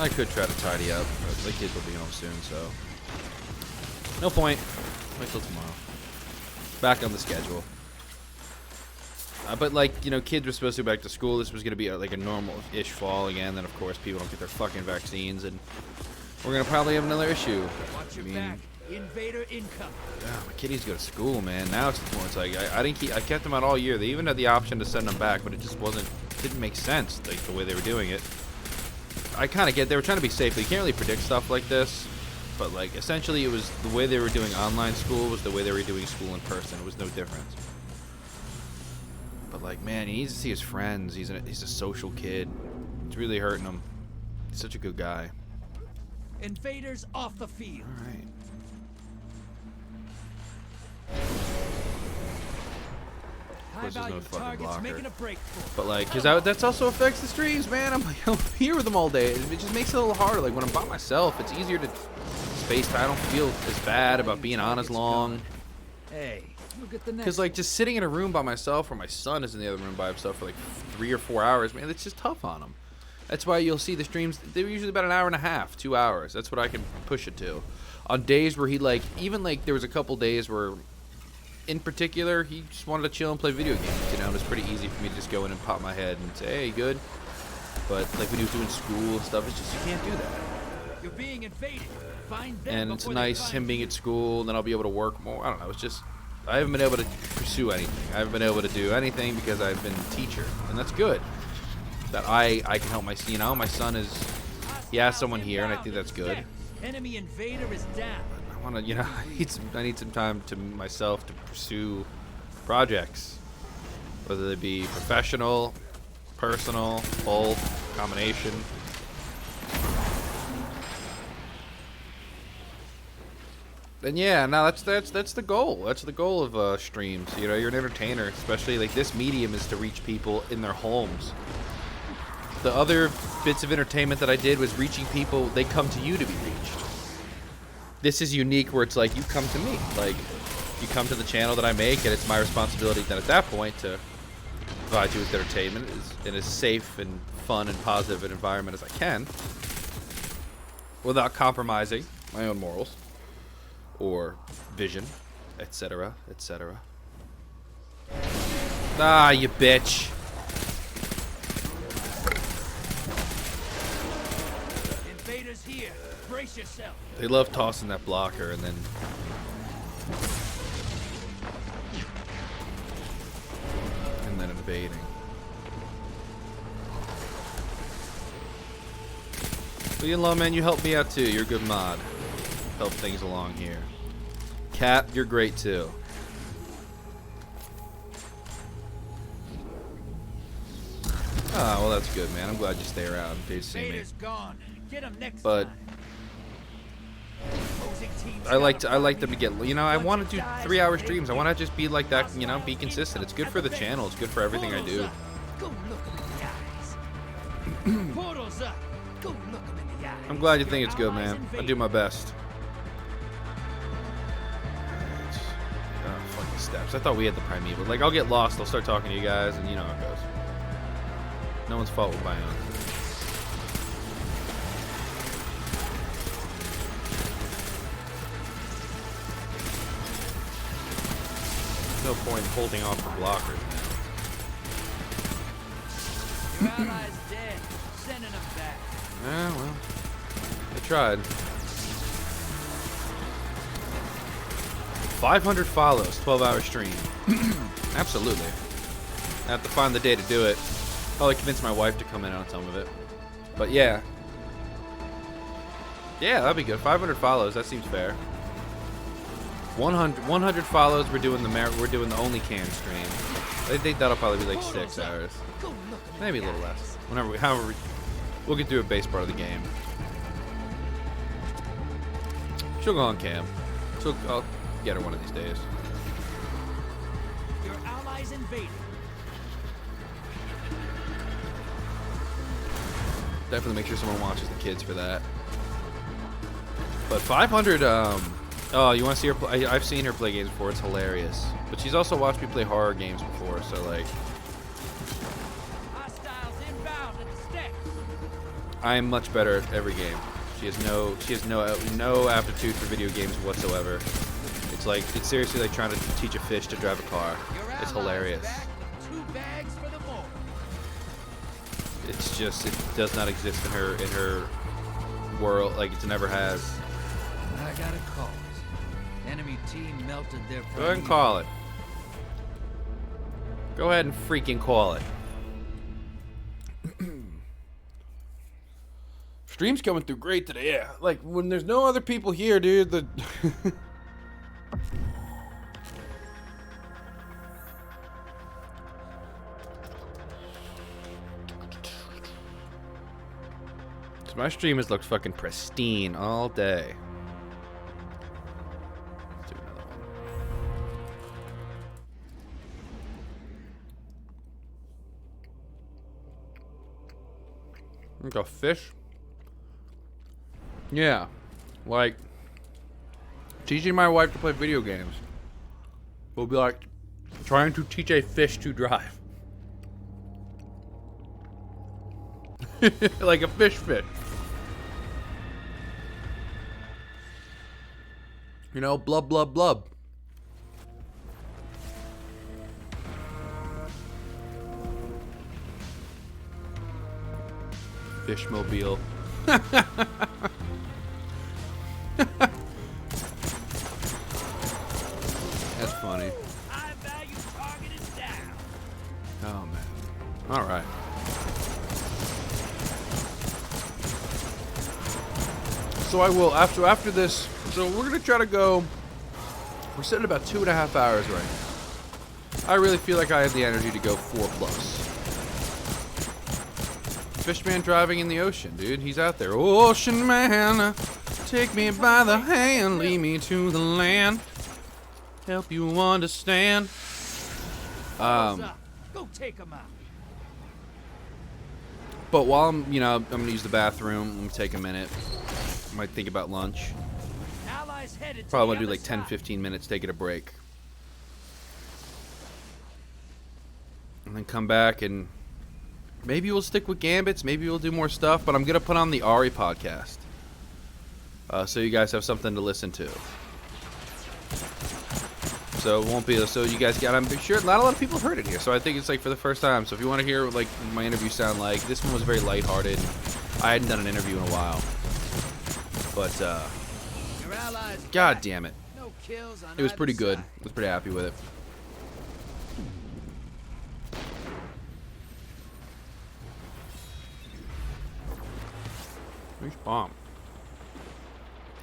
I could try to tidy up, but the kids will be home soon, so no point. Wait till tomorrow. Back on the schedule. But like, you know, kids were supposed to go back to school. This was going to be like a normal-ish fall again. Then of course people don't get their fucking vaccines, and we're going to probably have another issue. Watch your back. Invader income. Yeah, my kiddies go to school, man. Now it's more. It's like I kept them out all year. They even had the option to send them back, but it just didn't make sense, like the way they were doing it. I kind of get they were trying to be safe. You can't really predict stuff like this, but like essentially it was the way they were doing online school was the way they were doing school in person. It was no difference. But like, man, he needs to see his friends. He's a social kid. It's really hurting him. He's such a good guy. Invaders off the field. All right. There's no fucking blocker. But like, cause that's also affects the streams, man. I'm here with them all day. It just makes it a little harder. Like when I'm by myself, it's easier to space. I don't feel as bad about being on as long. Hey, look at the next. Cause like just sitting in a room by myself, or my son is in the other room by himself for like 3 or 4 hours, man, it's just tough on him. That's why you'll see the streams. They're usually about an hour and a half, 2 hours. That's what I can push it to. On days where he like, even like there was a couple days where. In particular, he just wanted to chill and play video games. You know, it was pretty easy for me to just go in and pop my head and say, "Hey, good." But like when he was doing school and stuff, it's just you can't do that. You're being invaded. Find them and it's nice him being at school. Then I'll be able to work more. I don't know. It's just I haven't been able to pursue anything. I haven't been able to do anything because I've been a teacher, and that's good. That I can help my my son is he has someone here, and I think that's good. Enemy invader is down. I want to, I need some time to myself to pursue projects. whether they be professional, personal, both, combination. And yeah, no, that's the goal. That's the goal of streams. You know, you're an entertainer, especially like this medium is to reach people in their homes. The other bits of entertainment that I did was reaching people. They come to you to be reached. This is unique, where it's like you come to me, like you come to the channel that I make, and it's my responsibility then at that point to provide you with entertainment in as safe and fun and positive an environment as I can, without compromising my own morals or vision, etc., etc. Ah, you bitch. Invaders here. Brace yourself. They love tossing that blocker and then invading. Well, you know, man, you helped me out too. You're a good mod. Help things along here. Cat, you're great too. Ah, well, that's good, man. I'm glad you stay around in case you see me. Gone. Get him next But time. I like them to get, you know, I want to do 3-hour streams. I want to just be like that, you know, be consistent. It's good for the channel. It's good for everything I do. Go look him in the eyes. Portals up. Go look him in the eyes. I'm glad you think it's good, man. I do my best. Oh, fucking steps. I thought we had the primeval. Like, I'll get lost. I'll start talking to you guys, and you know how it goes. No one's fault with Bion. No point in holding on for blockers now. Your ally's dead. Sending him back. Yeah, well, I tried. 500 follows, 12-hour stream. Absolutely. I have to find the day to do it. Probably convince my wife to come in on some of it. But yeah. Yeah, that'd be good. 500 follows, that seems fair. 100 follows, we're doing the only cam stream. I think that'll probably be like 6 hours. Maybe a little less. However, we'll get through a base part of the game. She'll go on cam. I'll get her one of these days. Your allies invaded. Definitely make sure someone watches the kids for that. But 500, oh, you want to see her play? I've seen her play games before. It's hilarious. But she's also watched me play horror games before, so like. Hostiles inbound at the steps. I am much better at every game. She has no aptitude for video games whatsoever. It's seriously like trying to teach a fish to drive a car. It's hilarious. Two bags for the more. It's just, it does not exist in her world, like it never has. I got a call. Enemy team melted their. Go ahead and call it. Go ahead and freaking call it. Stream's coming through great today. Yeah, like when there's no other people here, dude. So my stream has looked fucking pristine all day. Let's do another one. Like a fish. Yeah, like teaching my wife to play video games will be like trying to teach a fish to drive. Like a fish. You know, blub, blub, blub. Fishmobile. That's funny. High value target is down. Oh man. All right. So I will after this. So we're gonna try to go. We're sitting about 2.5 hours right now. I really feel like I have the energy to go 4+. Fishman driving in the ocean, dude. He's out there. Ocean man, take me by the hand, lead me to the land, help you understand. Go take him out. But while I'm gonna use the bathroom, I'm gonna take a minute. Might think about lunch. Allies headed to Probably the gonna do other like 10, side. 15 minutes, taking a break. And then come back and maybe we'll stick with Gambits, maybe we'll do more stuff, but I'm gonna put on the Ari podcast. So you guys have something to listen to. So it won't be so you guys got. I'm sure not a lot of people have heard it here, so I think it's like for the first time. So if you want to hear like my interview sound like, this one was very lighthearted. I hadn't done an interview in a while, but Your allies god back. damn it, No kills on it was either pretty good. side. I was pretty happy with it. Nice bomb.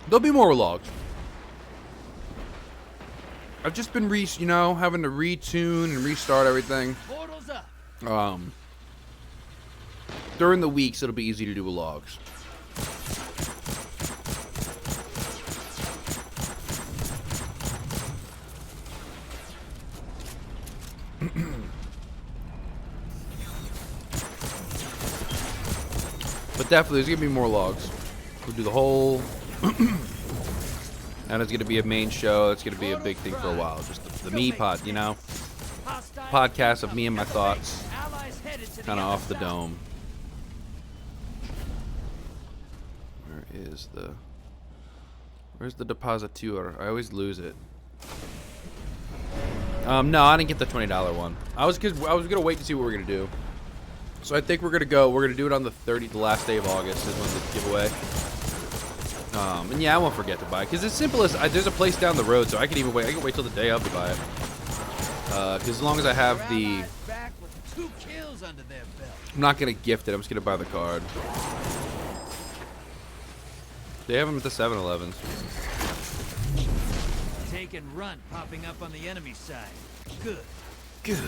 There'll be more logs. I've just been having to retune and restart everything. Portals up. During the weeks, it'll be easy to do logs. But definitely, there's gonna be more logs. We'll do the whole. And it's gonna be a main show. It's gonna be a big thing for a while. Just the me pod, Hostile podcast of me and my thoughts, Allies headed to kind of other off the side. dome. Where's the depositor? I always lose it. No, I didn't get the $20 one. I was gonna wait to see what we're gonna do. So I think we're gonna do it on the last day of August is when the giveaway. And yeah, I won't forget to buy it because it's simple as there's a place down the road, so I can even wait. I can wait till the day of to buy it. Because as long as I have Your the, allies back with 2 kills under their belt. I'm not gonna gift it. I'm just gonna buy the card. They have them at the 7-Elevens. Take and run popping up on the enemy side. Good. Good.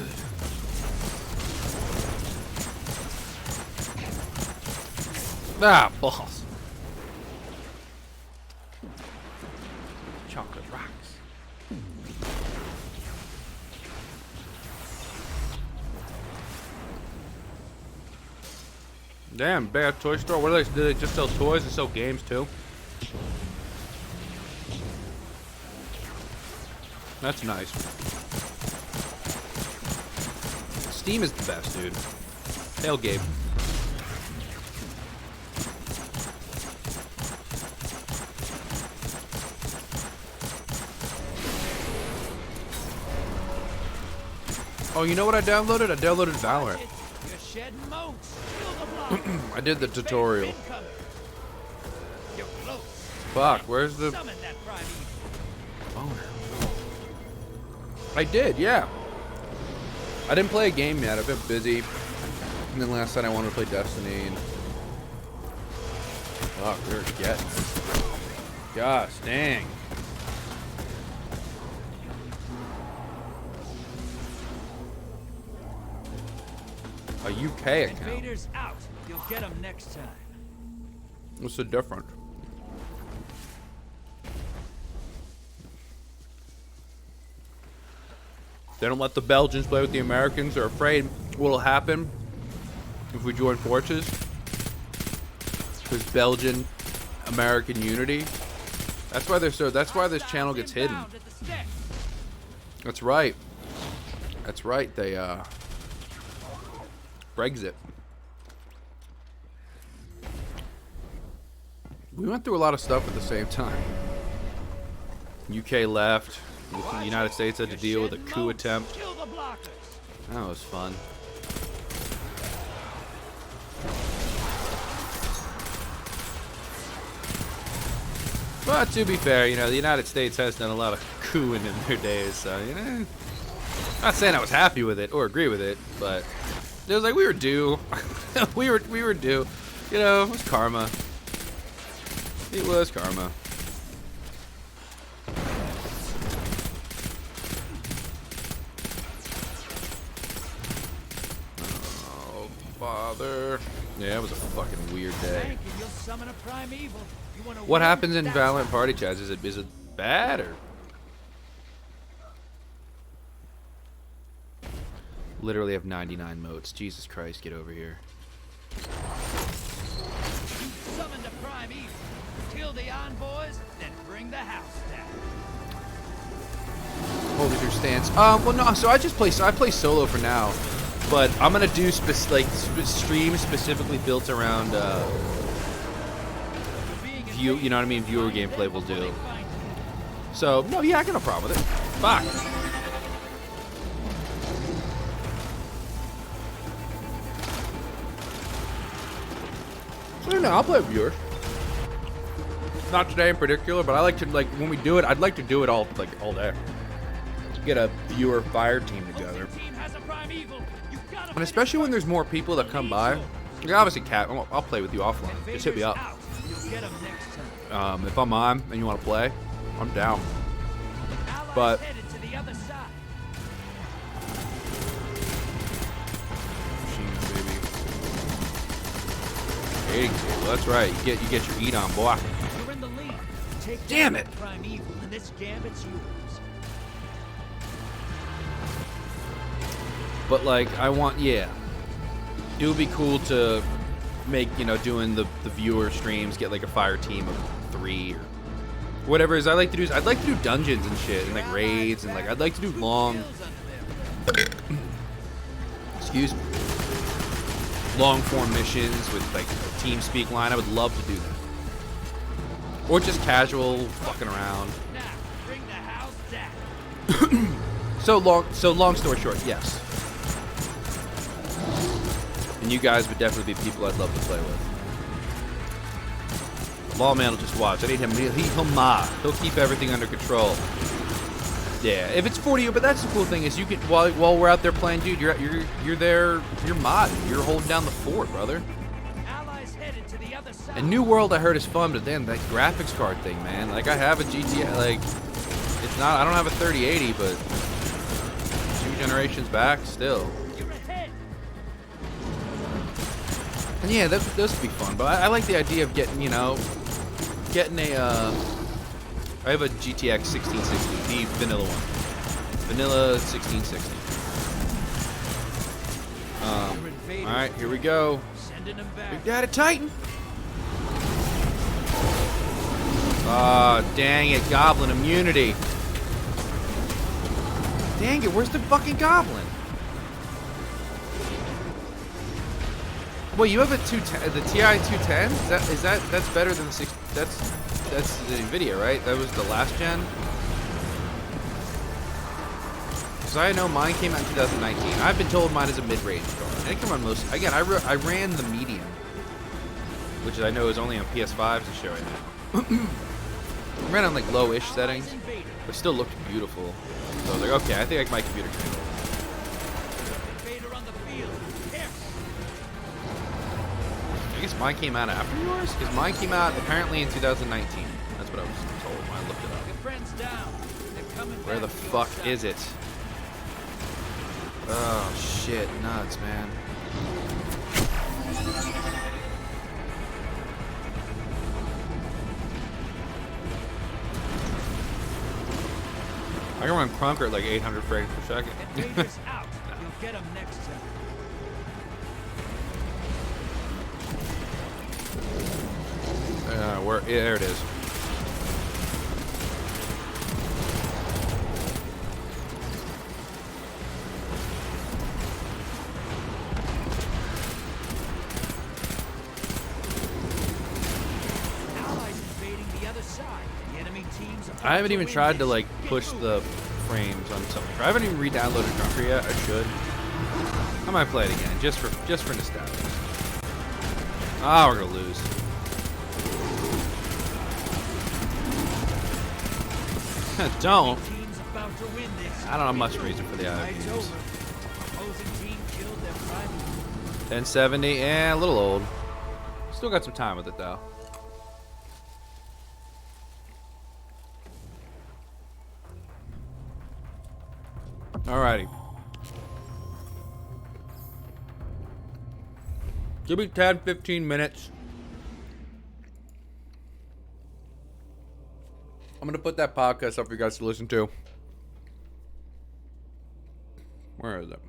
Ah, balls. Chocolate rocks. Damn, bad toy store. What do do they just sell toys and sell games too? That's nice. Steam is the best, dude. Tailgate. Oh, you know what I downloaded? I downloaded Valorant. You're shedding moats. Kill the block. I did the tutorial. Incoming. You're close. Fuck, where's the... Summon that prime evil. Oh. I did, yeah. I didn't play a game yet. I've been busy. And then last night I wanted to play Destiny. And... Fuck, we're getting. Gosh, dang. A UK account. Invaders out. You'll get them next time. What's so different? They don't let the Belgians play with the Americans. They're afraid what'll happen if we join forces. There's Belgian American unity. That's why they're so. That's why this channel gets hidden. Inbound at the steps. That's right. That's right. They Brexit. We went through a lot of stuff at the same time. UK left. The United States had to deal with a coup attempt. Kill the blockers. That was fun. But to be fair, the United States has done a lot of cooing in their days, so not saying I was happy with it or agree with it, but it was like we were due. we were due. It was karma. It was karma. Father. Yeah, it was a fucking weird day. Thank you. You'll summon a primeval. You wanna What win? happens in That's Valorant right. party chats? Is it bad or? Literally have 99 motes. Jesus Christ, get over here. You summoned a primeval. Kill the envoys, then bring the house down. What was your stance? Well, no. So I play solo for now, but I'm gonna do streams specifically built around view. You know what I mean? Viewer gameplay will do. So no, yeah, I got no problem with it. Fuck. So no, I'll play with viewers. Not today in particular, but I like to when we do it. I'd like to do it all day. Get a viewer fire team together. And especially when there's more people that come by. Like obviously, Cat, I'll play with you offline. Just hit me up. If I'm on and you want to play, I'm down. But Eating table, that's right. You get your eat on, boy. You're in the lead. Take Damn it! Primeval, and this gambit's yours. But like, I want, yeah. It would be cool to make, doing the viewer streams, get like a fire team of 3 or whatever it is. I'd like to do dungeons and shit, and like raids, and like I'd like to do long. Excuse me. Long form missions with like a team speak line. I would love to do that. Or just casual fucking around. Now, bring the house down. So long story short, yes. And you guys would definitely be people I'd love to play with. Lawman will just watch. I need him. He'll keep everything under control. Yeah, if it's 40, but that's the cool thing is you can while we're out there playing, dude. You're there. You're modding. You're holding down the fort, brother. Allies headed to the other side. And New World I heard is fun, but then that graphics card thing, man. Like I have a GTA. Like it's not. I don't have a 3080, but 2 generations back, still. You're ahead. And yeah, those would be fun. But I like the idea of getting a. I have a GTX 1660, the vanilla one. Vanilla 1660. Alright, here we go. Sending them back. Big Daddy Titan. Ah, dang it, Goblin immunity. Dang it, where's the fucking Goblin? Well, you have a the TI 210? That's better than the 6. That's the NVIDIA, right? That was the last gen. Because I know mine came out in 2019. I've been told mine is a mid-range card. And it can run most. Again, I ran the medium, which I know is only on PS5s to show right now. I ran on like low-ish settings, but still looked beautiful. So I was like, okay, I think my computer can handle it. Invader on the field. Careful. I guess mine came out after yours? Because mine came out apparently in 2019. That's what I was told when I looked it up. Your friends down. They're coming Where back the to your fuck side. is it? Oh, shit. Nuts, man. I can run Crunker at like 800 frames per second. Invaders out. You'll get them next time. There it is. Allies invading the other side. The enemy teams about I haven't even win tried to this. like push the frames on something. I haven't even re-downloaded Crunker yet. I should. I might play it again just for nostalgia. Ah, we're gonna lose. Don't. Team's about to win this. I don't have much reason for the Fight's IOPs. over. Opposing team killed their primeval. 1070, a little old. Still got some time with it though. Alrighty. Give me 10, 15 minutes. I'm going to put that podcast up for you guys to listen to. Where is it?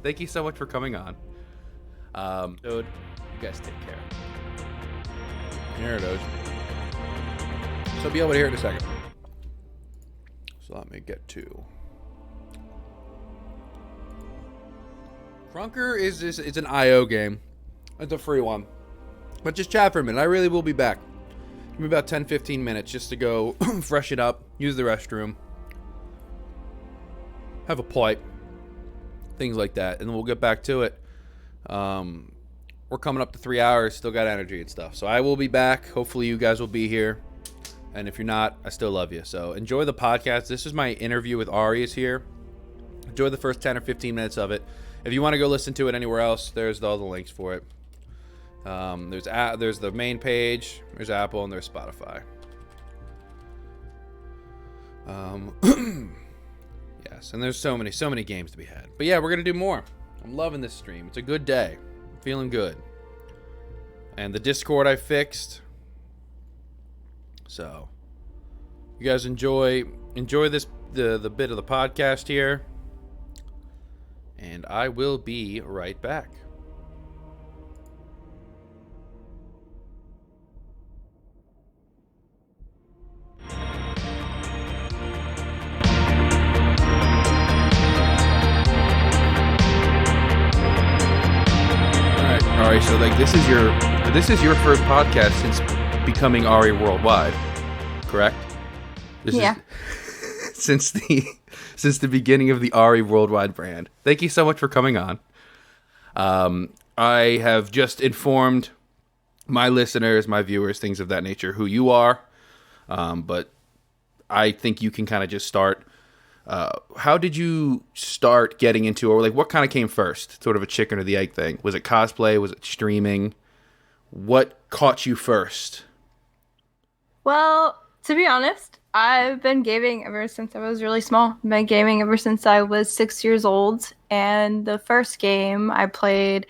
Thank you so much for coming on. Dude, you guys take care. Here it is. So I'll be able to hear it in a second. So let me get to... Krunker is an IO game. It's a free one. But just chat for a minute. I really will be back. Give me about 10, 15 minutes just to go freshen up, use the restroom, have a pipe, things like that, and then we'll get back to it. We're coming up to 3 hours, still got energy and stuff. So I will be back. Hopefully you guys will be here. And if you're not, I still love you. So enjoy the podcast. This is my interview with Ari is here. Enjoy the first 10 or 15 minutes of it. If you want to go listen to it anywhere else, there's all the links for it. There's the main page, there's Apple, and there's Spotify. Yes, and there's so many games to be had. But yeah, we're gonna do more. I'm loving this stream. It's a good day. I'm feeling good. And the Discord I fixed. So you guys enjoy this the bit of the podcast here. And I will be right back. Alright, so like this is your first podcast since becoming Ari Worldwide, correct? Yeah. Since the beginning of the Ari Worldwide brand. Thank you so much for coming on. I have just informed my listeners, my viewers, things of that nature, who you are. But I think you can kind of just start. How did you start getting into, or like what kind of came first? Sort of a chicken or the egg thing. Was it cosplay? Was it streaming? What caught you first? Well, to be honest, I've been gaming ever since I was really small. I've been gaming ever since I was 6 years old. And the first game I played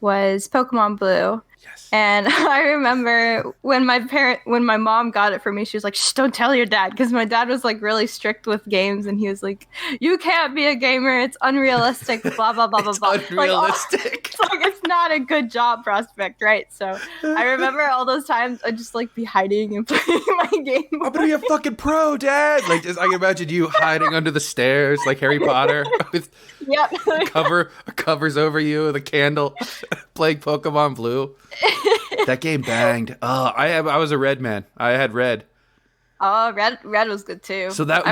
was Pokemon Blue. Yes. And I remember when my mom got it for me, she was like, "Shh, don't tell your dad," because my dad was like really strict with games, and he was like, "You can't be a gamer. It's unrealistic." Blah blah blah blah blah. Unrealistic. It's not a good job prospect, right? So I remember all those times I'd just like be hiding and playing my game. I'm gonna be a fucking pro, Dad. Like, I can imagine you hiding under the stairs like Harry Potter with covers over you with a candle, playing Pokemon Blue. That game banged. I was a Red man. I had Red. Oh, Red was good too. So that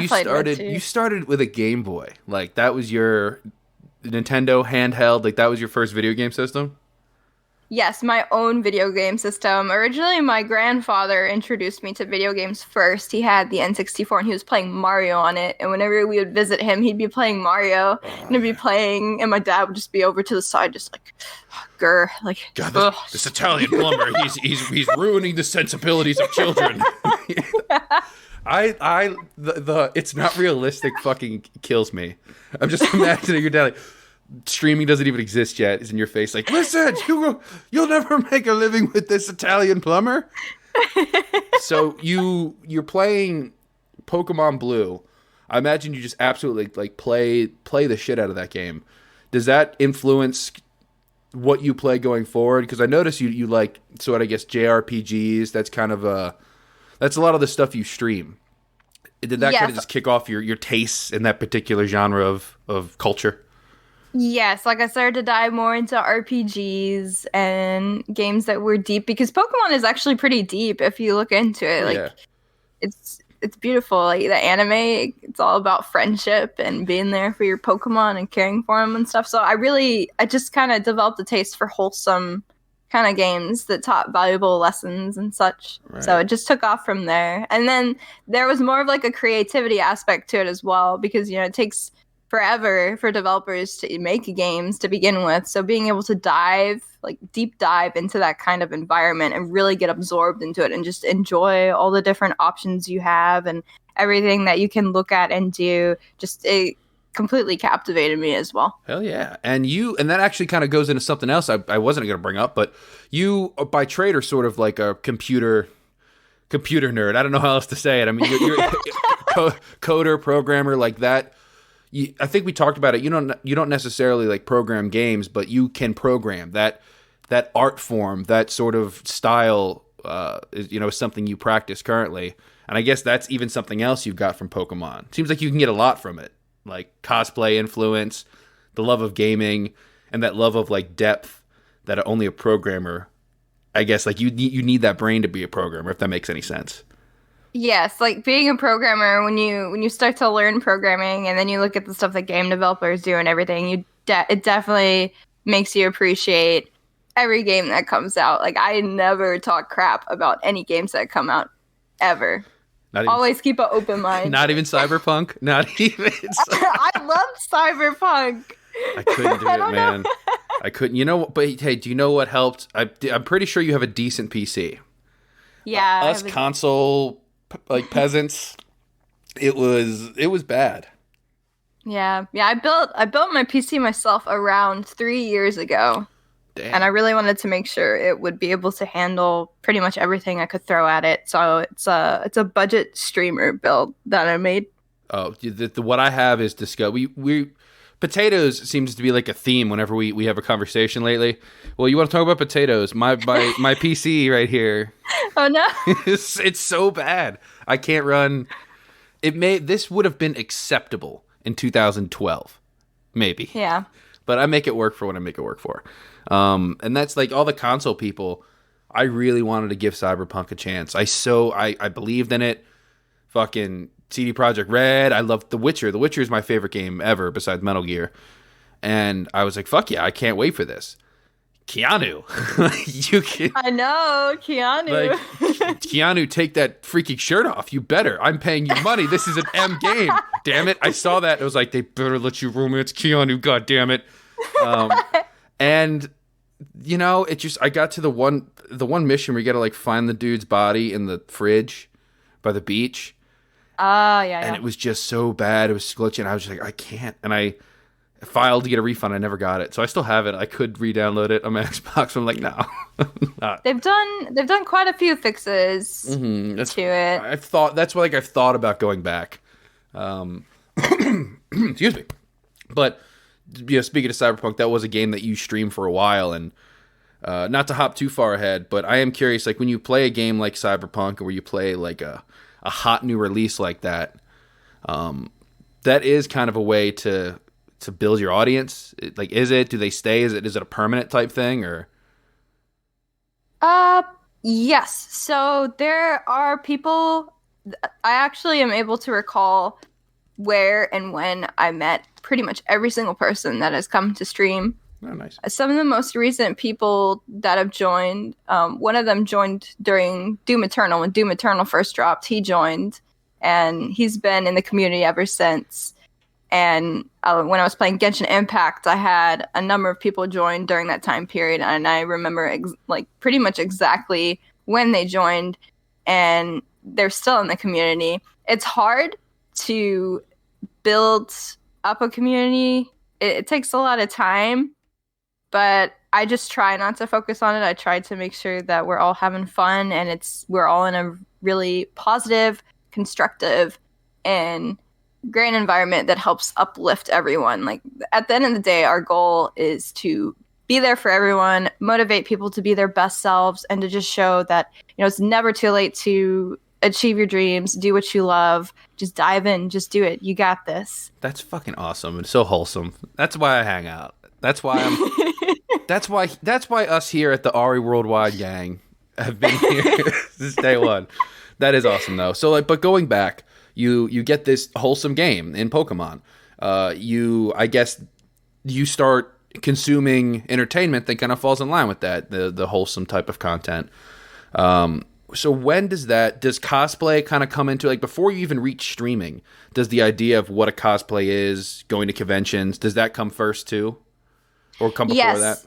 you started with a Game Boy. Like that was your Nintendo handheld. Like that was your first video game system. Yes, my own video game system. Originally, my grandfather introduced me to video games first. He had the N64 and he was playing Mario on it. And whenever we would visit him, he'd be playing Mario and I'd be playing, and my dad would just be over to the side, just like, grr, like, God, this Italian plumber, he's ruining the sensibilities of children. It's not realistic fucking kills me. I'm just imagining your dad like, streaming doesn't even exist yet, is in your face like, listen, you'll never make a living with this Italian plumber. So you're playing Pokemon Blue. I imagine you just absolutely like play the shit out of that game. Does that influence what you play going forward? Because I notice you like sort of, I guess, JRPGs. That's kind of that's a lot of the stuff you stream. Did that kind of just kick off your tastes in that particular genre of culture? Yes, like I started to dive more into RPGs and games that were deep, because Pokemon is actually pretty deep if you look into it. Like, it's beautiful. Like the anime, it's all about friendship and being there for your Pokemon and caring for them and stuff. So I just kind of developed a taste for wholesome kind of games that taught valuable lessons and such. Right. So it just took off from there. And then there was more of like a creativity aspect to it as well, because, you know, it takes forever for developers to make games to begin with. So being able to dive, like deep dive into that kind of environment and really get absorbed into it and just enjoy all the different options you have and everything that you can look at and do, just it completely captivated me as well. Hell yeah. And that actually kind of goes into something else I wasn't going to bring up, but you by trade are sort of like a computer nerd. I don't know how else to say it. I mean, you're coder, programmer, like that. I think we talked about it. You don't necessarily like program games, but you can program that art form, that sort of style is something you practice currently. And I guess that's even something else you've got from Pokemon. Seems like you can get a lot from it, like cosplay influence, the love of gaming, and that love of like depth that only a programmer, I guess, like you need that brain to be a programmer, if that makes any sense. Yes, like being a programmer, when you start to learn programming and then you look at the stuff that game developers do and everything, it definitely makes you appreciate every game that comes out. Like I never talk crap about any games that come out ever. Always keep an open mind. Not even Cyberpunk? Not even I love Cyberpunk. I couldn't do it, man. I couldn't. You know, but hey, do you know what helped? I'm pretty sure you have a decent PC. Yeah. Us console like peasants, it was bad. Yeah. I built my PC myself around 3 years ago. Damn. And I really wanted to make sure it would be able to handle pretty much everything I could throw at it. So it's a budget streamer build that I made. Oh, what I have is discuss. We potatoes seems to be like a theme whenever we have a conversation lately. Well, you want to talk about potatoes? My PC right here. Oh no! it's so bad. I can't run. This would have been acceptable in 2012, maybe. Yeah. But I make it work for what I make it work for. And that's like all the console people. I really wanted to give Cyberpunk a chance. I believed in it. Fucking CD Projekt Red. I love The Witcher. The Witcher is my favorite game ever besides Metal Gear. And I was like, fuck yeah, I can't wait for this. Keanu. I know, Keanu. Like, Keanu, take that freaking shirt off. You better. I'm paying you money. This is an M game. Damn it. I saw that. It was like, they better let you romance Keanu. God damn it. And it just, I got to the one mission where you got to like find the dude's body in the fridge by the beach. Yeah. And it was just so bad. It was glitching. I was just like, I can't. And I filed to get a refund. I never got it. So I still have it. I could re-download it on my Xbox. I'm like, no. They've done quite a few fixes to it. I've thought about going back. Excuse me. But speaking of Cyberpunk, that was a game that you streamed for a while, and not to hop too far ahead, but I am curious, like when you play a game like Cyberpunk, or where you play like a hot new release like that, that is kind of a way to build your audience. Like, do they stay? Is it a permanent type thing, or? Yes. So there are people. I actually am able to recall where and when I met pretty much every single person that has come to stream. Oh, nice. Some of the most recent people that have joined, one of them joined during Doom Eternal. When Doom Eternal first dropped, he joined, and he's been in the community ever since. And when I was playing Genshin Impact, I had a number of people join during that time period, and I remember pretty much exactly when they joined, and they're still in the community. It's hard to build up a community. It takes a lot of time, but I just try not to focus on it. I try to make sure that we're all having fun, and we're all in a really positive, constructive, and great environment that helps uplift everyone. Like, at the end of the day, our goal is to be there for everyone, motivate people to be their best selves, and to just show that, it's never too late to achieve your dreams, do what you love, just dive in, just do it. You got this. That's fucking awesome and so wholesome. That's why I hang out. That's why that's why us here at the Ari Worldwide gang have been here since day one. That is awesome though. So but going back, you get this wholesome game in Pokemon. I guess you start consuming entertainment that kind of falls in line with that, the wholesome type of content. So when does cosplay kind of come into, like, before you even reach streaming, does the idea of what a cosplay is, going to conventions, does that come first too? Or come before that?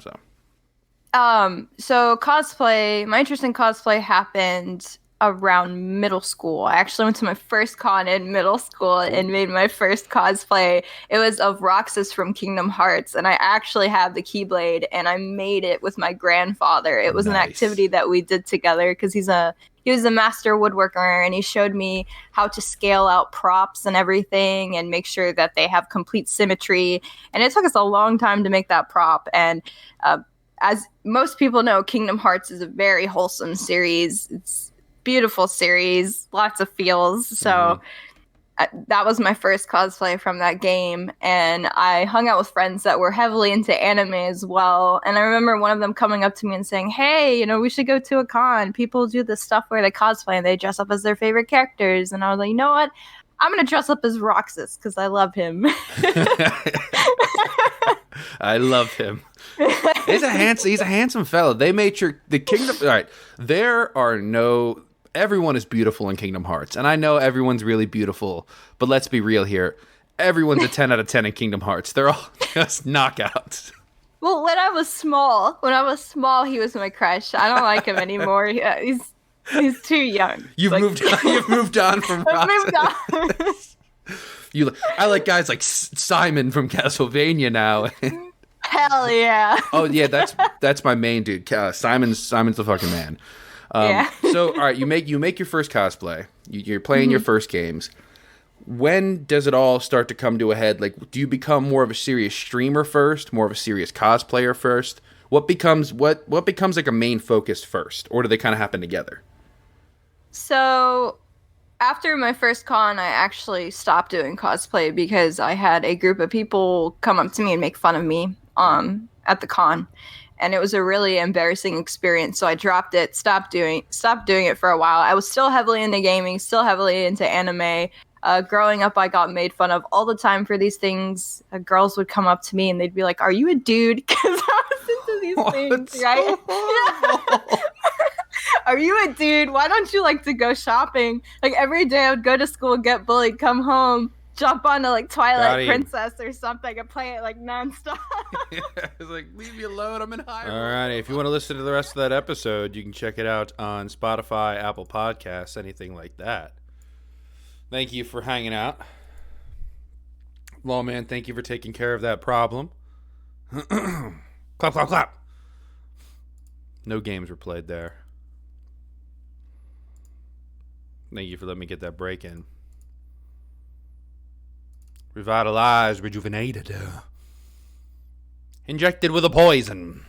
So cosplay, my interest in cosplay happened around middle school. I actually went to my first con in middle school and made my first cosplay. It was of Roxas from Kingdom Hearts, and I actually have the Keyblade, and I made it with my grandfather. It was an activity that we did together because he was a master woodworker, and he showed me how to scale out props and everything and make sure that they have complete symmetry. And it took us a long time to make that prop. And as most people know, Kingdom Hearts is a very wholesome series. It's beautiful series, lots of feels. So that was my first cosplay from that game. And I hung out with friends that were heavily into anime as well. And I remember one of them coming up to me and saying, hey, we should go to a con. People do this stuff where they cosplay and they dress up as their favorite characters. And I was like, you know what? I'm going to dress up as Roxas because I love him. I love him. He's a handsome fellow. They made sure the Kingdom. All right, everyone is beautiful in Kingdom Hearts, and I know everyone's really beautiful. But let's be real here. Everyone's a 10 out of 10 in Kingdom Hearts. They're all just knockouts. Well, when I was small, he was my crush. I don't like him anymore. He's too young. You've moved on from Roxas. I've moved on. I like guys like Simon from Castlevania now. Hell yeah. Oh yeah, that's my main dude. Simon's the fucking man. Yeah. So all right, you make your first cosplay. You're playing your first games. When does it all start to come to a head? Like, do you become more of a serious streamer first, more of a serious cosplayer first? What becomes like a main focus first, or do they kind of happen together? So after my first con, I actually stopped doing cosplay because I had a group of people come up to me and make fun of me at the con. And it was a really embarrassing experience. So I dropped it, stopped doing it for a while. I was still heavily into gaming, still heavily into anime. Growing up, I got made fun of all the time for these things. Girls would come up to me and they'd be like, "Are you a dude?" Because I was into these things, right? Yeah. Are you a dude? Why don't you like to go shopping? Like every day I would go to school, get bullied, come home, jump onto like Twilight Princess or something and play it like nonstop. Yeah, it's like, leave me alone, I'm in Hyrule. Alrighty, if you want to listen to the rest of that episode, you can check it out on Spotify, Apple Podcasts, anything like that. Thank you for hanging out. Lawman, thank you for taking care of that problem. Clap, clap, clap. No games were played there. Thank you for letting me get that break in. Revitalized, rejuvenated. Injected with a poison.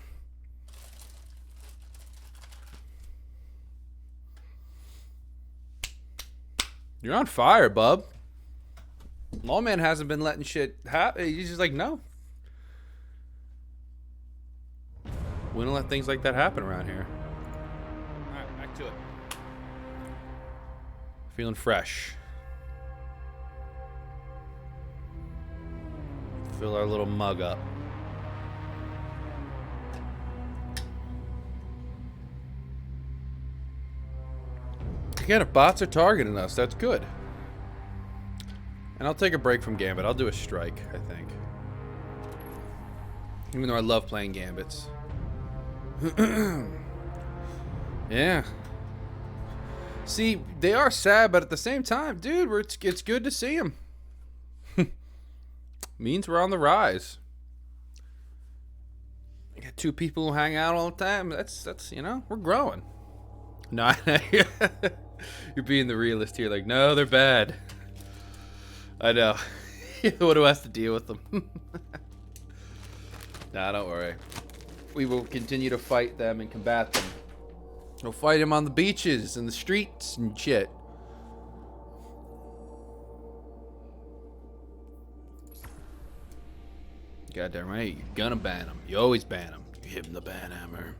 You're on fire, bub. Lawman hasn't been letting shit happen. He's just like, no. We don't let things like that happen around here. Alright, back to it. Feeling fresh. Fill our little mug up. Again, if bots are targeting us, that's good. And I'll take a break from Gambit. I'll do a strike, I think. Even though I love playing Gambits. Yeah. See, they are sad, but at the same time, dude, it's good to see them. Means we're on the rise. I got two people who hang out all the time. That's we're growing. No, you're being the realist here. Like, no, they're bad. I know. What do I have to deal with them? Nah, don't worry. We will continue to fight them and combat them. We'll fight them on the beaches and the streets and shit. Goddamn right, you're gonna ban them. You always ban them. You hit him the ban hammer.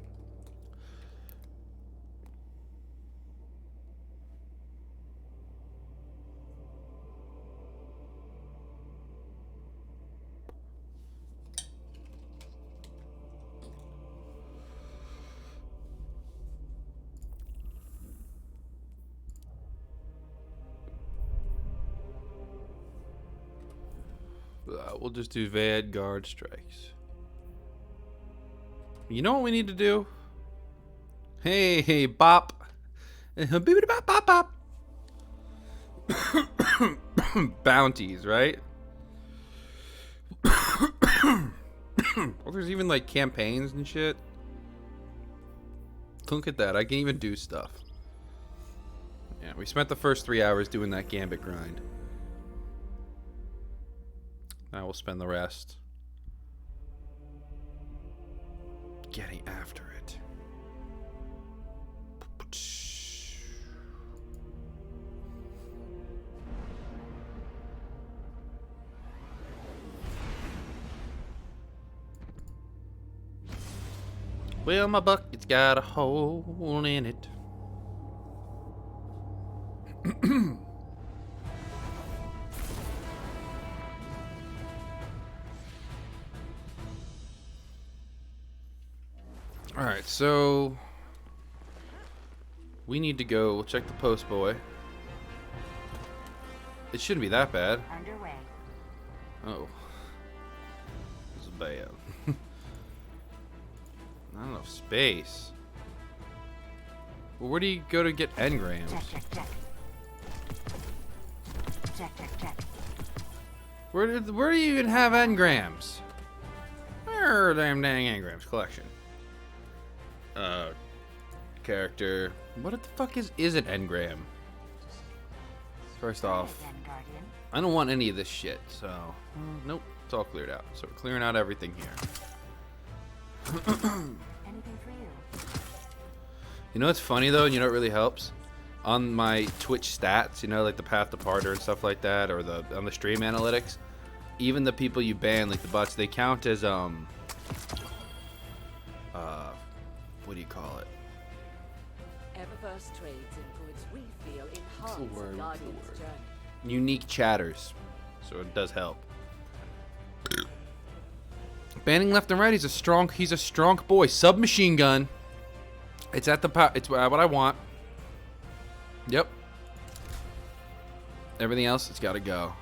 We'll just do Vanguard strikes. You know what we need to do? Hey, bop. Bibbidi bop, bop, bop. Bounties, right? Well, there's even like campaigns and shit. Look at that. I can even do stuff. Yeah, we spent the first 3 hours doing that Gambit grind. Now we'll spend the rest getting after it. Well, my bucket's got a hole in it. Alright, so we need to go check the post boy. It shouldn't be that bad. Underway. Oh. This is bad. Not enough space. Well, where do you go to get engrams? Check. Check. Where do you even have engrams? Where are damn dang engrams collection? Character. What the fuck is an engram? First off, I don't want any of this shit, so nope, it's all cleared out. So we're clearing out everything here. Anything for you? You know what's funny though, and you know what really helps? On my Twitch stats, you know, like the Path to Parter and stuff like that, or on the stream analytics, even the people you ban, like the bots, they count as what do you call it? Eververse trades in goods we feel enhance the word? the Guardian's journey. Unique chatters, so it does help. Banning left and right. He's a strong boy. Submachine gun. It's at the it's what I want. Yep. Everything else, it's got to go.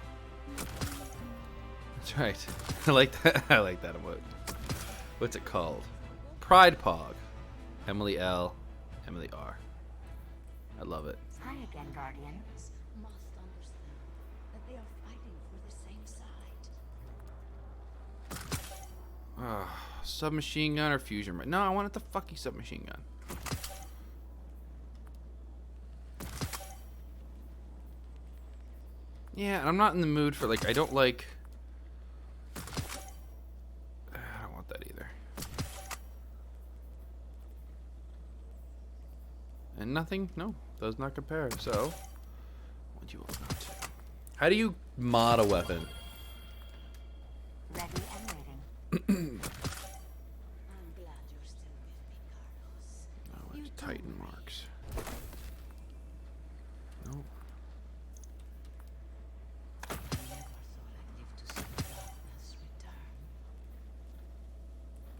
That's right. I like that. I like that emote. What's it called? Pride Pog. Emily L. Emily R. I love it. Hi again, Guardian. Must understand that they are fighting for the same side. Submachine gun or fusion? No, I wanted the fucking submachine gun. Yeah, and I'm not in the mood for I don't like. I don't want that either. And nothing? No, does not compare. So, what do you open up to? How do you mod a weapon? Ready and waiting. I'm glad you're still with me, Carlos. No, You it's do Titan marks. No. I never thought I'd live to see darkness return.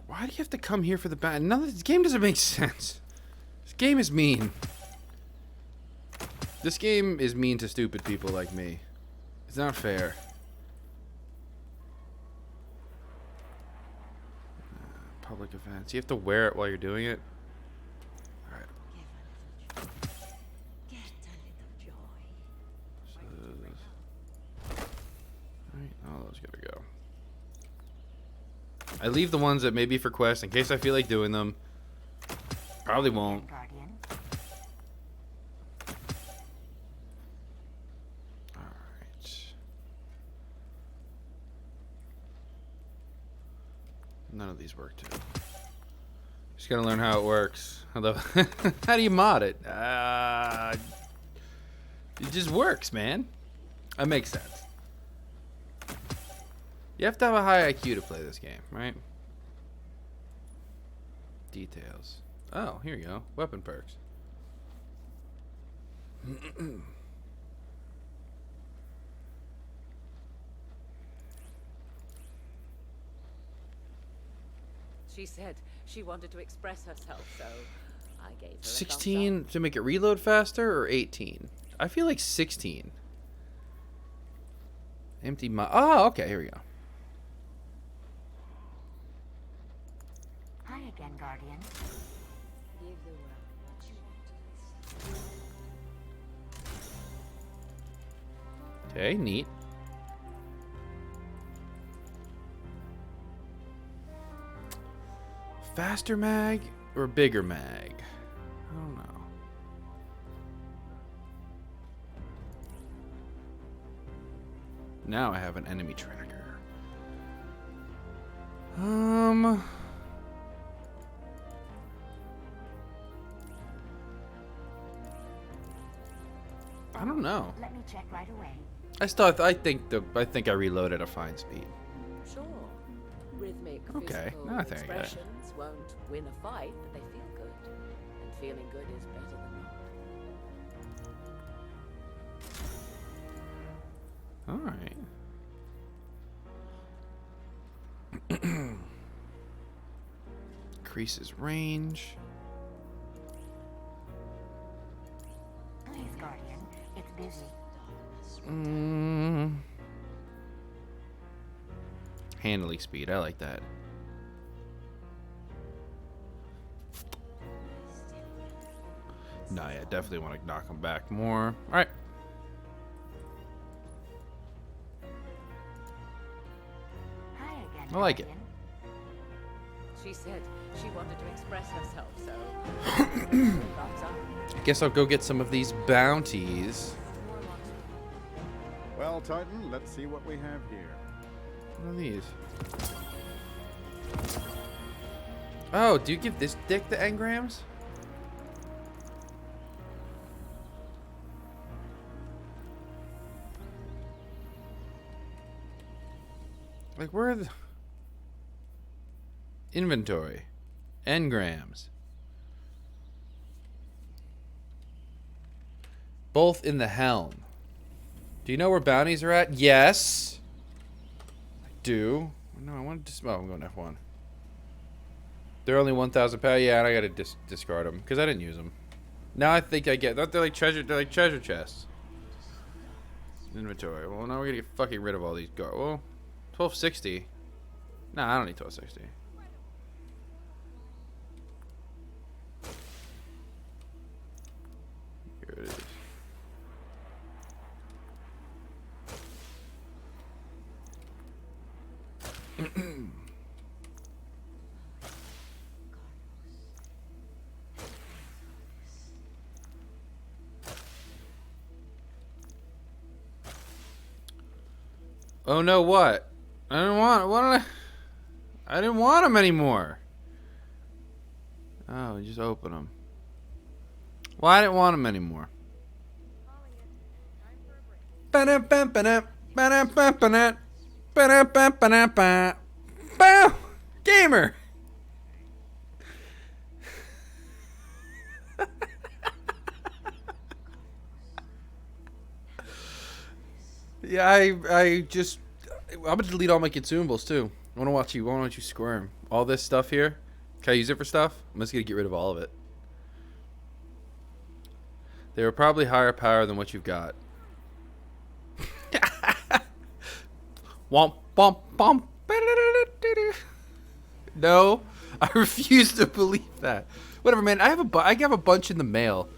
Why do you have to come here for the bat? None of this game doesn't make sense. This game is mean. This game is mean to stupid people like me. It's not fair. Public events. You have to wear it while you're doing it. All right. Get a little joy. Alright, all those gotta go. I leave the ones that may be for quests in case I feel like doing them. Probably won't. Guardian. Alright. None of these work too. Just gotta learn how it works. Although, how do you mod it? It just works, man. That makes sense. You have to have a high IQ to play this game, right? Details. Oh, here you go. Weapon perks. She said she wanted to express herself, so I gave her a thumbs 16 to make it reload faster or 18? I feel like 16. Empty mod. Oh, okay. Here we go. again, Guardian. Give the world what you want. Okay, neat. Faster mag or bigger mag? I don't know. Now I have an enemy tracker. I don't know. Let me check right away. I think I reloaded at a fine speed. Sure. Rhythmic Okay, physical now I think I get it. expressions won't win a fight, but they feel good. And feeling good is better than not. All right. Increases range. Please, Guardian. It's busy. Handling speed. I like that. No, yeah, definitely want to knock him back more. All right. Hi again, I like it. Guardian. She said she wanted to express herself, so thumbs up. I guess I'll go get some of these bounties. Well, Titan, let's see what we have here. What are these? Oh, do you give this dick the engrams? Like, where are the inventory? Engrams. Both in the helm. Do you know where bounties are at? Yes. I do. No, I want to. Oh, I'm going F1. They're only 1,000 power. Yeah, and I gotta discard them because I didn't use them. Now I think I get. They're like treasure. They're like treasure chests. Inventory. Well, now we're gonna get fucking rid of all these. Well, 1260. Nah, I don't need 1260. Here it is. Oh no, what? I didn't want I didn't want them anymore. Oh, just open them. Well, I didn't want them anymore. Gamer. Yeah, I'm gonna delete all my consumables too. I wanna watch you squirm. All this stuff here. Can I use it for stuff? I'm just gonna get rid of all of it. They were probably higher power than what you've got. Womp womp womp. No, I refuse to believe that. Whatever, man. I have a bunch in the mail.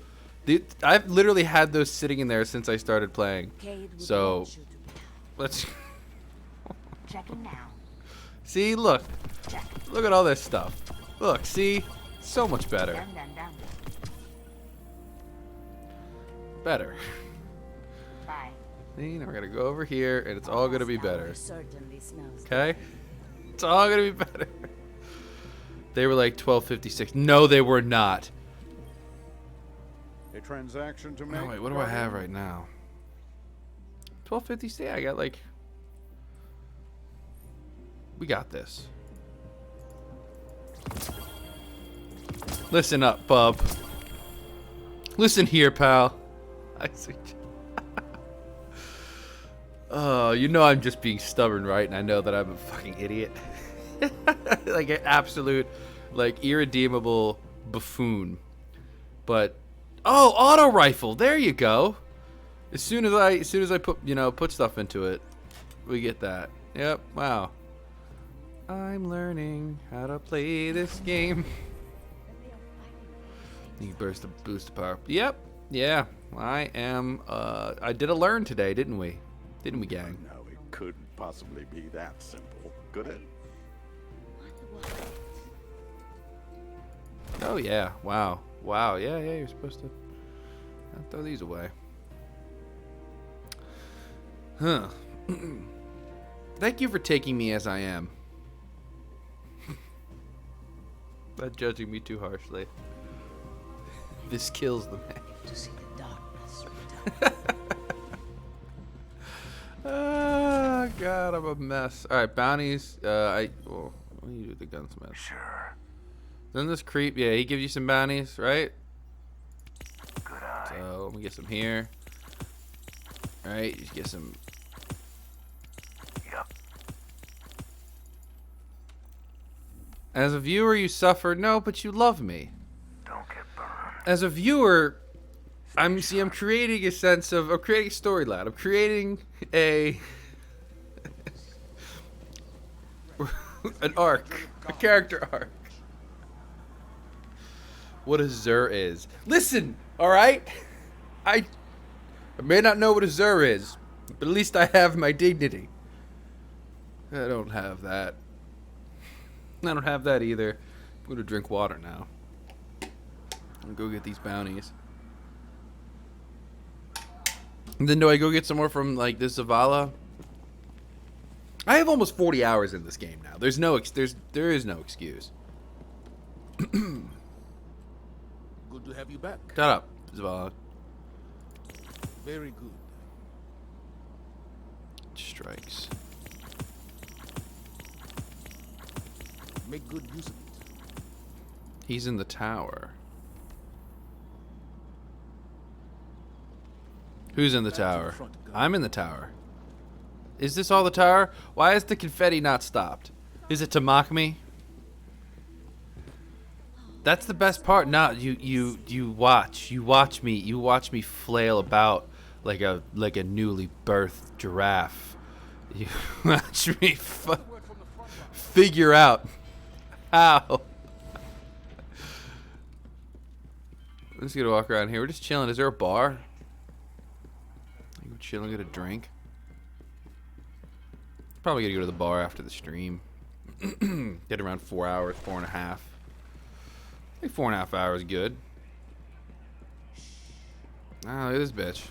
Dude, I've literally had those sitting in there since I started playing. So let's Checking now. see. Look Check. at all this stuff. Look, see, so much better. Done. Better. Bye. See, now we're gonna go over here, and it's all gonna be better. Certainly smells. Okay, it's all gonna be better. They were like 1256. No, they were not. A transaction to make. Oh wait, what do I have right now? 1256. I got like. We got this. Listen up, bub. Listen here, pal. I see. Oh, you know I'm just being stubborn, right? And I know that I'm a fucking idiot. Like an absolute, like, irredeemable buffoon. But oh, auto rifle. There you go. As soon as I put stuff into it, we get that. Yep. Wow. I'm learning how to play this game. You burst the boost of power. Yep. Yeah. I am. I did a learn today, didn't we? Didn't we, gang? No, it couldn't possibly be that simple, could it? Oh yeah. Wow. Wow. Yeah. Yeah. You're supposed to throw these away. Huh. Thank you for taking me as I am. Not judging me too harshly. This kills the man. To see the darkness return. Oh God, I'm a mess. All right, bounties. What do you do with the gunsmith? Sure. Then this creep, yeah, he gives you some bounties, right? Good eye. So let me get some here. All right, you get some. Yup. As a viewer, you suffer. No, but you love me. Don't get burned. As a viewer, I'm creating a sense of. I'm creating a storyline. I'm creating a. an arc, a character arc. What a Zur is. Listen, all right. I may not know what a Zur is, but at least I have my dignity. I don't have that. I don't have that either. I'm gonna drink water now. I'm gonna go get these bounties. And then do I go get some more from like this Zavala? I have almost 40 hours in this game now. There is no excuse. Good to have you back. Shut up, Zavala. Very good. Strikes. Make good use of it. He's in the tower. Who's in the tower? I'm in the tower. Is this all the tower? Why is the confetti not stopped? Is it to mock me? That's the best part. No, you watch me flail about like a newly birthed giraffe. You watch me figure out how. I'm just gonna walk around here. We're just chilling. Is there a bar? I go chill and get a drink. Probably gonna go to the bar after the stream. Get around 4 hours, 4.5. I think 4.5 hours is good. Ah, look at this bitch.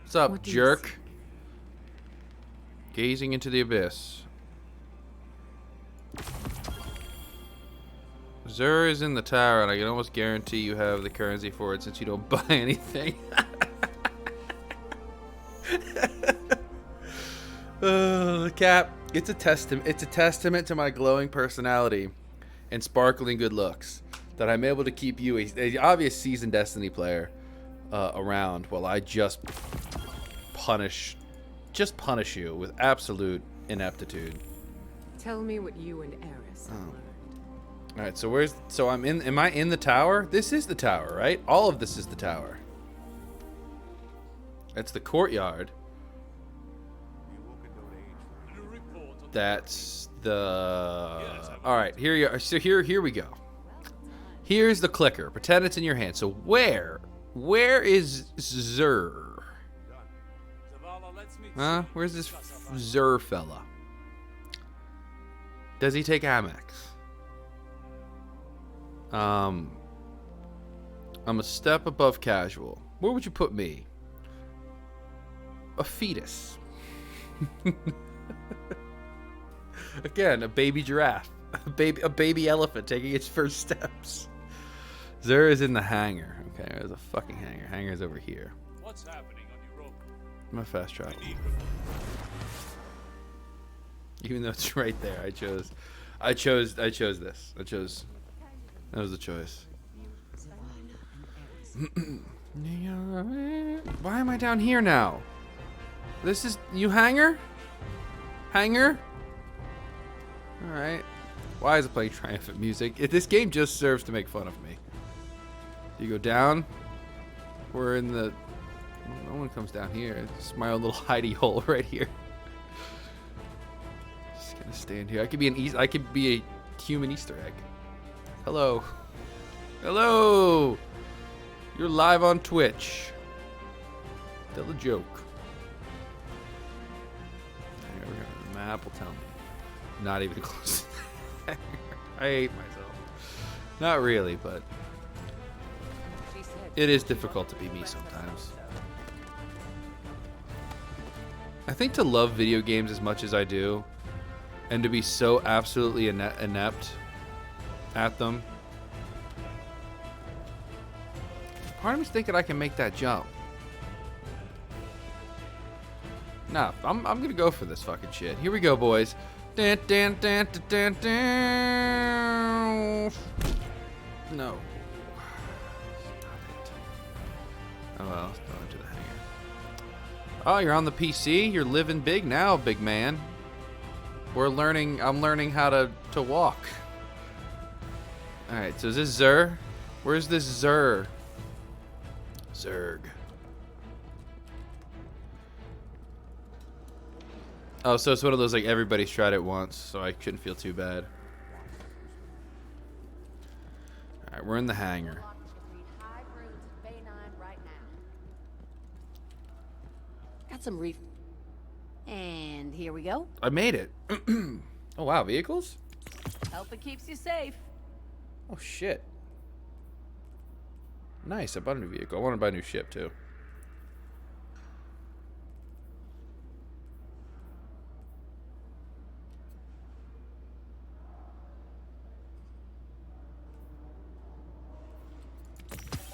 What's up, What do you jerk? Gazing into the abyss. Zur is in the tower, and I can almost guarantee you have the currency for it since you don't buy anything. Cap, it's a testament to my glowing personality and sparkling good looks that I'm able to keep you, a obvious seasoned Destiny player, around while I just punish you with absolute ineptitude. Tell me what you and Eris have learned. All right, so am I in the tower? This is the tower, right? All of this is the tower. That's the courtyard. That's the. All right, here you are. So here we go. Here's the clicker. Pretend it's in your hand. So where is Zur? Huh? Where's this Zur fella? Does he take Amex? I'm a step above casual. Where would you put me? A fetus. Again, a baby giraffe. A baby elephant taking its first steps. Zur is in the hangar. Okay, there's a fucking hangar. Hangar's over here. What's happening on Europa? I'm a fast travel. Even though it's right there, I chose this. That was the choice. Why am I down here now? This is you hangar? Hangar? Alright. Why is it playing triumphant music? This game just serves to make fun of me. You go down. We're in the. No one comes down here. It's my own little hidey hole right here. Just Just stand here. I could be a human Easter egg. Hello. Hello. You're live on Twitch. Tell a joke. Here we go. The map will tell me. Not even close. I hate myself. Not really, but She said it is difficult to be me sometimes. I think to love video games as much as I do, and to be so absolutely inept at them, part of me's thinking I can make that jump. Nah, I'm gonna go for this fucking shit. Here we go, boys. Dun, dun, dun, dun, dun, dun. No. Stop it. Oh well, let's go into the hangar. Oh, you're on the PC? You're living big now, big man. I'm learning how to walk. Alright, so is this Xur? Where's this Xur? Zerg. Oh, so it's one of those like everybody's tried it once, so I shouldn't feel too bad. Alright, we're in the hangar. High roads at Bay 9 right now. Got some reef. And here we go. I made it. Oh wow, vehicles? Hope it keeps you safe. Oh shit. Nice, I bought a new vehicle. I want to buy a new ship too.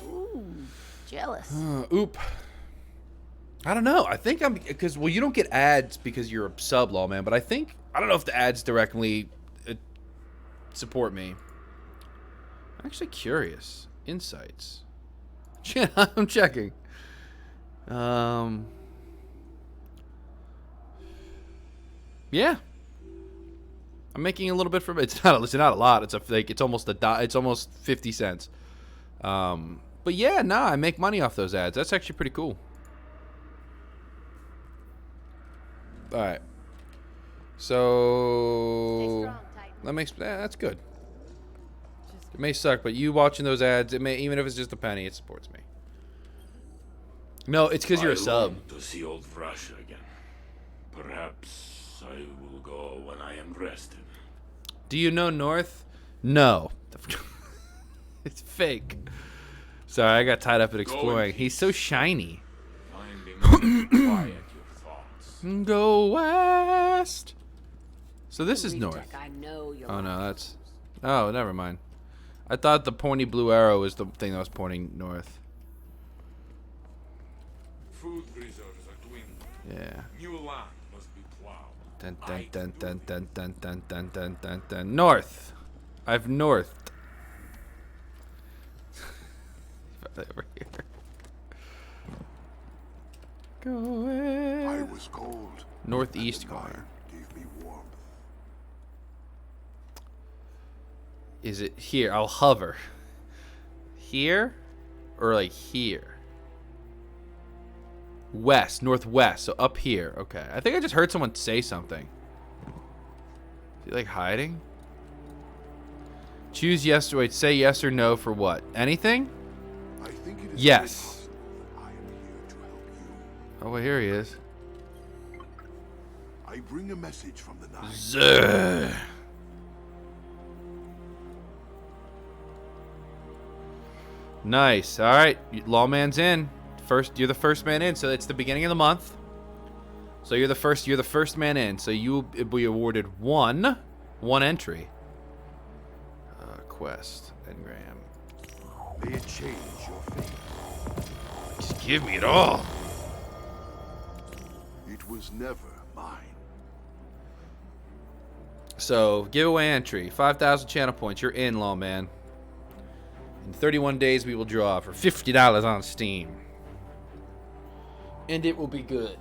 Ooh, jealous. Oop. I don't know. I think I'm because you don't get ads because you're a sub, Lawman, but I don't know if the ads directly support me. I'm actually curious. Insights. I'm checking. Yeah. I'm making a little bit from it. It's not a lot. It's almost it's almost 50 cents. But yeah, nah, I make money off those ads. That's actually pretty cool. All right. So that's good. It may suck, but you watching those ads, even if it's just a penny, it supports me. No, it's because you're a sub. I long to see old Russia again. Perhaps I will go when I am rested. Do you know North? No. It's fake. Sorry, I got tied up at exploring. He's so shiny. Finding quiet your thoughts. Go west. So this is Reef north. tech, I know you're Oh no, that's. Oh, never mind. I thought the pointy blue arrow was the thing that was pointing north. Food reserves are dwindling. Yeah. New land must be plowed. Dun dun dun dun dun dun dun dun dun dun dun. North. I've northed. Over here. Go away. I was cold. Northeast and the corner. night gave me warmth. Is it here? I'll hover. Here? Or like here? West. Northwest. So up here. Okay. I think I just heard someone say something. Is he like hiding? Choose yes or wait. Say yes or no for what? Anything? I think it is Yes. very possible that I am here to help you. Oh, well, here he is. I bring a message from the night. Zerr. Nice. All right, Lawman's in. You're the first man in. So it's the beginning of the month. So you're the first man in. So you will be awarded one entry. Quest engram. May it change your fate. Just give me it all. It was never mine. So giveaway entry, 5,000 channel points. You're in, Lawman. In 31 days, we will draw for $50 on Steam. And it will be good.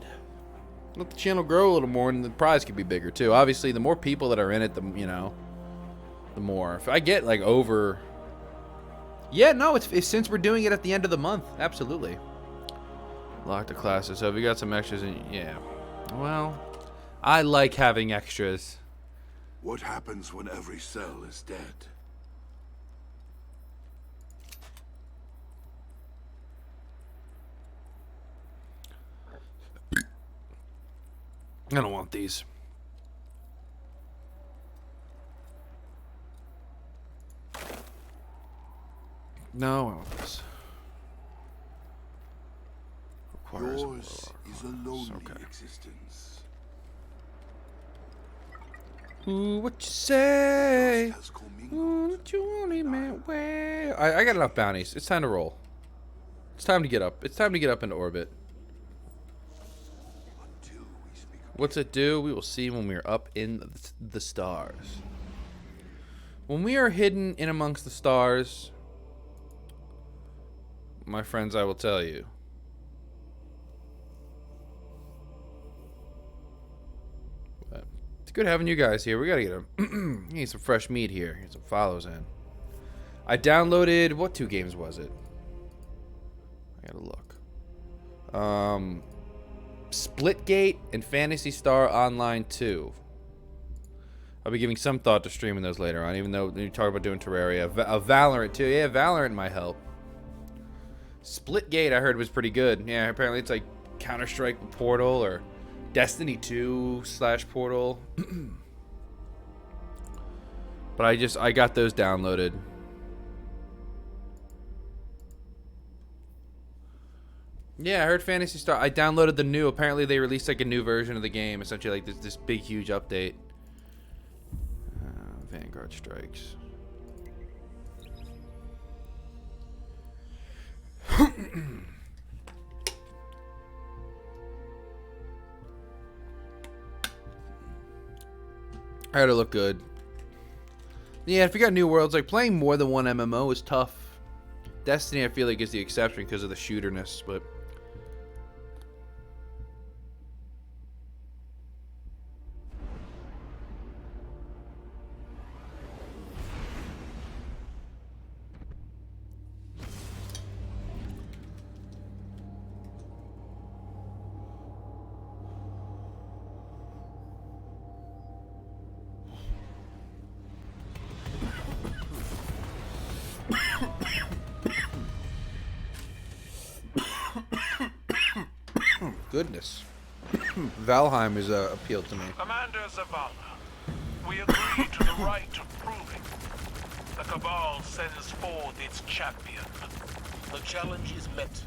Let the channel grow a little more, and the prize could be bigger, too. Obviously, the more people that are in it, the more. If I get, like, over... Yeah, no, it's since we're doing it at the end of the month. Absolutely. Lock the classes. So if you got some extras, yeah. Well, I like having extras. What happens when every cell is dead? I don't want these. No, I want this. Yours is a lonely existence. Ooh, what you say? Ooh, what you only meant way. I got enough bounties. It's time to roll. It's time to get up. It's time to get up into orbit. What's it do? We will see when we are up in the stars. When we are hidden in amongst the stars, my friends, I will tell you. But it's good having you guys here. We gotta get need some fresh meat here. Get some follows in. I downloaded, what 2 games was it? I gotta look. Splitgate and Phantasy Star Online 2. I'll be giving some thought to streaming those later on, even though you talk about doing Terraria. Valorant too. Yeah, Valorant might help. Splitgate I heard was pretty good. Yeah, apparently it's like Counter-Strike with Portal or Destiny 2 / Portal. But I got those downloaded. Yeah, I heard Phantasy Star. I downloaded the new. Apparently, they released like a new version of the game. Essentially, like this big, huge update. Vanguard Strikes. I had to look good. Yeah, if you got new worlds, like playing more than one MMO is tough. Destiny, I feel like, is the exception because of the shooterness, but. Goodness. Valheim is appealed to me. Commander Zavala, we agree to the right of proving. The Cabal sends forth its champion. The challenge is met.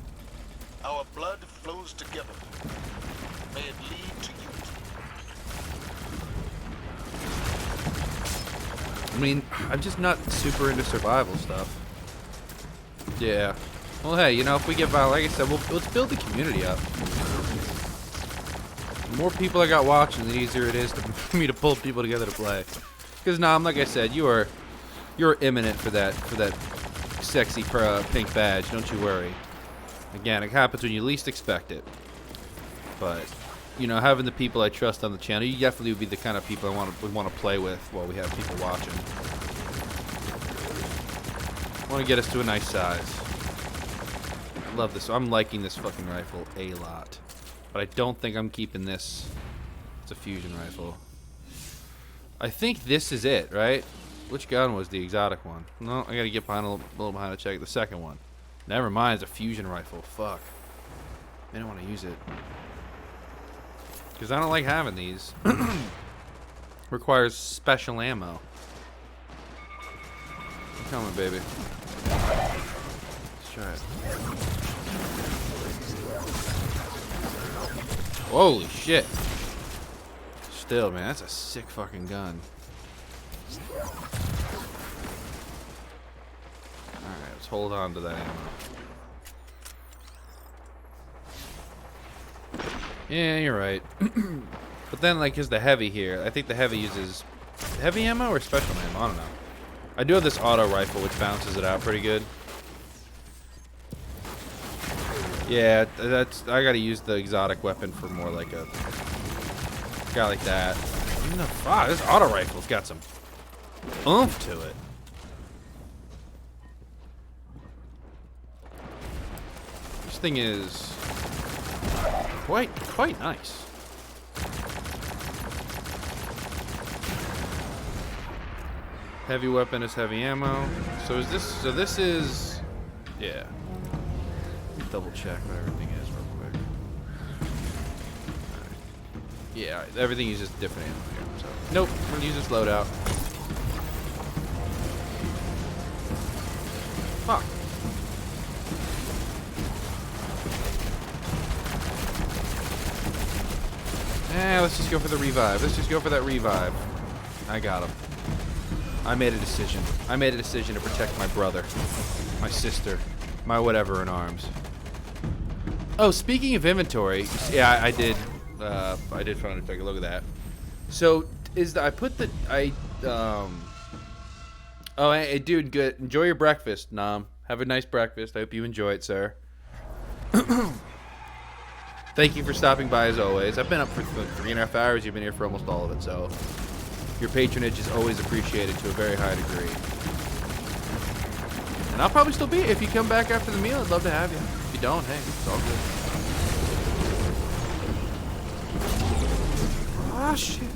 Our blood flows together. May it lead to unity. I mean, I'm just not super into survival stuff. Yeah. Well, hey, you know, if we get Valheim, like I said, let's build the community up. The more people I got watching, the easier it is for me to pull people together to play. Because now, like I said, you're imminent for that sexy pink badge. Don't you worry. Again, it happens when you least expect it. But you know, having the people I trust on the channel, you definitely would be the kind of people I want to play with while we have people watching. I want to get us to a nice size. I love this. I'm liking this fucking rifle a lot. But I don't think I'm keeping this. It's a fusion rifle. I think this is it, right? Which gun was the exotic one? No, I gotta get behind a little behind to check the second one. Never mind, it's a fusion rifle. Fuck. I don't want to use it. Because I don't like having these. Requires special ammo. I'm coming, baby. Let's try it. Holy shit. Still, man, that's a sick fucking gun. Alright, let's hold on to that ammo. Yeah, you're right. But then, like, here's the heavy here. I think the heavy uses heavy ammo or special ammo. I don't know. I do have this auto rifle, which bounces it out pretty good. Yeah, I gotta use the exotic weapon for more like a guy like that. Even though, this auto rifle's got some oomph to it. This thing is quite nice. Heavy weapon is heavy ammo. So is this? So this is, yeah. Double check what everything is real quick. Alright. Yeah, everything uses different ammo here. So nope, we're gonna use this loadout. Fuck. Let's just go for the revive. Let's just go for that revive. I got him. I made a decision. I made a decision to protect my brother, my sister, my whatever in arms. Oh, speaking of inventory, yeah, I did finally take a look at that. So I put the oh, hey, dude, good. Enjoy your breakfast, Nam. Have a nice breakfast. I hope you enjoy it, sir. Thank you for stopping by as always. I've been up for 3.5 hours. You've been here for almost all of it, so your patronage is always appreciated to a very high degree. And I'll probably still be here. If you come back after the meal, I'd love to have you. If you don't, hey, it's all good. Ah, shit.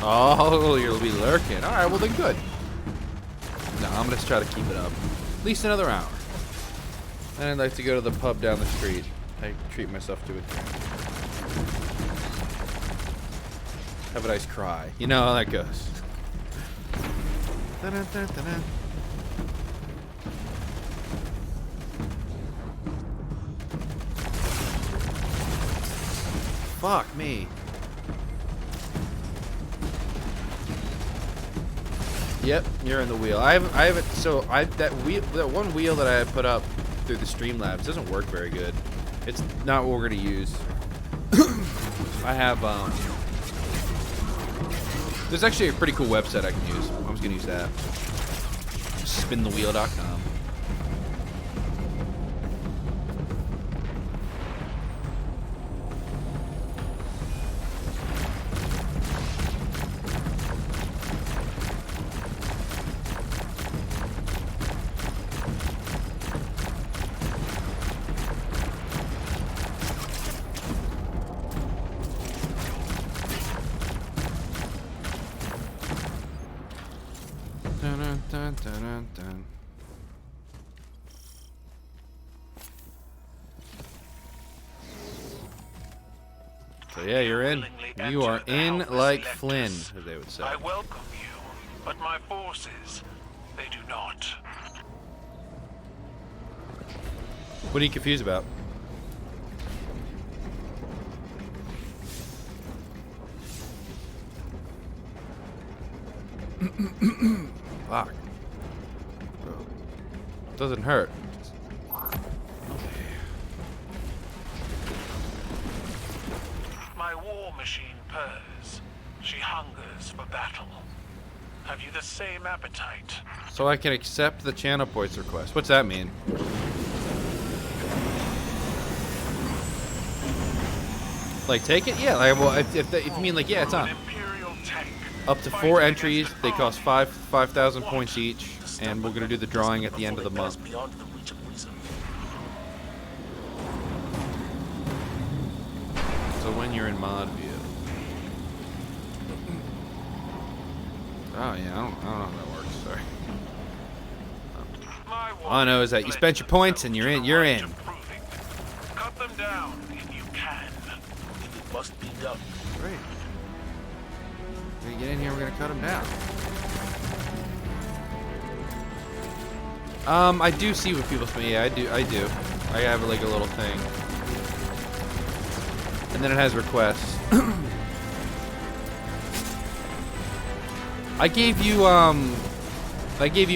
Oh, you'll be lurking. All right, well then good. No, I'm gonna try to keep it up. At least another hour. And I'd like to go to the pub down the street. I treat myself to a drink. Have a nice cry. You know how that goes. Dun-dun-dun-dun-dun. Fuck me. Yep, you're in the wheel. I haven't. So that one wheel that I put up through the Streamlabs doesn't work very good. It's not what we're gonna use. I have there's actually a pretty cool website I can use. I'm just gonna use that. Spinthewheel.com. Dun, dun, dun. So yeah, you're in. You are in like Flynn, as they would say. I welcome you, but my forces, they do not. What are you confused about? Fuck. Doesn't hurt. My war machine purrs. She hungers for battle. Have you the same appetite? So I can accept the channel points request. What's that mean? Like take it? Yeah. Like, well, if you mean like yeah, it's on. Up to 4 entries. They cost 5,000 points each, and we're gonna do the drawing at the end of the month. So when you're in mod view. Oh yeah, I don't know how that works. Sorry. All I know is that you spent your points and you're in. You're in. Cut them down if you can. If it must be done. Great. We're gonna get in here. We're gonna cut them down. I do see what people say. Yeah, I do. I have like a little thing, and then it has requests. I gave you a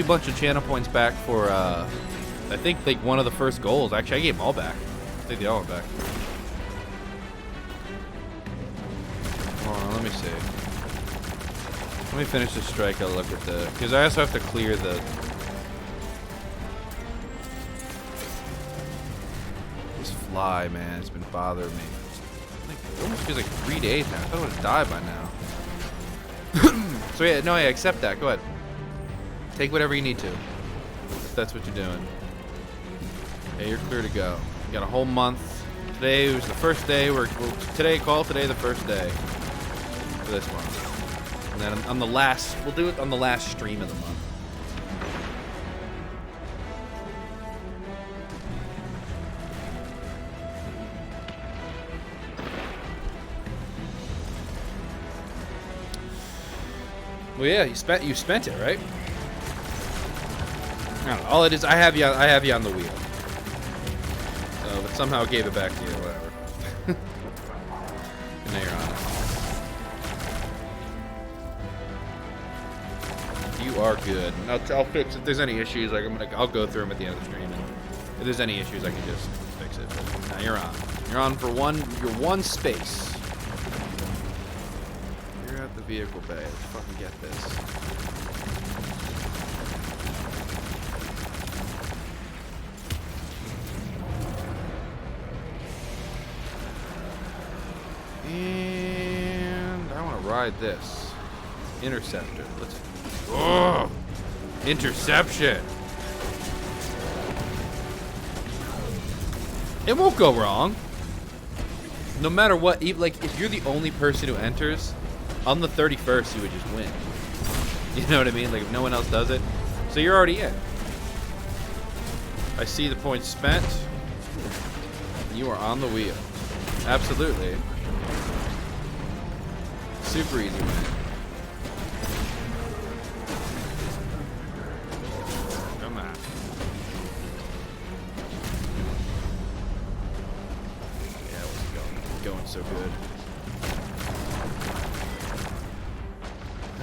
bunch of channel points back for I think like one of the first goals. Actually, I gave them all back. I think they all went back. Hold on, let me see. Let me finish this strike. I'll look at the because I also have to clear the. This fly, man, it's been bothering me. It almost feels like 3 days now. I thought it would have died by now. So yeah, no, yeah, accept that. Go ahead. Take whatever you need to. If that's what you're doing. Yeah, you're clear to go. You got a whole month. Today was the first day. Today the first day. for this month. And then on the last, we'll do it on the last stream of the month. Well, yeah, you spent it, right? I don't know. All it is, I have you on the wheel. So, but somehow gave it back to you, whatever. And now you're on it. You are good. And I'll fix if there's any issues. Like I'll go through them at the end of the stream. And if there's any issues, I can just fix it. But now you're on. You're on for one space. You're at the vehicle bay. Let's fucking get this. And I want to ride this Interceptor. Let's. Oh, interception. It won't go wrong. No matter what, like if you're the only person who enters, on the 31st you would just win. You know what I mean? Like if no one else does it, so you're already in. I see the points spent. You are on the wheel. Absolutely. Super easy win. Come on. Yeah, what's going so good.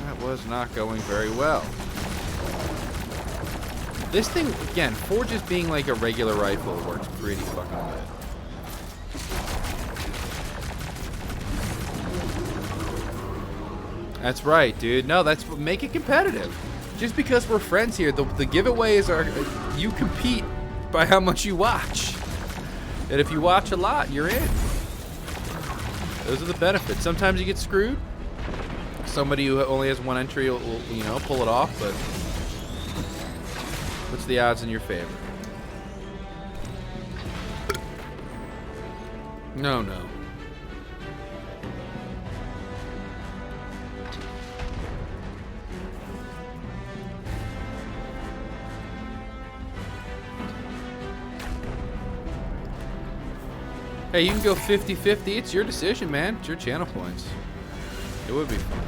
That was not going very well. This thing, again, for just being like a regular rifle, works pretty fucking good. That's right, dude. No, that's make it competitive. Just because we're friends here, the giveaways are you compete by how much you watch. And if you watch a lot, you're in. Those are the benefits. Sometimes you get screwed. Somebody who only has one entry will you know, pull it off, but what's the odds in your favor? No. Hey, you can go 50-50. It's your decision, man. It's your channel points. It would be fun.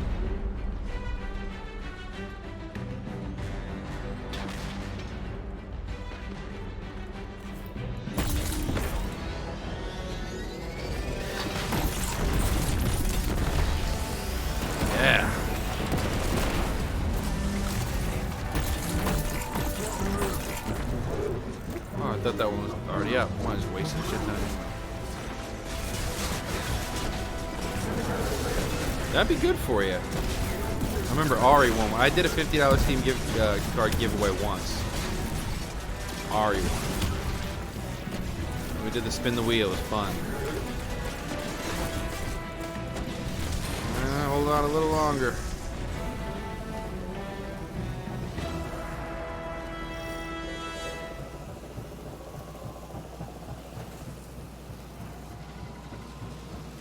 Yeah. Oh, I thought that one was already up. One is wasting shit time. That'd be good for you. I remember Ari won. I did a $50 Steam gift card giveaway once. Ari won. We did the spin the wheel. It was fun. Hold on a little longer.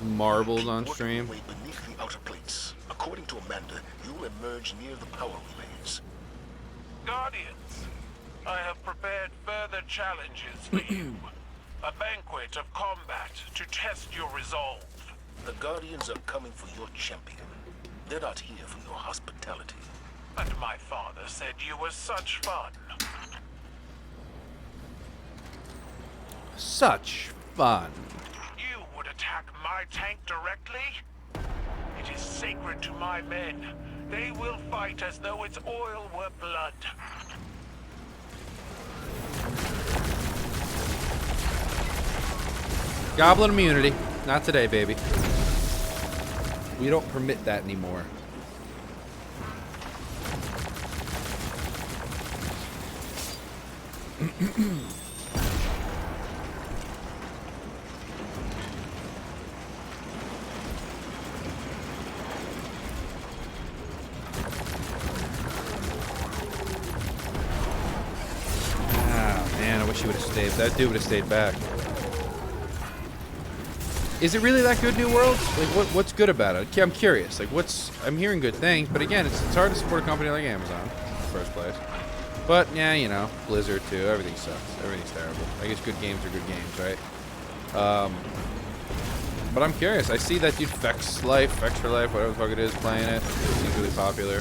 Marbles on stream. Beneath the outer plates. According to Amanda, you'll emerge near the power relays. Guardians, I have prepared further challenges for you. A banquet of combat to test your resolve. The Guardians are coming for your champion. They're not here for your hospitality. And my father said you were such fun. Such fun. You would attack my tank directly? It is sacred to my men. They will fight as though its oil were blood. Goblin immunity. Not today, baby. We don't permit that anymore. Ah, man, I wish he would have stayed. That dude would have stayed back. Is it really that good, New World? Like, what's good about it? I'm curious. Like, I'm hearing good things, but again, it's hard to support a company like Amazon in the first place. But, yeah, you know, Blizzard, too. Everything sucks. Everything's terrible. I guess good games are good games, right? But I'm curious. I see that dude Fex for Life, whatever the fuck it is, playing it. It seems really popular.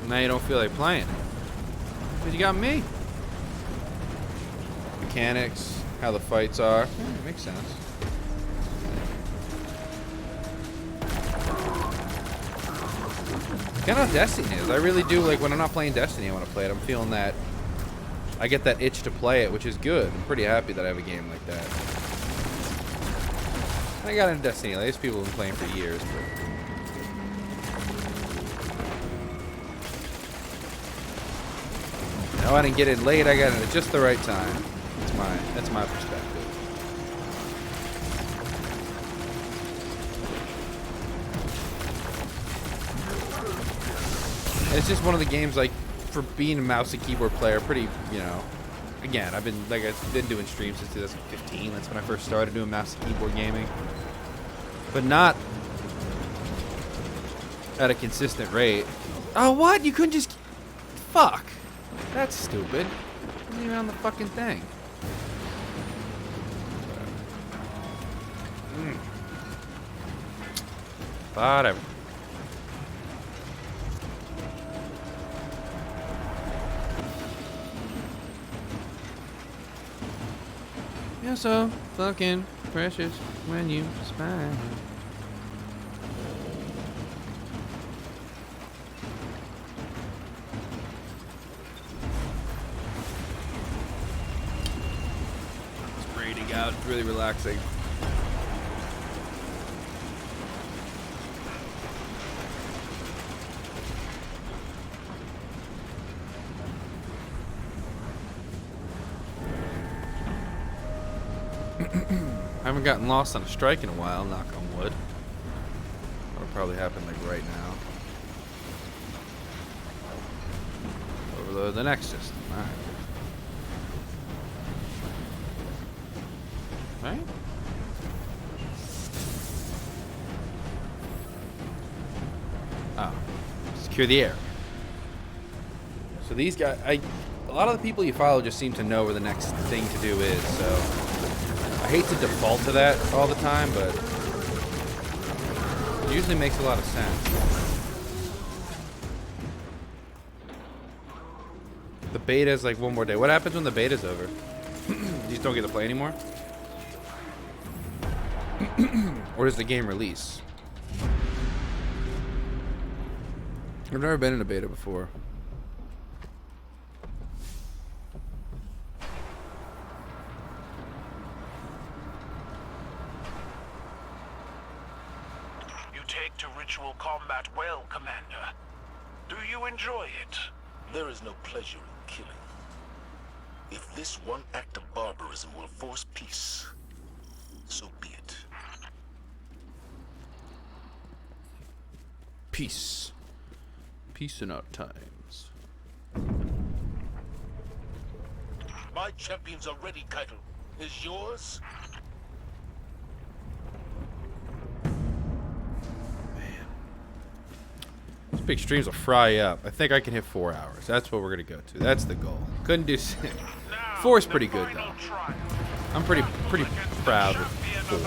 Now you don't feel like playing. Because you got me. Mechanics, how the fights are. Yeah, makes sense. Kind of how Destiny is. I really do, like, when I'm not playing Destiny, I want to play it. I'm feeling that. I get that itch to play it, which is good. I'm pretty happy that I have a game like that. I got into Destiny. These people have been playing for years, but. No, I didn't get in late. I got in at just the right time. That's my perspective. And it's just one of the games, like, for being a mouse and keyboard player, pretty, you know. Again, I've been doing streams since 2015. That's when I first started doing mouse and keyboard gaming. But not at a consistent rate. Oh, what? You couldn't just... Fuck. That's stupid. Wasn't even on the fucking thing. Whatever. You're so fucking precious when you smile. Out. It's really relaxing. I haven't gotten lost on a strike in a while, knock on wood. That'll probably happen like right now. Overload the next system. Alright. Right? Oh. Secure the air. So these guys, a lot of the people you follow just seem to know where the next thing to do is, so I hate to default to that all the time, but it usually makes a lot of sense. The beta is like one more day. What happens when the beta's over? You just don't get to play anymore? Or does the game release? I've never been in a beta before. You take to ritual combat well, Commander. Do you enjoy it? There is no pleasure in killing. If this one act of barbarism will force peace, so be it. Peace. Peace in our times. My champion's are ready, Kaito. Is yours? Man. These big streams will fry up. I think I can hit 4 hours. That's what we're gonna go to. That's the goal. Couldn't do 6. 4 is pretty good though. I'm pretty proud of 4.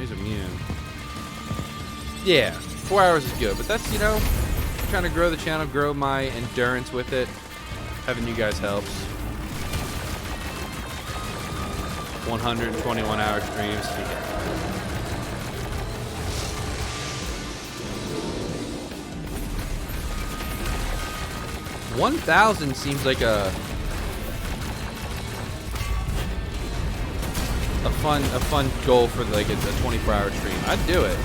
He's immune. Yeah, 4 hours is good, but that's, you know, trying to grow the channel, grow my endurance with it. Having you guys helps. 121 hour streams. Yeah. 1,000 seems like a fun goal for like a 24-hour stream. I'd do it.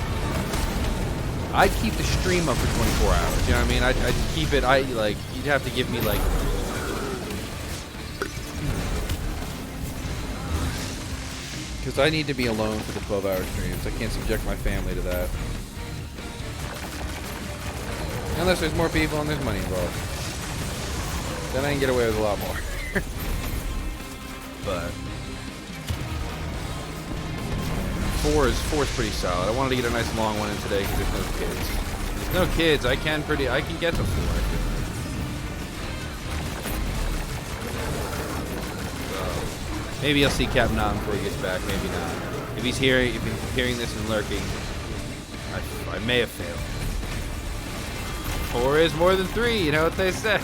I'd keep the stream up for 24 hours. You know what I mean? I'd keep it. You'd have to give me like Because I need to be alone for the 12-hour streams. I can't subject my family to that. Unless there's more people and there's money involved. Then I can get away with a lot more. But 4 is pretty solid. I wanted to get a nice long one in today because there's no kids. There's no kids. I can get to 4. I feel like. So, maybe I'll see Captain Autumn before he gets back. Maybe not. If he's hearing this and lurking, I may have failed. 4 is more than 3. You know what they say.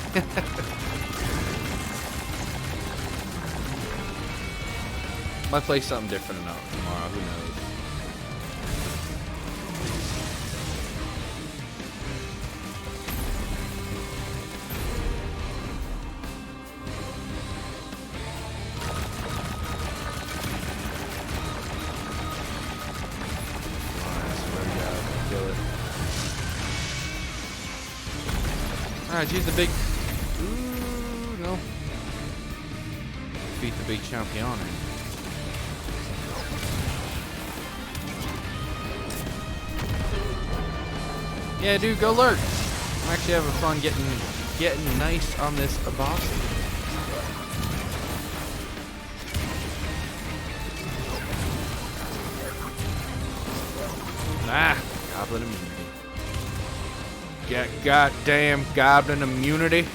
Might play something different tomorrow. Who knows? Alright, use the big... Ooh, no. Defeat the big champion. Yeah, dude, go lurk. I'm actually having fun getting nice on this boss. Ah, goblin immunity. Get goddamn goblin immunity.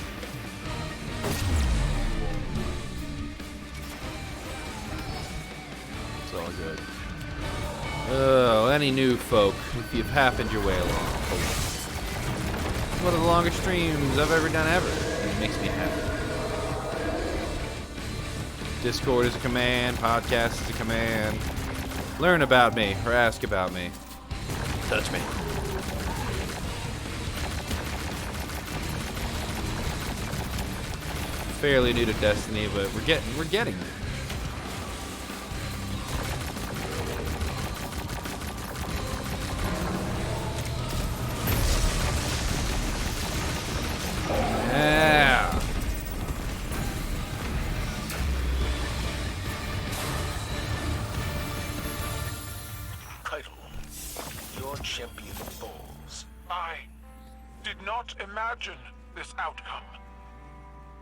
It's all good. Oh, any new folk, if you've happened your way along. It's one of the longest streams I've ever done ever. And it makes me happy. Discord is a command, podcast is a command. Learn about me or ask about me. Touch me. Fairly new to Destiny, but we're getting there. Yeah. Title. Your champion falls. I did not imagine this outcome.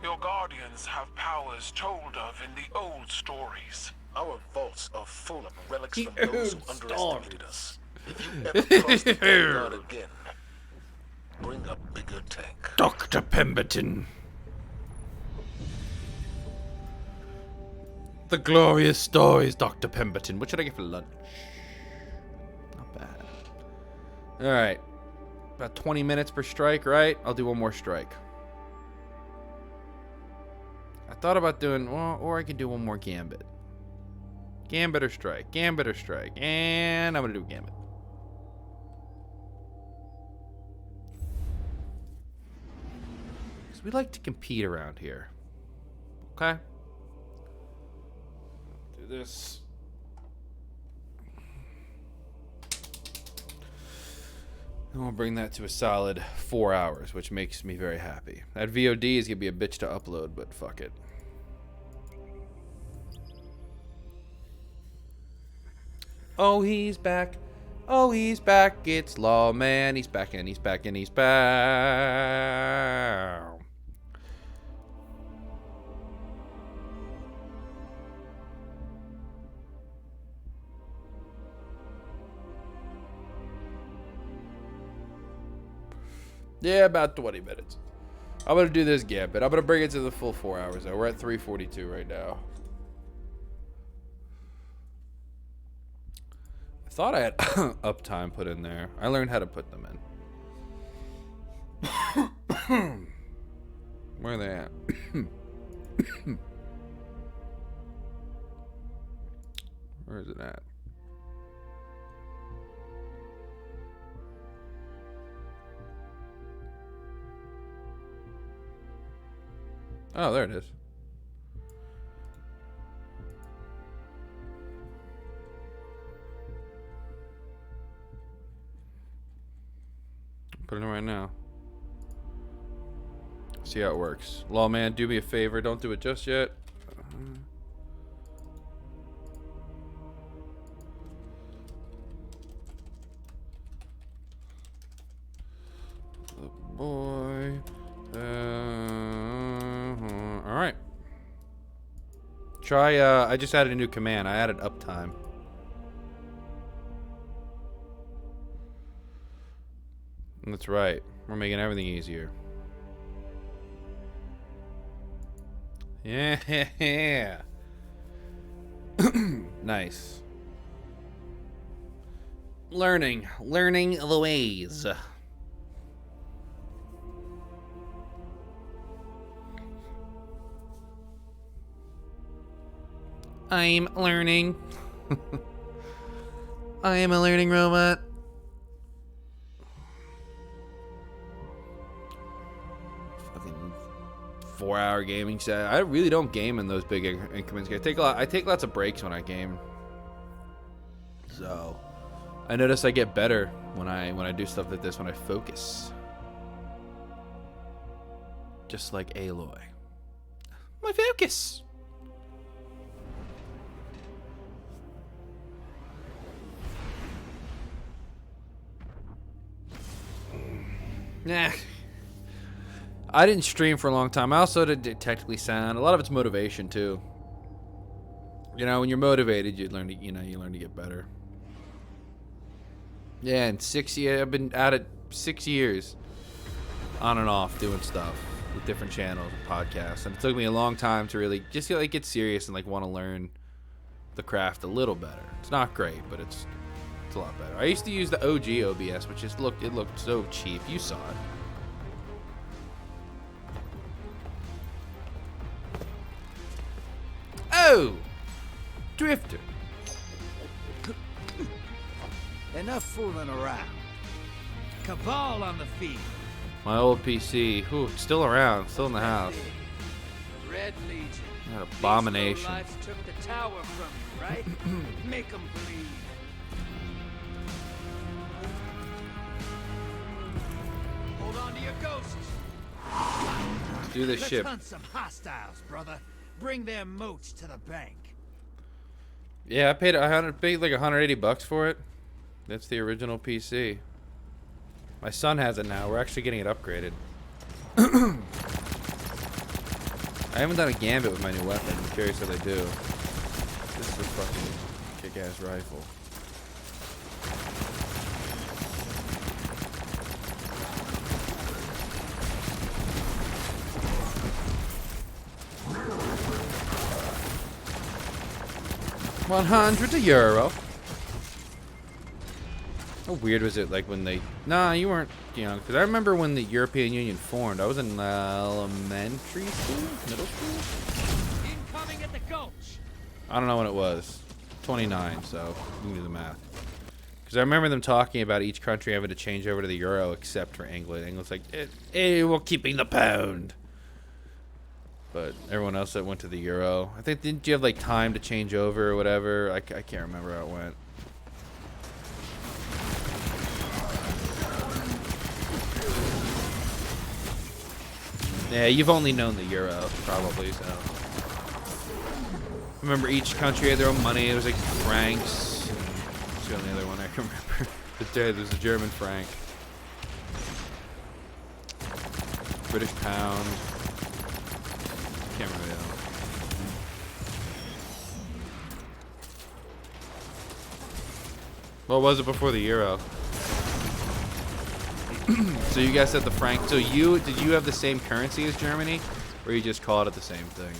Your guardians have powers told of in the old stories. Our vaults are full of relics from those who underestimated us. If you ever cross the guard again, bring a bigger tank. Dr. Pemberton. The glorious stories, Dr. Pemberton. What should I get for lunch? Not bad. Alright. About 20 minutes per strike, right? I'll do one more strike. I thought about doing, well, or I could do one more gambit. Gambit or strike. Gambit or strike. And I'm going to do gambit. Because we like to compete around here. Okay? Do this. And we'll bring that to a solid 4 hours, which makes me very happy. That VOD is going to be a bitch to upload, but fuck it. Oh, he's back. Oh, he's back. It's Lawman. He's back and he's back and he's back. Yeah, about 20 minutes. I'm going to do this gambit. I'm going to bring it to the full 4 hours, though. We're at 3:42 right now. I thought I had uptime put in there. I learned how to put them in. Where are they at? Where is it at? Oh, there it is. Put it in right now. See how it works. Lawman, do me a favor. Don't do it just yet. Try, I just added a new command. I added uptime. That's right. We're making everything easier. Yeah. Nice. Learning the ways. I'm learning. I am a learning robot. Fucking 4-hour gaming set. I really don't game in those big increments. I take lots of breaks when I game. So I notice I get better when I do stuff like this, when I focus. Just like Aloy. My focus. Nah. I didn't stream for a long time. I also did technically sound. A lot of it's motivation too. You know, when you're motivated, you learn to get better. Yeah, in 6 years, I've been at it 6 years, on and off, doing stuff with different channels and podcasts, and it took me a long time to really just get serious and want to learn the craft a little better. It's not great, but it's a lot better. I used to use the OG OBS, which it looked so cheap. You saw it. Oh, Drifter. Enough fooling around. Cabal on the field. My old PC. Ooh, it's still around, still in the house. Red Legion. That abomination. These lives took the tower from you, right? Make them bleed. Hold on to your ghosts. Let's do this ship. Let's hunt some hostiles, brother. Bring their moats to the bank. Yeah, I paid like $180 for it. That's the original PC. My son has it now. We're actually getting it upgraded. I haven't done a gambit with my new weapon. I'm curious how they do. This is a fucking kick-ass rifle. €100. How weird was it, when they... Nah, you weren't young. Because I remember when the European Union formed. I was in elementary school? Middle school? Incoming at the gulch. I don't know when it was. 29, so you can do the math. Because I remember them talking about each country having to change over to the euro except for England. England's like, we're keeping the pound. But everyone else that went to the euro. I think, didn't you have, time to change over or whatever? I can't remember how it went. Yeah, you've only known the euro, probably, so. Remember, each country had their own money. It was francs. That's the only other one I can remember. There's the German franc. British pound. Can't remember the other one. What was it before the euro? So you guys said the franc. So did you have the same currency as Germany, or you just called it the same thing?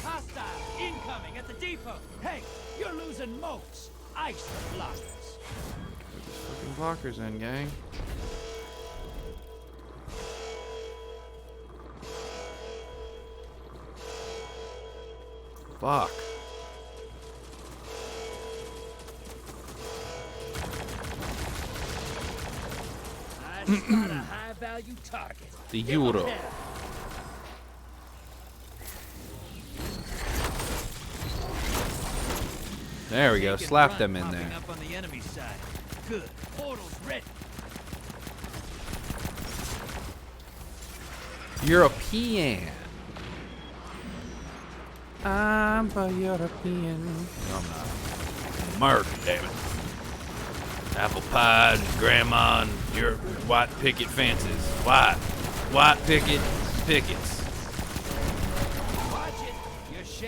Hostile incoming at the depot. Hey, you're losing moats. Ice blockers. Put these fucking blockers in, gang. Fuck. I spot a high-value target. The euro. There we go. Slap them in there. Up on the enemy side. Good. Portal's ready. European. I'm a European. No, I'm not. American, damn it. Apple pie and grandma and your white picket fences. White picket pickets.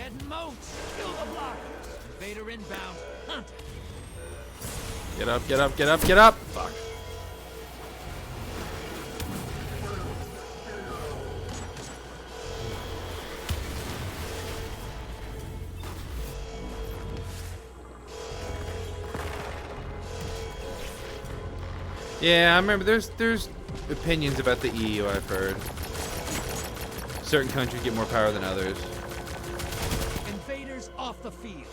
shedding moats. Kill the blockers. Invader inbound. Hunt it. Get up, get up, get up, get up! Fuck. Yeah, I remember there's opinions about the EU I've heard. Certain countries get more power than others. Invaders off the field.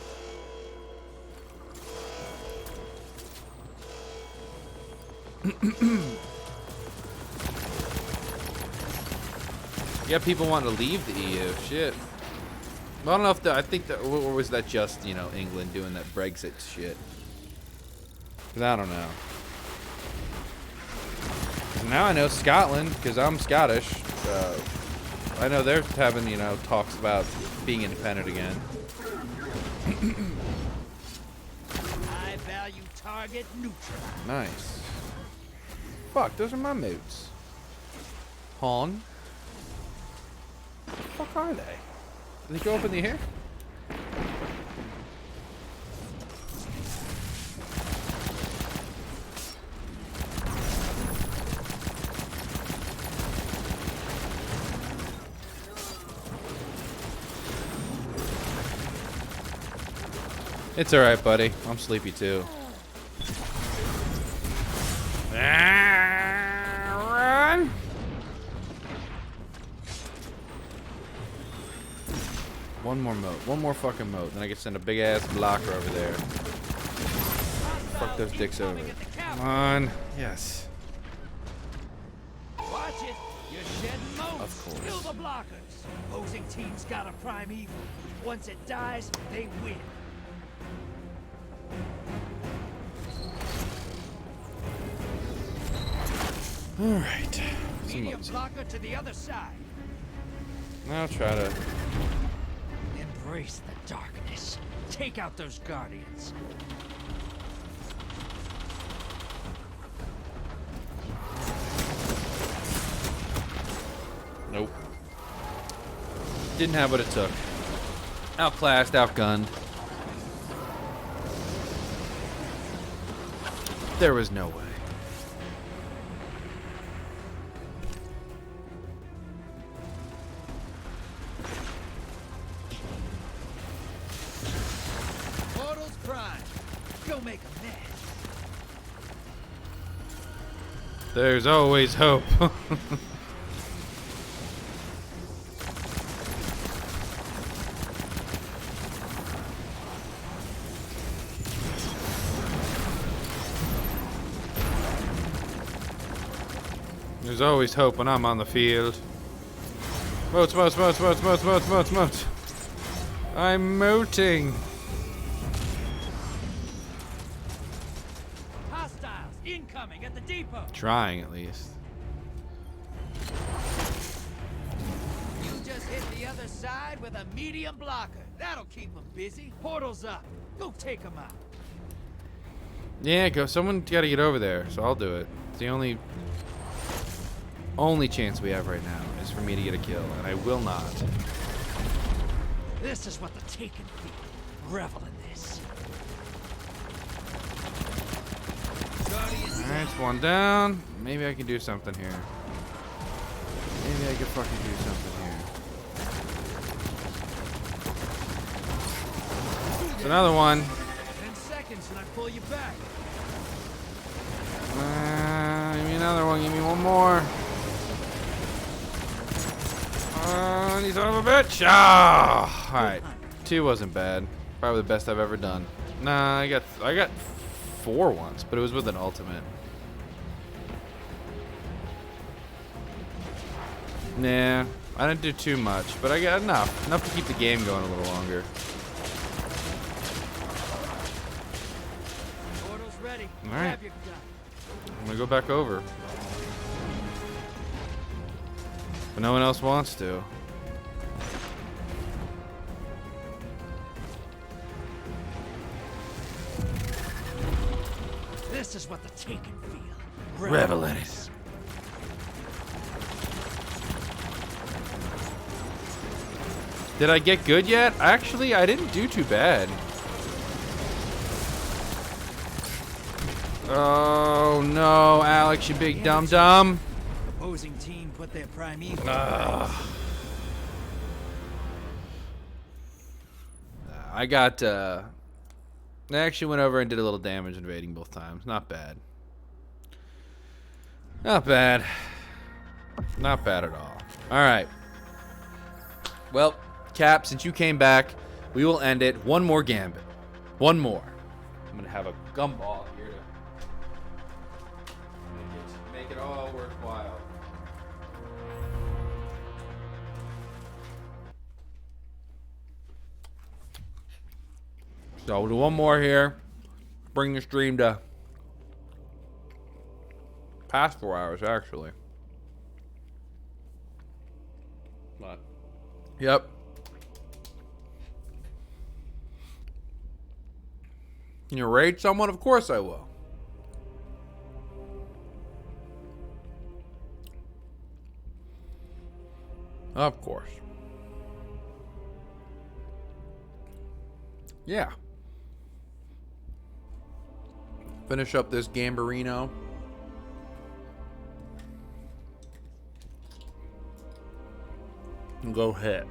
You got people wanting to leave the EU. Shit. Well, I don't know if I think that, or was that just, you know, England doing that Brexit shit? 'Cause I don't know. 'Cause now I know Scotland, because I'm Scottish. I know they're having, you know, talks about being independent again. High value target neutral. Nice. Fuck, those are my moods. Hon. What the fuck are they? Did they go up in the air? It's alright, buddy. I'm sleepy too. Run! One more moat. One more fucking moat. Then I can send a big ass blocker over there. Fuck those dicks over. Come on. Yes. Watch it. You're shedding moats. Of course. Kill the blockers. Opposing team's got a primeval. Once it dies, they win. Alright. Medium blocker to the other side. I'll try to. Embrace the darkness. Take out those guardians. Nope. Didn't have what it took. Outclassed, outgunned. There was no way. Portal's prime. Go make a mess. There's always hope. There's always hope when I'm on the field. Moats, moats, moats, moats, moats, moats, moats, moats. I'm moating. Hostiles incoming at the depot. Trying, at least. You just hit the other side with a medium blocker. That'll keep them busy. Portal's up. Go take them out. Yeah, go. Someone got to get over there, so I'll do it. It's the only chance we have right now is for me to get a kill, and I will not. This is what the Taken feel. Revel in this. Alright, it's one down. Maybe I can do something here. Maybe I can fucking do something here. It's another one. 10 seconds and I pull you back. Give me another one. Give me one more. You son of a bitch! Ah! Alright. 2 wasn't bad. Probably the best I've ever done. Nah, I got 4 once, but it was with an ultimate. Nah, I didn't do too much, but I got enough. Enough to keep the game going a little longer. Portal's ready. Alright. Grab your gun. I'm gonna go back over. But no one else wants to. This is what the Taken feel. Revel in it. Did I get good yet? Actually, I didn't do too bad. Oh no, Alex, you big dum-dum. Opposing team put their primeval. I got, I actually went over and did a little damage invading both times. Not bad. Not bad. Not bad at all. Alright. Well, Cap, since you came back, we will end it. One more gambit. One more. I'm going to have a gumball here to make it all worthwhile. So we'll do one more here. Bring the stream to past 4 hours, actually. What? Yep. Can you raid someone? Of course I will. Of course. Yeah. Finish up this Gambarino. And go hit.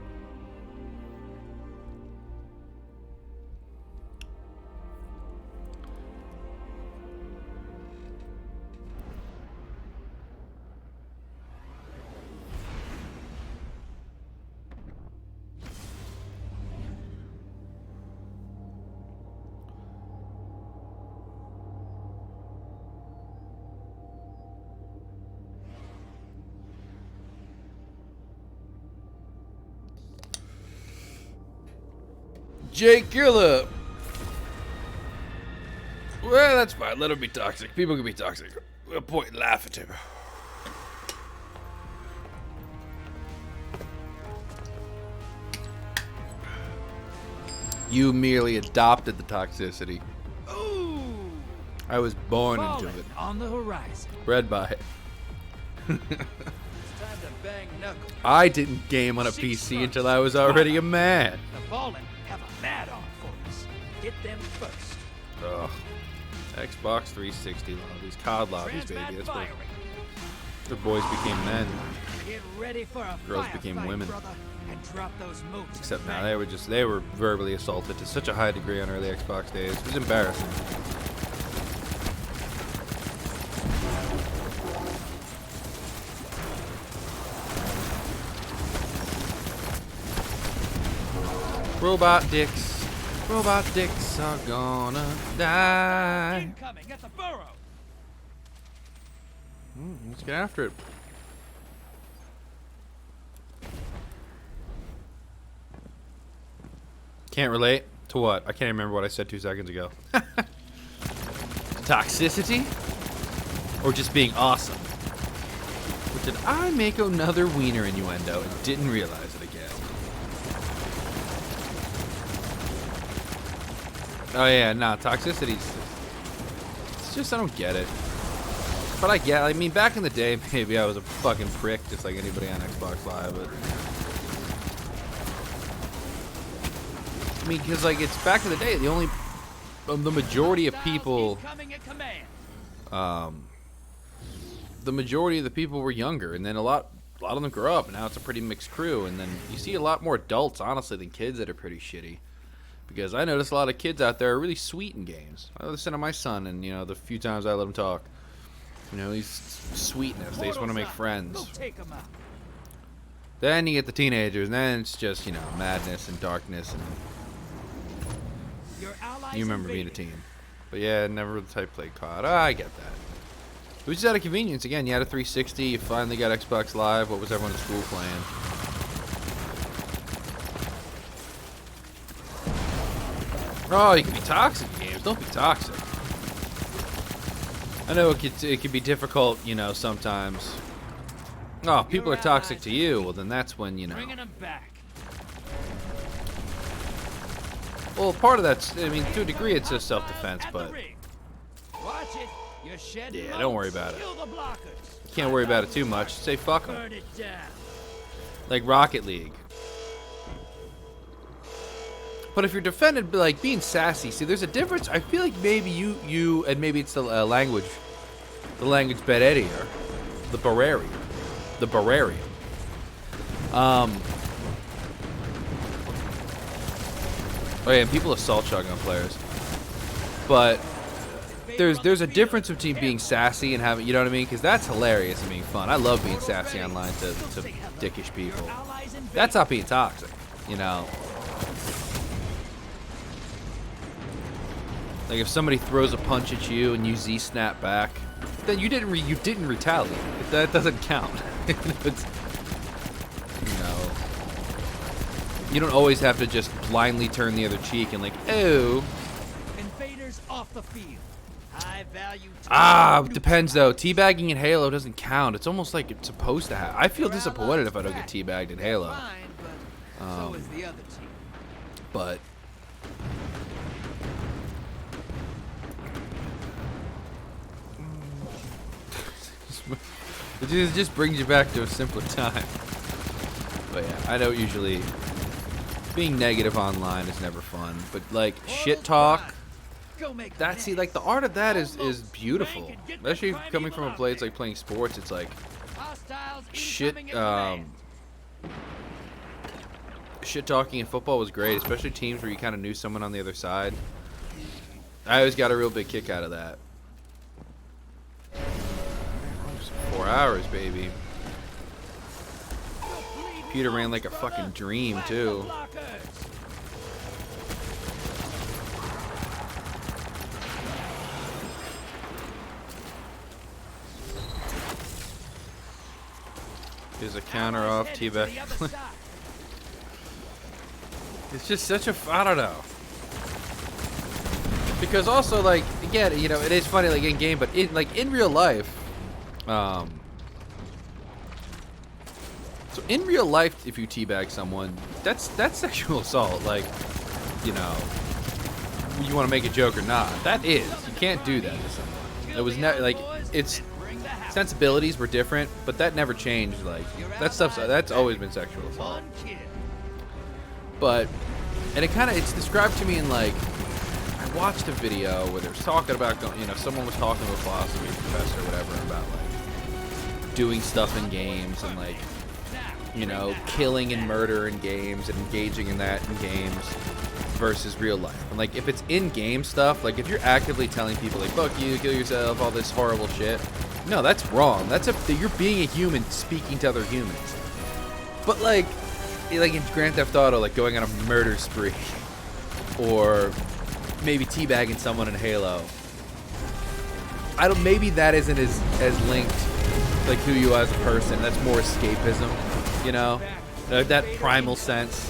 Jake Gilla. Well, that's fine. Let him be toxic. People can be toxic. No point in laughing at him. You merely adopted the toxicity. Ooh, I was born into falling it. on the horizon. Bred by it. It's time to bang knuckles. I didn't game on a PC until I was already a man. The Fallen have a mad on for us. Get them first. Ugh. Xbox 360 lobbies, COD lobbies, baby. That's where the boys became men. Get ready for a Girls became firefight, women. brother, and drop those moves. Except now they were verbally assaulted to such a high degree on early Xbox days. It was embarrassing. Robot dicks are gonna die. Incoming at the burrow. Let's get after it. Can't relate to what? I can't remember what I said 2 seconds ago. Toxicity? Or just being awesome? Or did I make another wiener innuendo and didn't realize it again? Oh yeah, no, toxicity. It's just I don't get it. But I mean, back in the day, maybe I was a fucking prick, just like anybody on Xbox Live. But I mean, because like it's back in the day, the majority of people, the majority of the people were younger, and then a lot of them grow up, and now it's a pretty mixed crew, and then you see a lot more adults, honestly, than kids that are pretty shitty. Because I notice a lot of kids out there are really sweet in games. I listen to my son, and you know, the few times I let him talk, you know, he's sweetness. They just want to make friends. Then you get the teenagers, and then it's just, you know, madness and darkness. And you remember being a teen. But yeah, never the type played COD. I get that. It was just out of convenience. Again, you had a 360, you finally got Xbox Live. What was everyone in school playing? Oh, you can be toxic in games. Don't be toxic. I know it could be difficult, you know, sometimes. Oh, if people are toxic to you, well, then that's when, you know. Well, part of that's, I mean, to a degree, it's just self-defense, but yeah, don't worry about it. You can't worry about it too much. Say fuck them. Like Rocket League. But if you're defended, like, being sassy, see, there's a difference. I feel like maybe you and maybe it's the language barrier, the bararium. Oh yeah, and people assault shotgun players. But there's a difference between being sassy and having, you know what I mean? Because that's hilarious and being fun. I love being sassy online to dickish people. That's not being toxic, you know? Like if somebody throws a punch at you and you Z-snap back, then you didn't retaliate. That doesn't count. It's, you know, you don't always have to just blindly turn the other cheek and like, oh. Invaders off the field. High value. Depends though. Teabagging in Halo doesn't count. It's almost like it's supposed to have. I feel disappointed if I don't get teabagged in Halo. So is the other team. But it just brings you back to a simpler time. But yeah, I know usually being negative online is never fun, but like shit talk, that's, see, like the art of that is beautiful. Especially coming from a place like playing sports, it's like shit talking in football was great, especially teams where you kind of knew someone on the other side. I always got a real big kick out of that. 4 hours, baby. Peter ran like a fucking dream, too. There's a counter off teabag. It's just such a, I don't know. Because also, like, again, you know, it is funny, like, in game, but in real life, so in real life, if you teabag someone, that's sexual assault. Like, you know, you want to make a joke or not, that is. You can't do that to someone. It was never, like, it's, sensibilities were different, but that never changed. Like, that's always been sexual assault. But, and it's described to me in, like, I watched a video where they were talking about, you know, someone was talking to a philosophy professor or whatever about, like, doing stuff in games and, like, you know, killing and murder in games and engaging in that in games versus real life. And, like, if it's in-game stuff, like, if you're actively telling people, like, fuck you, kill yourself, all this horrible shit, no, that's wrong. You're being a human speaking to other humans. But, like in Grand Theft Auto, like, going on a murder spree, or maybe teabagging someone in Halo, maybe that isn't as linked, like, who you are as a person. That's more escapism, you know, that primal sense.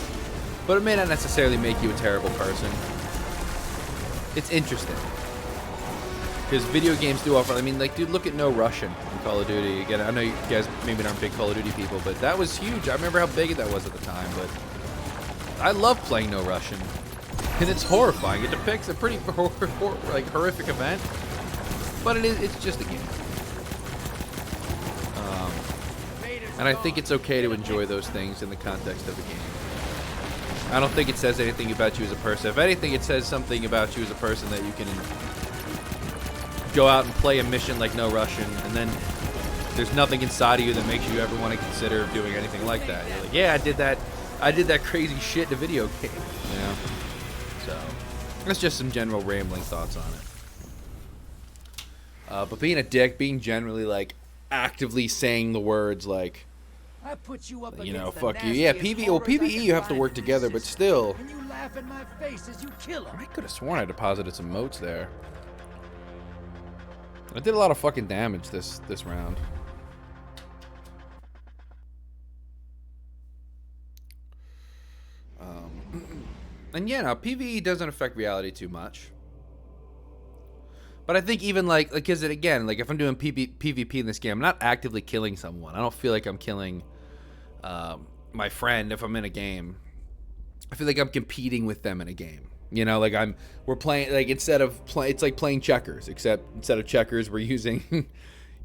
But it may not necessarily make you a terrible person. It's interesting. Because video games do offer, I mean, like, dude, look at No Russian in Call of Duty. Again, I know you guys maybe aren't big Call of Duty people, but that was huge. I remember how big that was at the time, but I love playing No Russian. And it's horrifying. It depicts a pretty horrific event, but it's just a game. And I think it's okay to enjoy those things in the context of a game. I don't think it says anything about you as a person. If anything, it says something about you as a person that you can go out and play a mission like No Russian, and then there's nothing inside of you that makes you ever want to consider doing anything like that. You're like, yeah, I did that crazy shit in a video game, you know? So, that's just some general rambling thoughts on it. But being a dick, being generally, like, actively saying the words, like, I put you up, you know, fuck you. Yeah, PvE, you have to work together, but still. And you laugh in my face as you kill him. I could have sworn I deposited some motes there. I did a lot of fucking damage this round. And yeah, now PvE doesn't affect reality too much. But I think even like, because again, like if I'm doing PvP in this game, I'm not actively killing someone. I don't feel like I'm killing my friend if I'm in a game. I feel like I'm competing with them in a game. You know, like we're playing, like it's like playing checkers, except instead of checkers, we're using,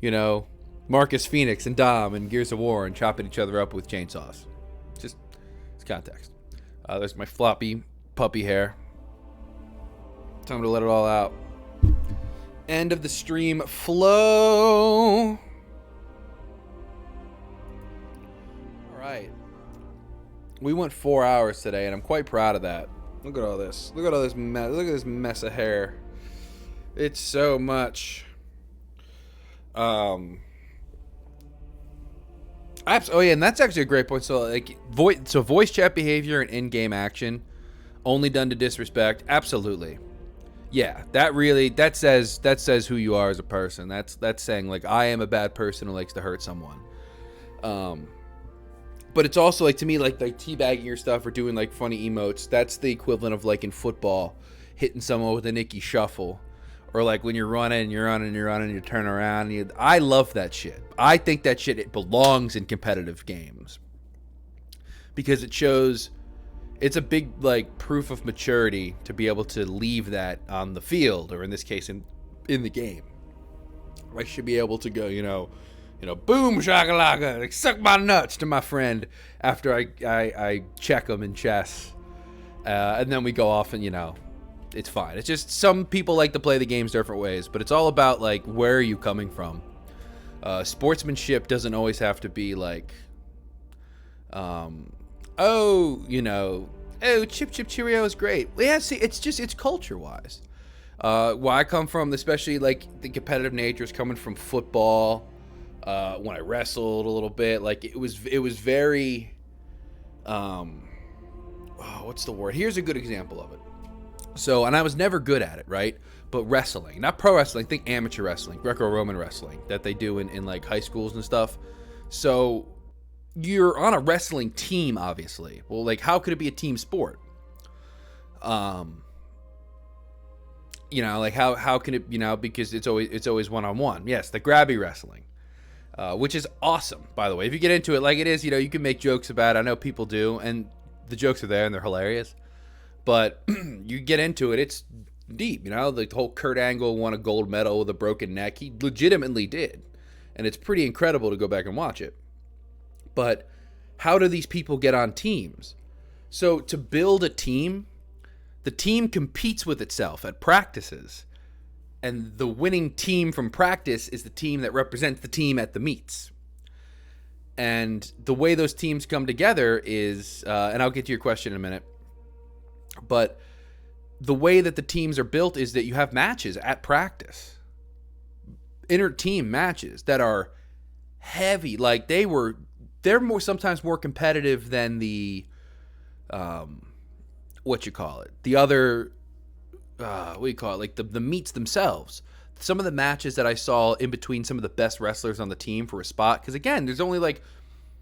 you know, Marcus Phoenix and Dom and Gears of War and chopping each other up with chainsaws. Just, it's context. There's my floppy puppy hair. Time to let it all out. End of the stream flow. All right. We went 4 hours today, and I'm quite proud of that. Look at all this. Look at all this mess. Look at this mess of hair. It's so much. Oh yeah, and that's actually a great point. So like, voice chat behavior and in-game action, only done to disrespect. Absolutely. Yeah, that says who you are as a person. That's saying like I am a bad person who likes to hurt someone. But it's also like to me like teabagging your stuff or doing like funny emotes. That's the equivalent of like in football, hitting someone with a Nicky Shuffle, or like when you're running, you turn around. And I love that shit. I think that shit it belongs in competitive games because it shows. It's a big like proof of maturity to be able to leave that on the field, or in this case in the game. I should be able to go, boom shakalaka, like suck my nuts to my friend after I check him in chess, and then we go off and it's fine. It's just some people like to play the games different ways, but it's all about like where are you coming from. Sportsmanship doesn't always have to be like, Chip Chip Cheerio is great. Yeah, see, it's culture-wise. Where I come from, especially like the competitive nature is coming from football. When I wrestled a little bit, like it was very, what's the word? Here's a good example of it. So, and I was never good at it, right? But wrestling, not pro wrestling, think amateur wrestling, Greco-Roman wrestling that they do in like high schools and stuff. So you're on a wrestling team, obviously. Well, like, how could it be a team sport? Like how can it, because it's always one-on-one. Yes, the grabby wrestling, which is awesome, by the way. If you get into it like it is, you can make jokes about it. I know people do, and the jokes are there and they're hilarious. But you get into it, it's deep, the whole Kurt Angle won a gold medal with a broken neck. He legitimately did. And it's pretty incredible to go back and watch it. But how do these people get on teams? So to build a team, the team competes with itself at practices. And the winning team from practice is the team that represents the team at the meets. And the way those teams come together is, and I'll get to your question in a minute, but the way that the teams are built is that you have matches at practice. Inter-team matches that are heavy. Like they're sometimes more competitive than the, the other, like the meets themselves. Some of the matches that I saw in between some of the best wrestlers on the team for a spot, because again, there's only like,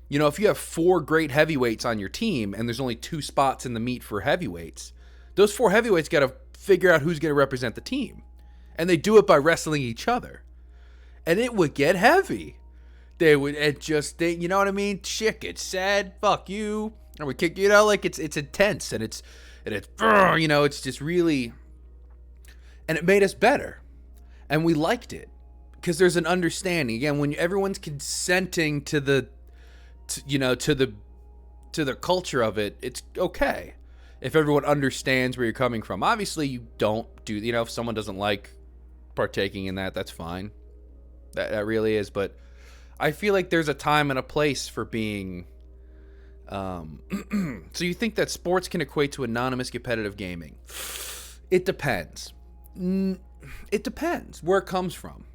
if you have 4 great heavyweights on your team and there's only 2 spots in the meet for heavyweights, those 4 heavyweights got to figure out who's going to represent the team. And they do it by wrestling each other. And it would get heavy. They would, you know what I mean? Shit gets sad. Fuck you. And we kick, like it's intense and it's, it's just really, and it made us better. And we liked it because there's an understanding. Again, when everyone's consenting to the culture of it, it's okay. If everyone understands where you're coming from. Obviously, you don't do, if someone doesn't like partaking in that, that's fine. That really is. But I feel like there's a time and a place for being. So you think that sports can equate to anonymous competitive gaming? It depends. It depends where it comes from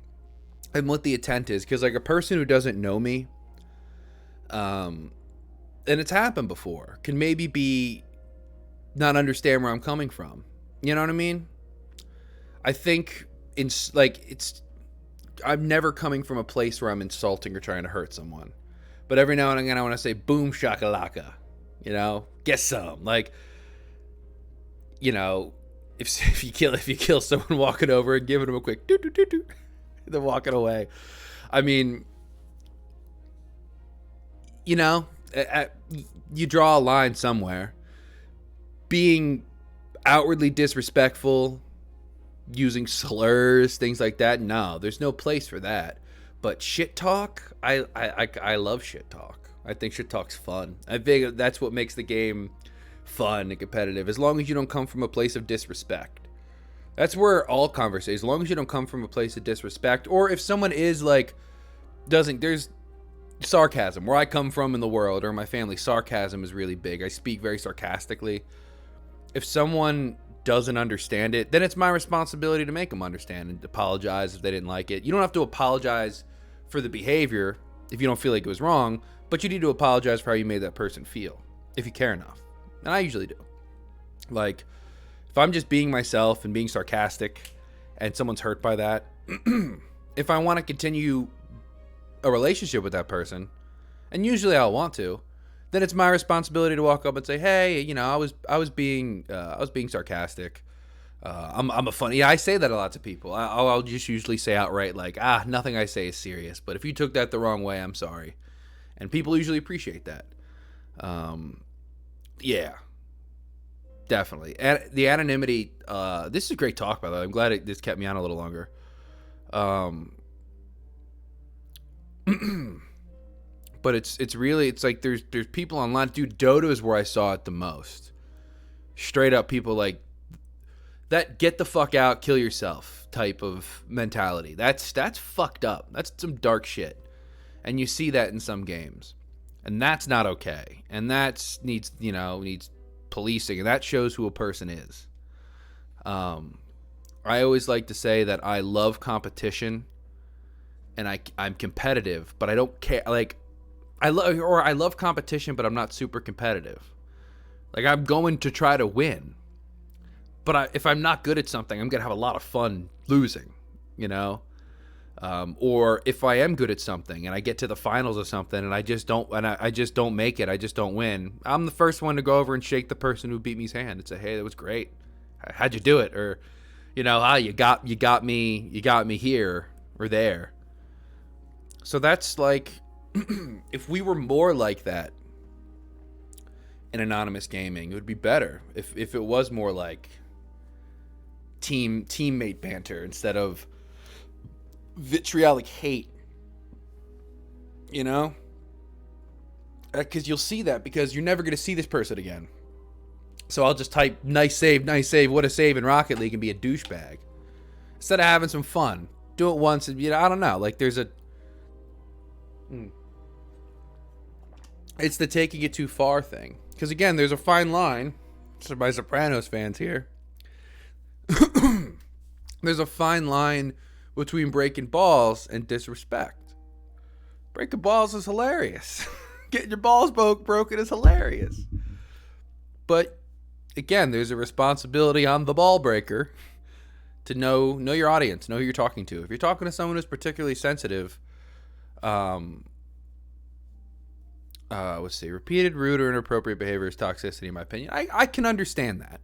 and what the intent is. Because like a person who doesn't know me, and it's happened before, can maybe be not understand where I'm coming from. You know what I mean? I think I'm never coming from a place where I'm insulting or trying to hurt someone. But every now and again, I want to say, boom shakalaka, get some. Like, if you kill someone walking over and giving them a quick doo-doo-doo-doo, then walking away. I mean, you draw a line somewhere. Being outwardly disrespectful, using slurs, things like that, no, there's no place for that. But shit talk, I love shit talk. I think shit talk's fun. I think that's what makes the game fun and competitive, as long as you don't come from a place of disrespect. That's where all conversation, as long as you don't come from a place of disrespect, or if someone is like, there's sarcasm. Where I come from in the world, or my family, sarcasm is really big. I speak very sarcastically. If someone doesn't understand it, then it's my responsibility to make them understand and apologize if they didn't like it. You don't have to apologize for the behavior if you don't feel like it was wrong, but you need to apologize for how you made that person feel, if you care enough. And I usually do. Like, if I'm just being myself and being sarcastic and someone's hurt by that, if I want to continue a relationship with that person, and usually I'll want to, then it's my responsibility to walk up and say, hey, you know, I was being sarcastic. I'm a funny. Yeah, I say that a lot to people. I'll just usually say outright, like, nothing I say is serious, but if you took that the wrong way, I'm sorry. And people usually appreciate that. Yeah, definitely. And the anonymity, this is a great talk, by the way. I'm glad this kept me on a little longer. But it's really, it's like there's people online. Dude, Dota is where I saw it the most. Straight up people like that get the fuck out, kill yourself type of mentality. That's fucked up. That's some dark shit. And you see that in some games. And that's not okay. And that needs policing. And that shows who a person is. I always like to say that I love competition. And I'm competitive, but I don't care. Like, I love competition, but I'm not super competitive. Like, I'm going to try to win. But if I'm not good at something, I'm going to have a lot of fun losing, you know? Or if I am good at something and I get to the finals of something and I just don't make it, I just don't win, I'm the first one to go over and shake the person who beat me's hand and say, hey, that was great. How'd you do it? Or, you know, you got me here or there. So that's like, if we were more like that in anonymous gaming, it would be better. If it was more like teammate banter instead of vitriolic hate, you know? Because you'll see that because you're never going to see this person again. So I'll just type nice save, what a save in Rocket League and be a douchebag. Instead of having some fun, do it once and, you know, I don't know. Like there's a... It's the taking it too far thing. Because again, there's a fine line. So my Sopranos fans here. There's a fine line between breaking balls and disrespect. Breaking balls is hilarious. Getting your balls broken is hilarious. But again, there's a responsibility on the ball breaker to know your audience, know who you're talking to. If you're talking to someone who's particularly sensitive, let's see, repeated rude or inappropriate behavior is toxicity, in my opinion. I can understand that.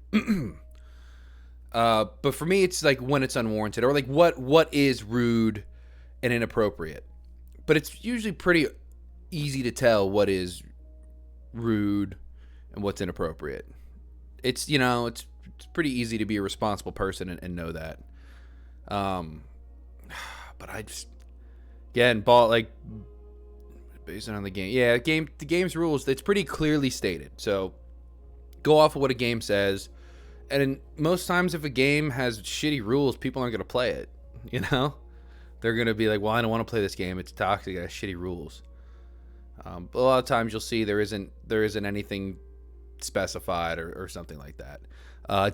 But for me, it's like when it's unwarranted, or like what is rude and inappropriate. But it's usually pretty easy to tell what is rude and what's inappropriate. It's, you know, it's pretty easy to be a responsible person and know that. But I just, again, based on the game. Yeah, the game's rules, it's pretty clearly stated. So go off of what a game says. And most times if a game has shitty rules, people aren't going to play it, you know? They're going to be like, well, I don't want to play this game. It's toxic. It has shitty rules. But a lot of times you'll see there isn't anything specified or something like that.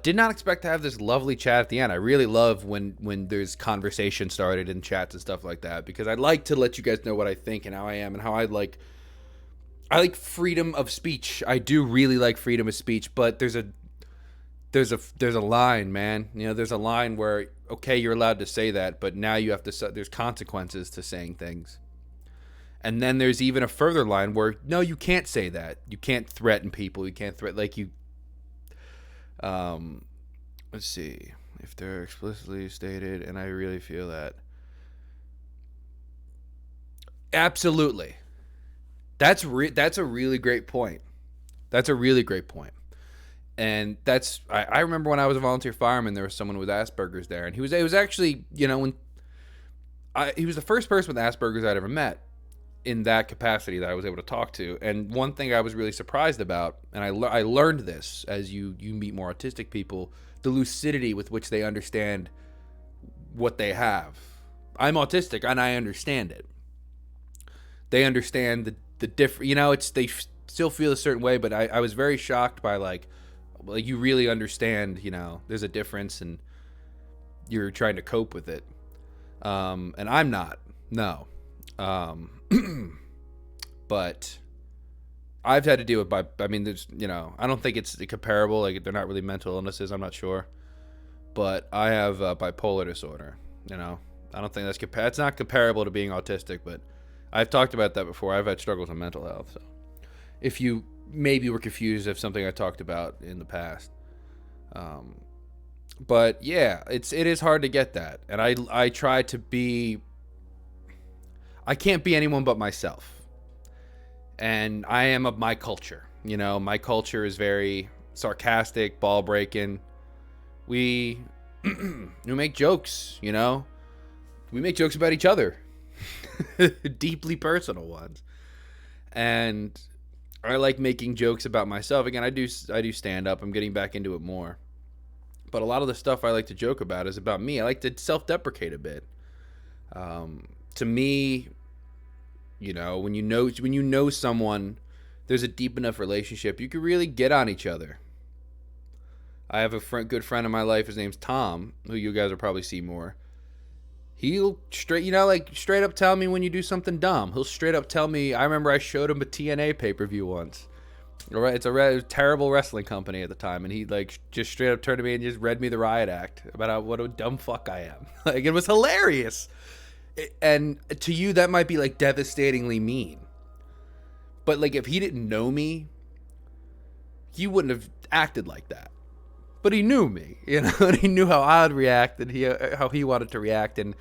Did not expect to have this lovely chat at the end. I really love when there's conversation started in chats and stuff like that, because I'd like to let you guys know what I think and how I am and how I like freedom of speech. I do really like freedom of speech, but there's a line, man. You know, there's a line where, okay, you're allowed to say that, but now you have to, there's consequences to saying things. And then there's even a further line where, no, you can't say that. You can't threaten people. You can't let's see, if they're explicitly stated, and I really feel that. Absolutely. That's a really great point. That's a really great point. And that's, I remember when I was a volunteer fireman, there was someone with Asperger's there, and it was actually, you know, he was the first person with Asperger's I'd ever met. in that capacity that I was able to talk to. And one thing I was really surprised about, and I learned this as you meet more autistic people, the lucidity with which they understand what they have. I'm autistic and I understand it. They understand the different, you know, it's, they still feel a certain way, but I was very shocked by like you really understand, you know, there's a difference and you're trying to cope with it. And I'm not, no. But I've had to deal with I mean, there's, you know, I don't think it's comparable. Like, they're not really mental illnesses. I'm not sure, but I have bipolar disorder. You know, I don't think it's not comparable to being autistic, but I've talked about that before. I've had struggles with mental health. So if you maybe were confused of something I talked about in the past, but yeah, it is hard to get that. And I try to be, I can't be anyone but myself. And I am of my culture. You know, my culture is very sarcastic, ball breaking. We make jokes, you know. We make jokes about each other. Deeply personal ones. And I like making jokes about myself. Again, I do stand up. I'm getting back into it more. But a lot of the stuff I like to joke about is about me. I like to self-deprecate a bit. To me, you know, when you know someone, there's a deep enough relationship, you can really get on each other. I have a good friend in my life. His name's Tom, who you guys will probably see more. He'll straight up tell me when you do something dumb. He'll straight up tell me. I remember I showed him a TNA pay-per-view once. It's a terrible wrestling company at the time, and he like just straight up turned to me and just read me the riot act about what a dumb fuck I am. Like, it was hilarious. And to you, that might be like devastatingly mean. But like, if he didn't know me, he wouldn't have acted like that. But he knew me, you know, and he knew how I'd react and how he wanted to react. And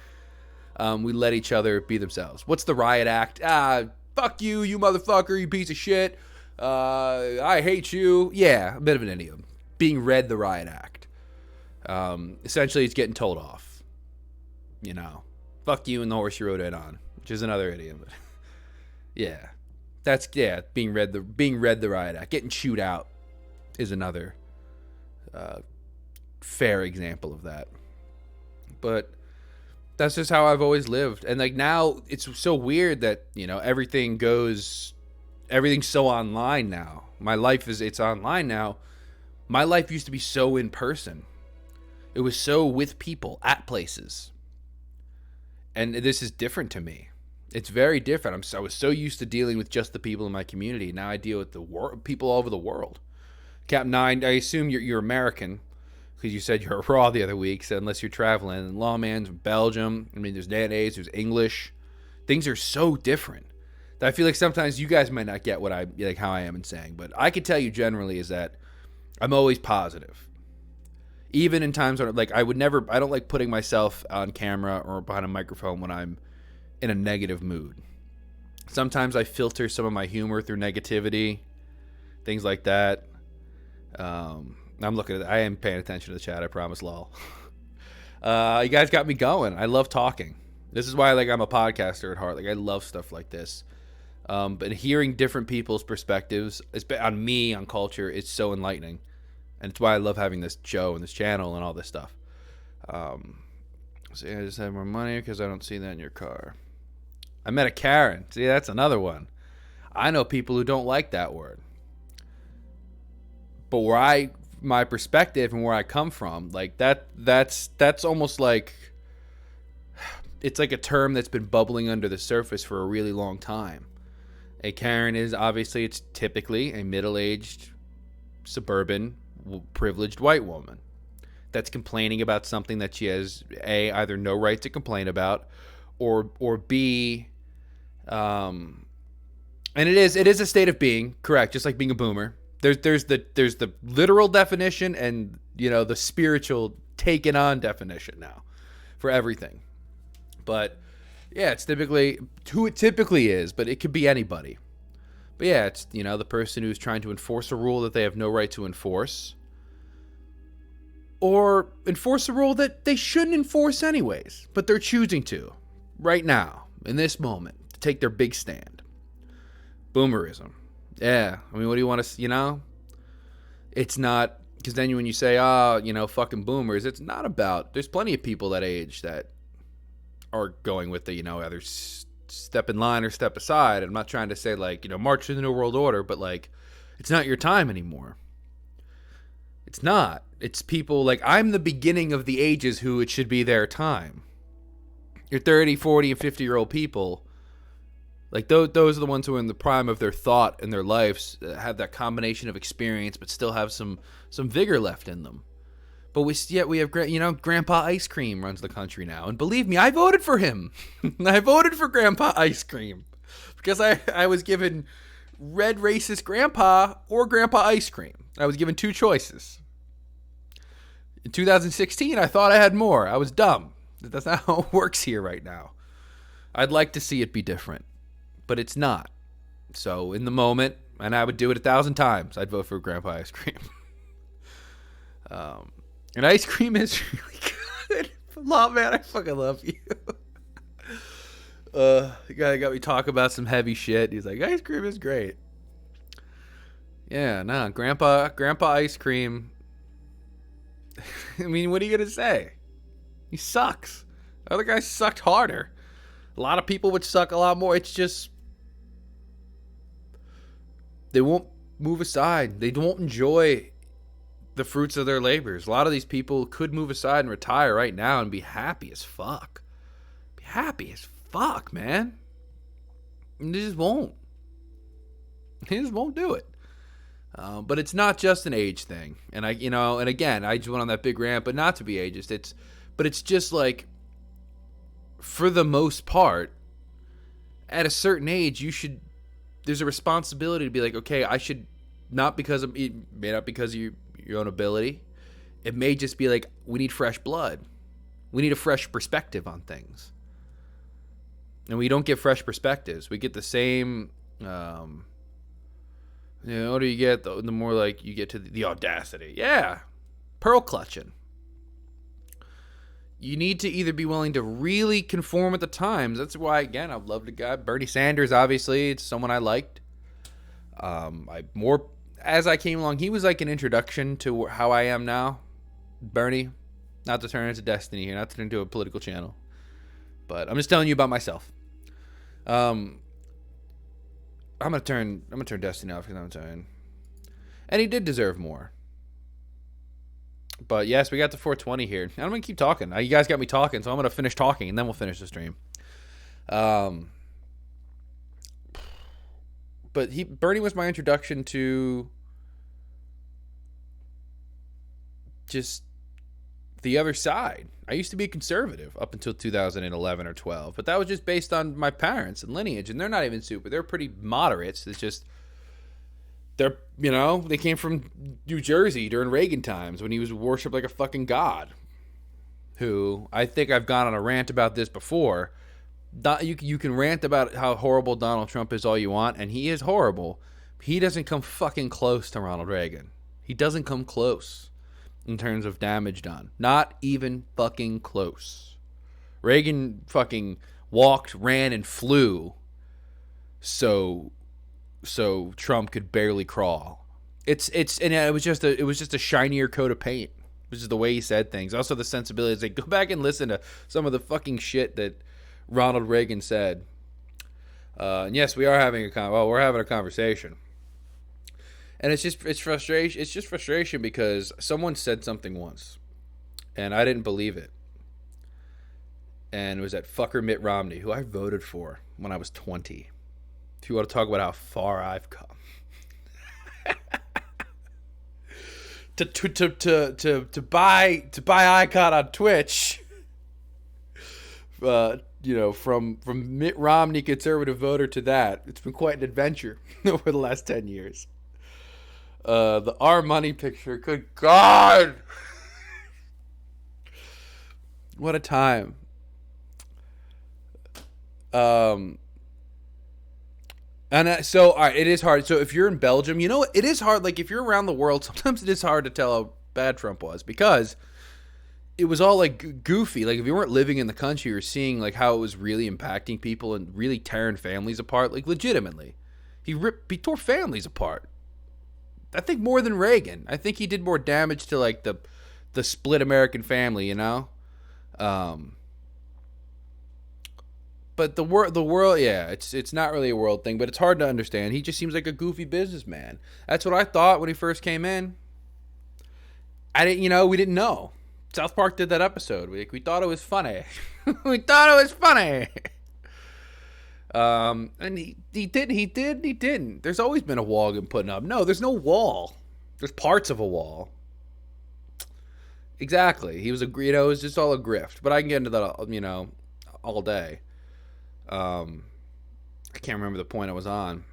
we let each other be themselves. What's the riot act? Fuck you, you motherfucker, you piece of shit. I hate you. Yeah, a bit of an idiom. Being read the riot act. Essentially, it's getting told off. You know. Fuck you and the horse you rode in on, which is another idiom. But yeah, being read the riot act. Getting chewed out is another fair example of that. But that's just how I've always lived. And like, now it's so weird that, you know, everything's so online now. My life it's online now. My life used to be so in person. It was so with people at places. And this is different to me. It's very different. I was so used to dealing with just the people in my community. Now I deal with people all over the world. Cap 9, I assume you're American, because you said you're raw the other week, so unless you're traveling. And Lawman's from Belgium. I mean, there's Danese, there's English. Things are so different that I feel like sometimes you guys might not get how I am in saying. But I could tell you generally is that I'm always positive. Even in times when, like, I don't like putting myself on camera or behind a microphone when I'm in a negative mood. Sometimes I filter some of my humor through negativity, things like that. I'm looking at it. I am paying attention to the chat, I promise, lol. You guys got me going. I love talking. This is why, like, I'm a podcaster at heart. Like, I love stuff like this. But hearing different people's perspectives on me, on culture, it's so enlightening. And it's why I love having this show and this channel and all this stuff. So I just have more money because I don't see that in your car. I met a Karen. See, that's another one. I know people who don't like that word. But my perspective and where I come from, like that's almost like, it's like a term that's been bubbling under the surface for a really long time. A Karen is obviously, it's typically a middle-aged, suburban, privileged white woman that's complaining about something that she has either no right to complain about, or B, and it is a state of being, correct, just like being a boomer. There's the literal definition and, you know, the spiritual taken on definition now for everything. But yeah, it's typically who it typically is, but it could be anybody. But yeah, it's, you know, the person who's trying to enforce a rule that they have no right to enforce, or enforce a rule that they shouldn't enforce anyways, but they're choosing to right now in this moment. take their big stand. Boomerism. Yeah. I mean, what do you want to, It's not, because then when you say, fucking boomers, it's not about, there's plenty of people that age that are going with the, either step in line or step aside. I'm not trying to say, march to the New World Order, but, it's not your time anymore. It's not. It's people I'm the beginning of the ages who it should be their time. Your 30, 40, and 50-year-old people, those are the ones who are in the prime of their thought and their lives, have that combination of experience, but still have some vigor left in them. But we have, Grandpa Ice Cream runs the country now. And believe me, I voted for him. I voted for Grandpa Ice Cream. Because I was given red racist grandpa or Grandpa Ice Cream. I was given two choices. In 2016, I thought I had more. I was dumb. That's not how it works here right now. I'd like to see it be different, but it's not. So in the moment, and I would do it 1,000 times, I'd vote for Grandpa Ice Cream. And ice cream is really good. Man, I fucking love you. The guy got me talking about some heavy shit. He's like, ice cream is great. Yeah, no, Grandpa Ice Cream. I mean, what are you going to say? He sucks. The other guy sucked harder. A lot of people would suck a lot more. It's just, they won't move aside. They won't enjoy the fruits of their labors. A lot of these people could move aside and retire right now and be happy as fuck. Be happy as fuck, man. And they just won't. They just won't do it. But it's not just an age thing. And and again, I just went on that big rant, but not to be ageist. But it's just for the most part, at a certain age, there's a responsibility to be okay, I should, not because of, it may not because of your own ability. It may just be we need fresh blood. We need a fresh perspective on things. And we don't get fresh perspectives. We get the same, the older you get, the more you get to the audacity. Yeah. Pearl clutching. You need to either be willing to really conform with the times. That's why, again, I've loved a guy. Bernie Sanders, obviously, it's someone I liked. As I came along, he was an introduction to how I am now. Bernie, not to turn into Destiny here, not to turn into a political channel, but I'm just telling you about myself. I'm gonna turn Destiny off because I'm tired. And he did deserve more. But yes, we got to 420 here. I'm gonna keep talking. You guys got me talking, so I'm gonna finish talking and then we'll finish the stream. But Bernie was my introduction to just the other side. I used to be conservative up until 2011 or 12, but that was just based on my parents and lineage, and they're not even super. They're pretty moderates. It's just they came from New Jersey during Reagan times when he was worshipped like a fucking god. Who, I think I've gone on a rant about this before. You can rant about how horrible Donald Trump is all you want, and he is horrible. He doesn't come fucking close to Ronald Reagan. He doesn't come close in terms of damage done. Not even fucking close. Reagan fucking walked, ran, and flew so Trump could barely crawl. It was just a shinier coat of paint, which is the way he said things. Also the sensibilities. Go back and listen to some of the fucking shit that Ronald Reagan said. And yes, we're having a conversation. And it's frustration. It's just frustration because someone said something once, and I didn't believe it. And it was that fucker Mitt Romney, who I voted for when I was 20. If you want to talk about how far I've come. to buy Icon on Twitch. From Mitt Romney, conservative voter, to that, it's been quite an adventure over the last 10 years. The R Money picture, good God, what a time. So, all right, it is hard. So if you're in Belgium, it is hard. If you're around the world, sometimes it is hard to tell how bad Trump was, because it was all like goofy. Like if you weren't living in the country, you were seeing like how it was really impacting people and really tearing families apart. Like legitimately, he tore families apart. I think more than Reagan. I think he did more damage to like the split American family, you know. But the world, yeah, it's not really a world thing, but it's hard to understand. He just seems like a goofy businessman. That's what I thought when he first came in. We didn't know. South Park did that episode. We thought it was funny. We thought it was funny. And he didn't. There's always been a wall I'm putting up. No, there's no wall. There's parts of a wall. Exactly. He was it was just all a grift. But I can get into that, all day. I can't remember the point I was on.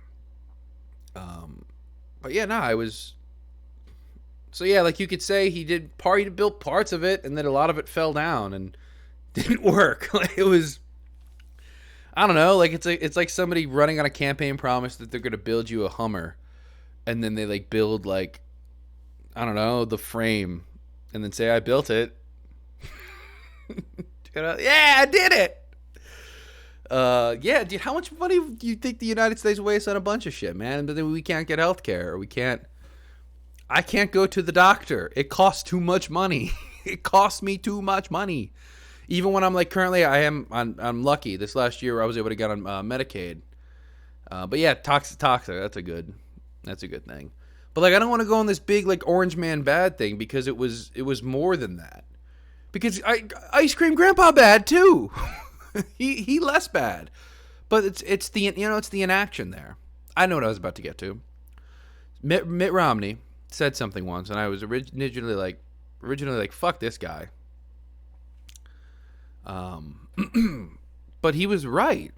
But yeah, no, I was. So yeah, like you could say he built parts of it, and then a lot of it fell down and didn't work. Like it was, I don't know, like it's like somebody running on a campaign promise that they're gonna build you a Hummer, and then they like build like, I don't know, the frame, and then say I built it. Yeah, I did it. Yeah, dude, how much money do you think the United States wastes on a bunch of shit, man? But then we can't get health care, or I can't go to the doctor. It costs too much money. It costs me too much money. Even when I'm like currently I'm lucky. This last year I was able to get on Medicaid. But yeah, toxic. That's a good thing. But like I don't want to go on this big like orange man bad thing because it was more than that. Because Ice Cream Grandpa bad too. he less bad. But it's the inaction there. I know what I was about to get to. Mitt Romney said something once, and I was originally like, fuck this guy. But he was right.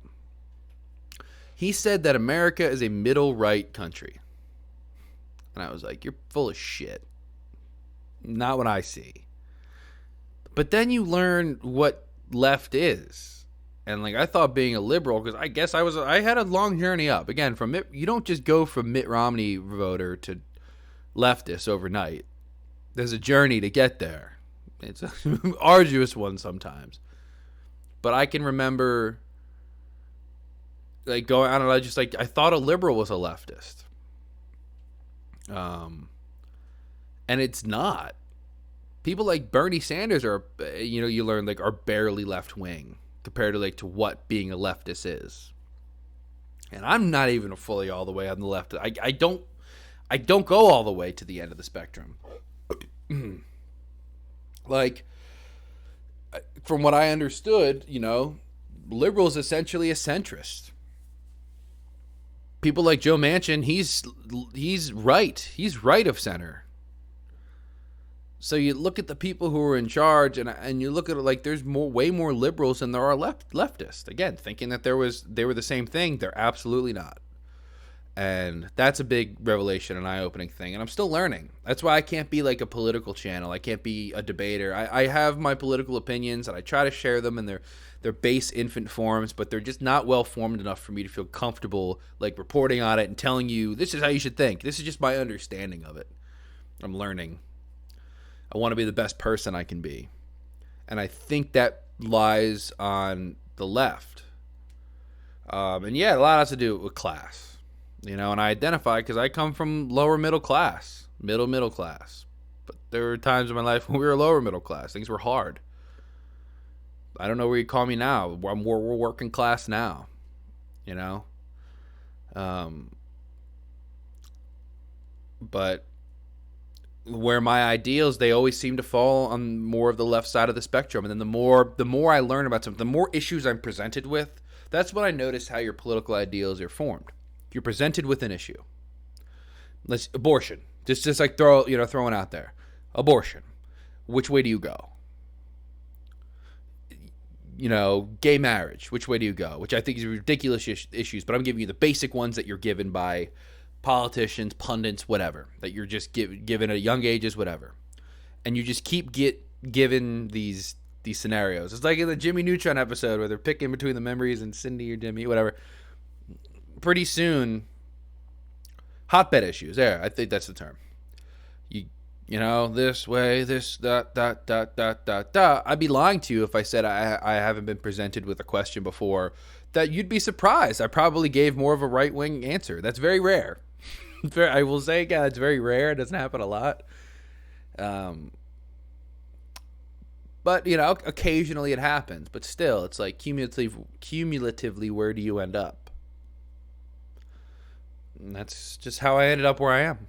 He said that America is a middle right country. And I was like, you're full of shit. Not what I see. But then you learn what left is. And like I thought being a liberal, because I guess I had a long journey up. Again, you don't just go from Mitt Romney voter to leftist overnight. There's a journey to get there. It's an arduous one sometimes. But I can remember like going, I don't know, just like I thought a liberal was a leftist. And it's not. People like Bernie Sanders are, you learn like are barely left wing compared to like to what being a leftist is. And I'm not even fully all the way on the left. I don't go all the way to the end of the spectrum. Like, from what I understood, liberal is essentially a centrist. People like Joe Manchin, he's right. He's right of center. So you look at the people who are in charge, and you look at it like there's way more liberals than there are leftists. Again, thinking that they were the same thing, they're absolutely not. And that's a big revelation, an eye-opening thing. And I'm still learning. That's why I can't be like a political channel. I can't be a debater. I have my political opinions, and I try to share them in their base infant forms, but they're just not well-formed enough for me to feel comfortable like reporting on it and telling you, this is how you should think. This is just my understanding of it. I'm learning. I want to be the best person I can be. And I think that lies on the left. And yeah, a lot has to do with class. And I identify because I come from lower middle class, middle class. But there were times in my life when we were lower middle class. Things were hard. I don't know where you call me now. We're working class now, But where my ideals, they always seem to fall on more of the left side of the spectrum. And then the more I learn about something, the more issues I'm presented with, that's when I notice how your political ideals are formed. You're presented with an issue. Abortion. Just like throwing out there. Abortion. Which way do you go? Gay marriage. Which way do you go? Which I think is ridiculous issues, but I'm giving you the basic ones that you're given by politicians, pundits, whatever. That you're just given at young ages, whatever. And you just keep given these scenarios. It's like in the Jimmy Neutron episode where they're picking between the memories and Cindy or Jimmy, whatever. Pretty soon, hotbed issues. There, I think that's the term. you know, this way, this, that, I'd be lying to you if I said I haven't been presented with a question before that you'd be surprised. I probably gave more of a right-wing answer. That's very rare. I will say, again, it's very rare. It doesn't happen a lot. But, you know, occasionally it happens. But still, it's like cumulatively, where do you end up? And that's just how I ended up where I am.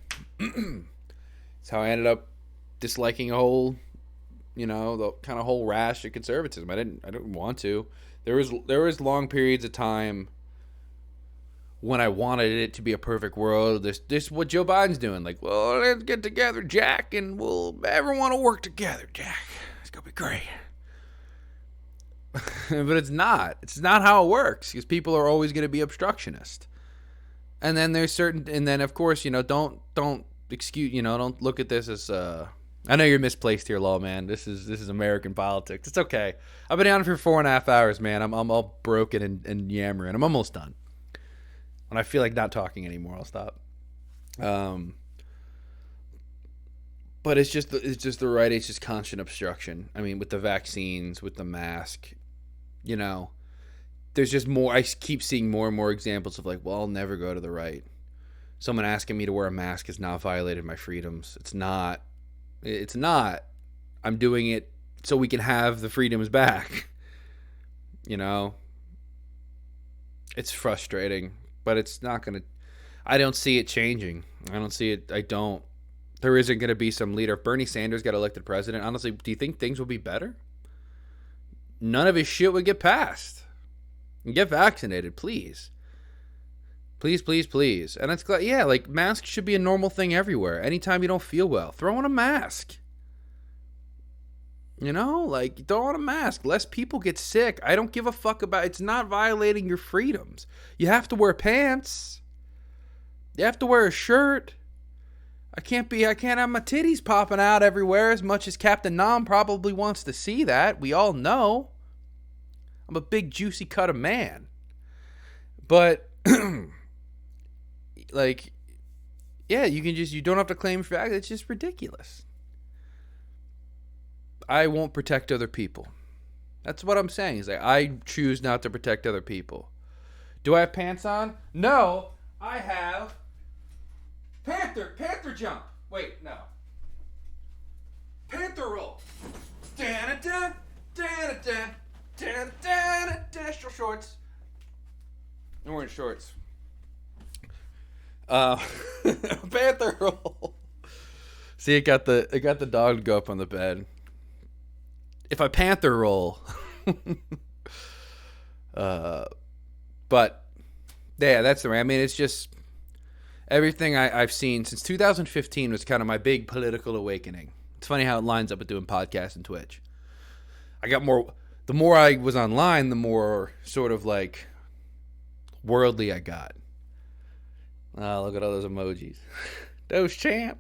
It's how I ended up disliking a whole, you know, the kind of whole rash of conservatism. I didn't want to. There was long periods of time when I wanted it to be a perfect world. This what Joe Biden's doing. Like, well, let's get together, Jack, and everyone will work together, Jack. It's gonna be great. But it's not. It's not how it works, because people are always going to be obstructionist. And then of course, you know, don't excuse, you know, don't look at this as I know you're misplaced here, Lawman. This is American politics. It's okay. I've been on for 4.5 hours, man. I'm all broken and yammering. I'm almost done. When I feel like not talking anymore, I'll stop. But it's just the right. It's just constant obstruction. I mean, with the vaccines, with the mask, you know, there's just more. I keep seeing more and more examples of like, well, I'll never go to the right. Someone asking me to wear a mask has not violated my freedoms. It's not. I'm doing it so we can have the freedoms back. You know? It's frustrating, but it's not going to... I don't see it changing. I don't see it... There isn't going to be some leader. If Bernie Sanders got elected president, honestly, do you think things will be better? None of his shit would get passed. And get vaccinated, please. Please, please, please. And it's like masks should be a normal thing everywhere. Anytime you don't feel well, throw on a mask. You know, like, throw on a mask. Less people get sick. I don't give a fuck about it's not violating your freedoms. You have to wear pants. You have to wear a shirt. I can't have my titties popping out everywhere as much as Captain Nom probably wants to see that. We all know. I'm a big juicy cut of man. But like, yeah, you don't have to claim fact. It's just ridiculous. I won't protect other people. That's what I'm saying. Is like, I choose not to protect other people. Do I have pants on? No, I have Panther jump. Wait, no. Panther roll. Da-da-da, da-da-da, da-da-da, still shorts. I'm wearing shorts. Panther roll. See, it got the dog to go up on the bed. If I panther roll, but yeah, that's the way. I mean, it's just everything I've seen since 2015 was kind of my big political awakening. It's funny how it lines up with doing podcasts and Twitch. I got more. The more I was online, the more sort of like worldly I got. Oh, look at all those emojis. Those champ.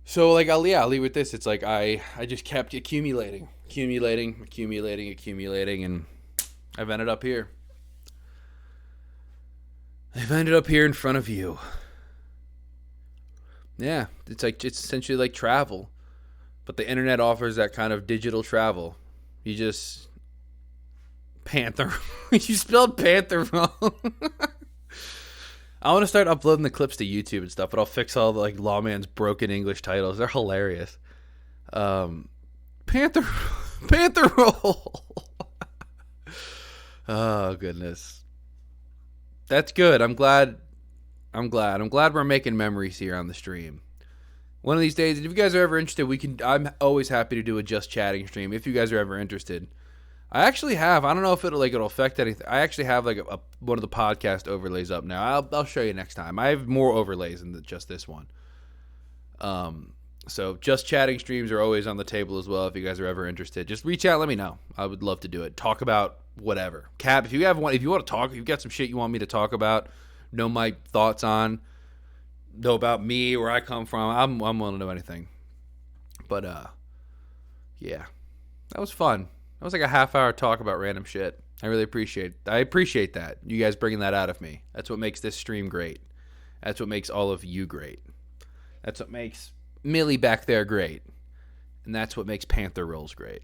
So like I'll leave with this. It's like I just kept accumulating, and I've ended up here. I've ended up here in front of you. Yeah, it's essentially like travel, but the internet offers that kind of digital travel. You just Panther. You spelled Panther wrong. I want to start uploading the clips to YouTube and stuff, but I'll fix all the like Lawman's broken English titles. They're hilarious. Panther roll. Oh goodness, that's good. I'm glad we're making memories here on the stream. One of these days, if you guys are ever interested, I'm always happy to do a just chatting stream if you guys are ever interested. I actually have. I don't know if it'll affect anything. I actually have like one of the podcast overlays up now. I'll show you next time. I have more overlays than just this one. So just chatting streams are always on the table as well. If you guys are ever interested, just reach out. Let me know. I would love to do it. Talk about whatever. Cap, if you want to talk, if you've got some shit you want me to talk about, know my thoughts on, know about me, where I come from. I'm willing to know anything. But yeah, that was fun. That was like a half-hour talk about random shit. I really appreciate that. You guys bringing that out of me. That's what makes this stream great. That's what makes all of you great. That's what makes Millie back there great. And that's what makes Panther Rolls great.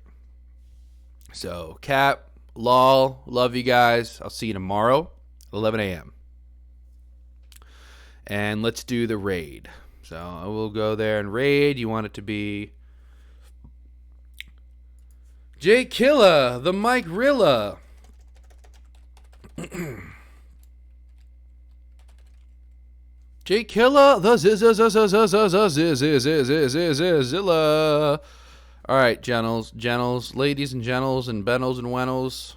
So, Cap, Lol, love you guys. I'll see you tomorrow at 11 a.m. And let's do the raid. So, I will go there and raid. You want it to be Jay Killa, the Mike Rilla. Jay Killa, the Zilla. All right, gentles, ladies and gentles, and bennels and wennels.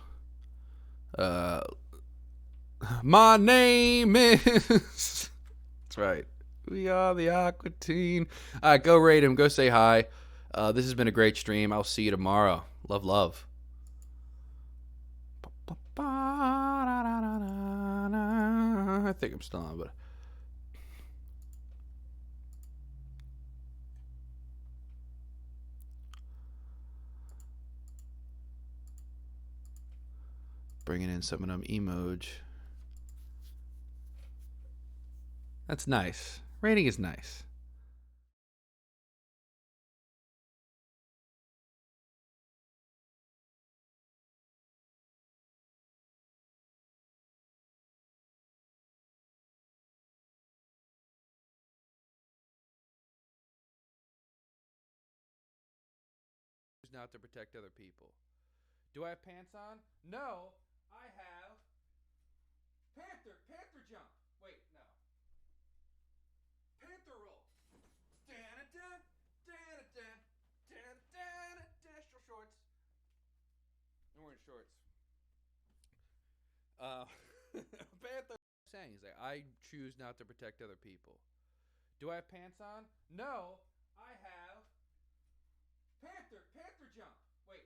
My name is. That's right. We are the Aqua Teen. All right, go rate him. Go say hi. This has been a great stream. I'll see you tomorrow. Love, love. I think I'm still on, but. Bringing in some of them emoji. That's nice. Rating is nice. Not to protect other people. Do I have pants on? No, I have Panther jump. Wait, no. Panther roll. Still shorts. I'm wearing shorts. Panther saying, he's like, I choose not to protect other people. Do I have pants on? No, I have Panther jump. Wait,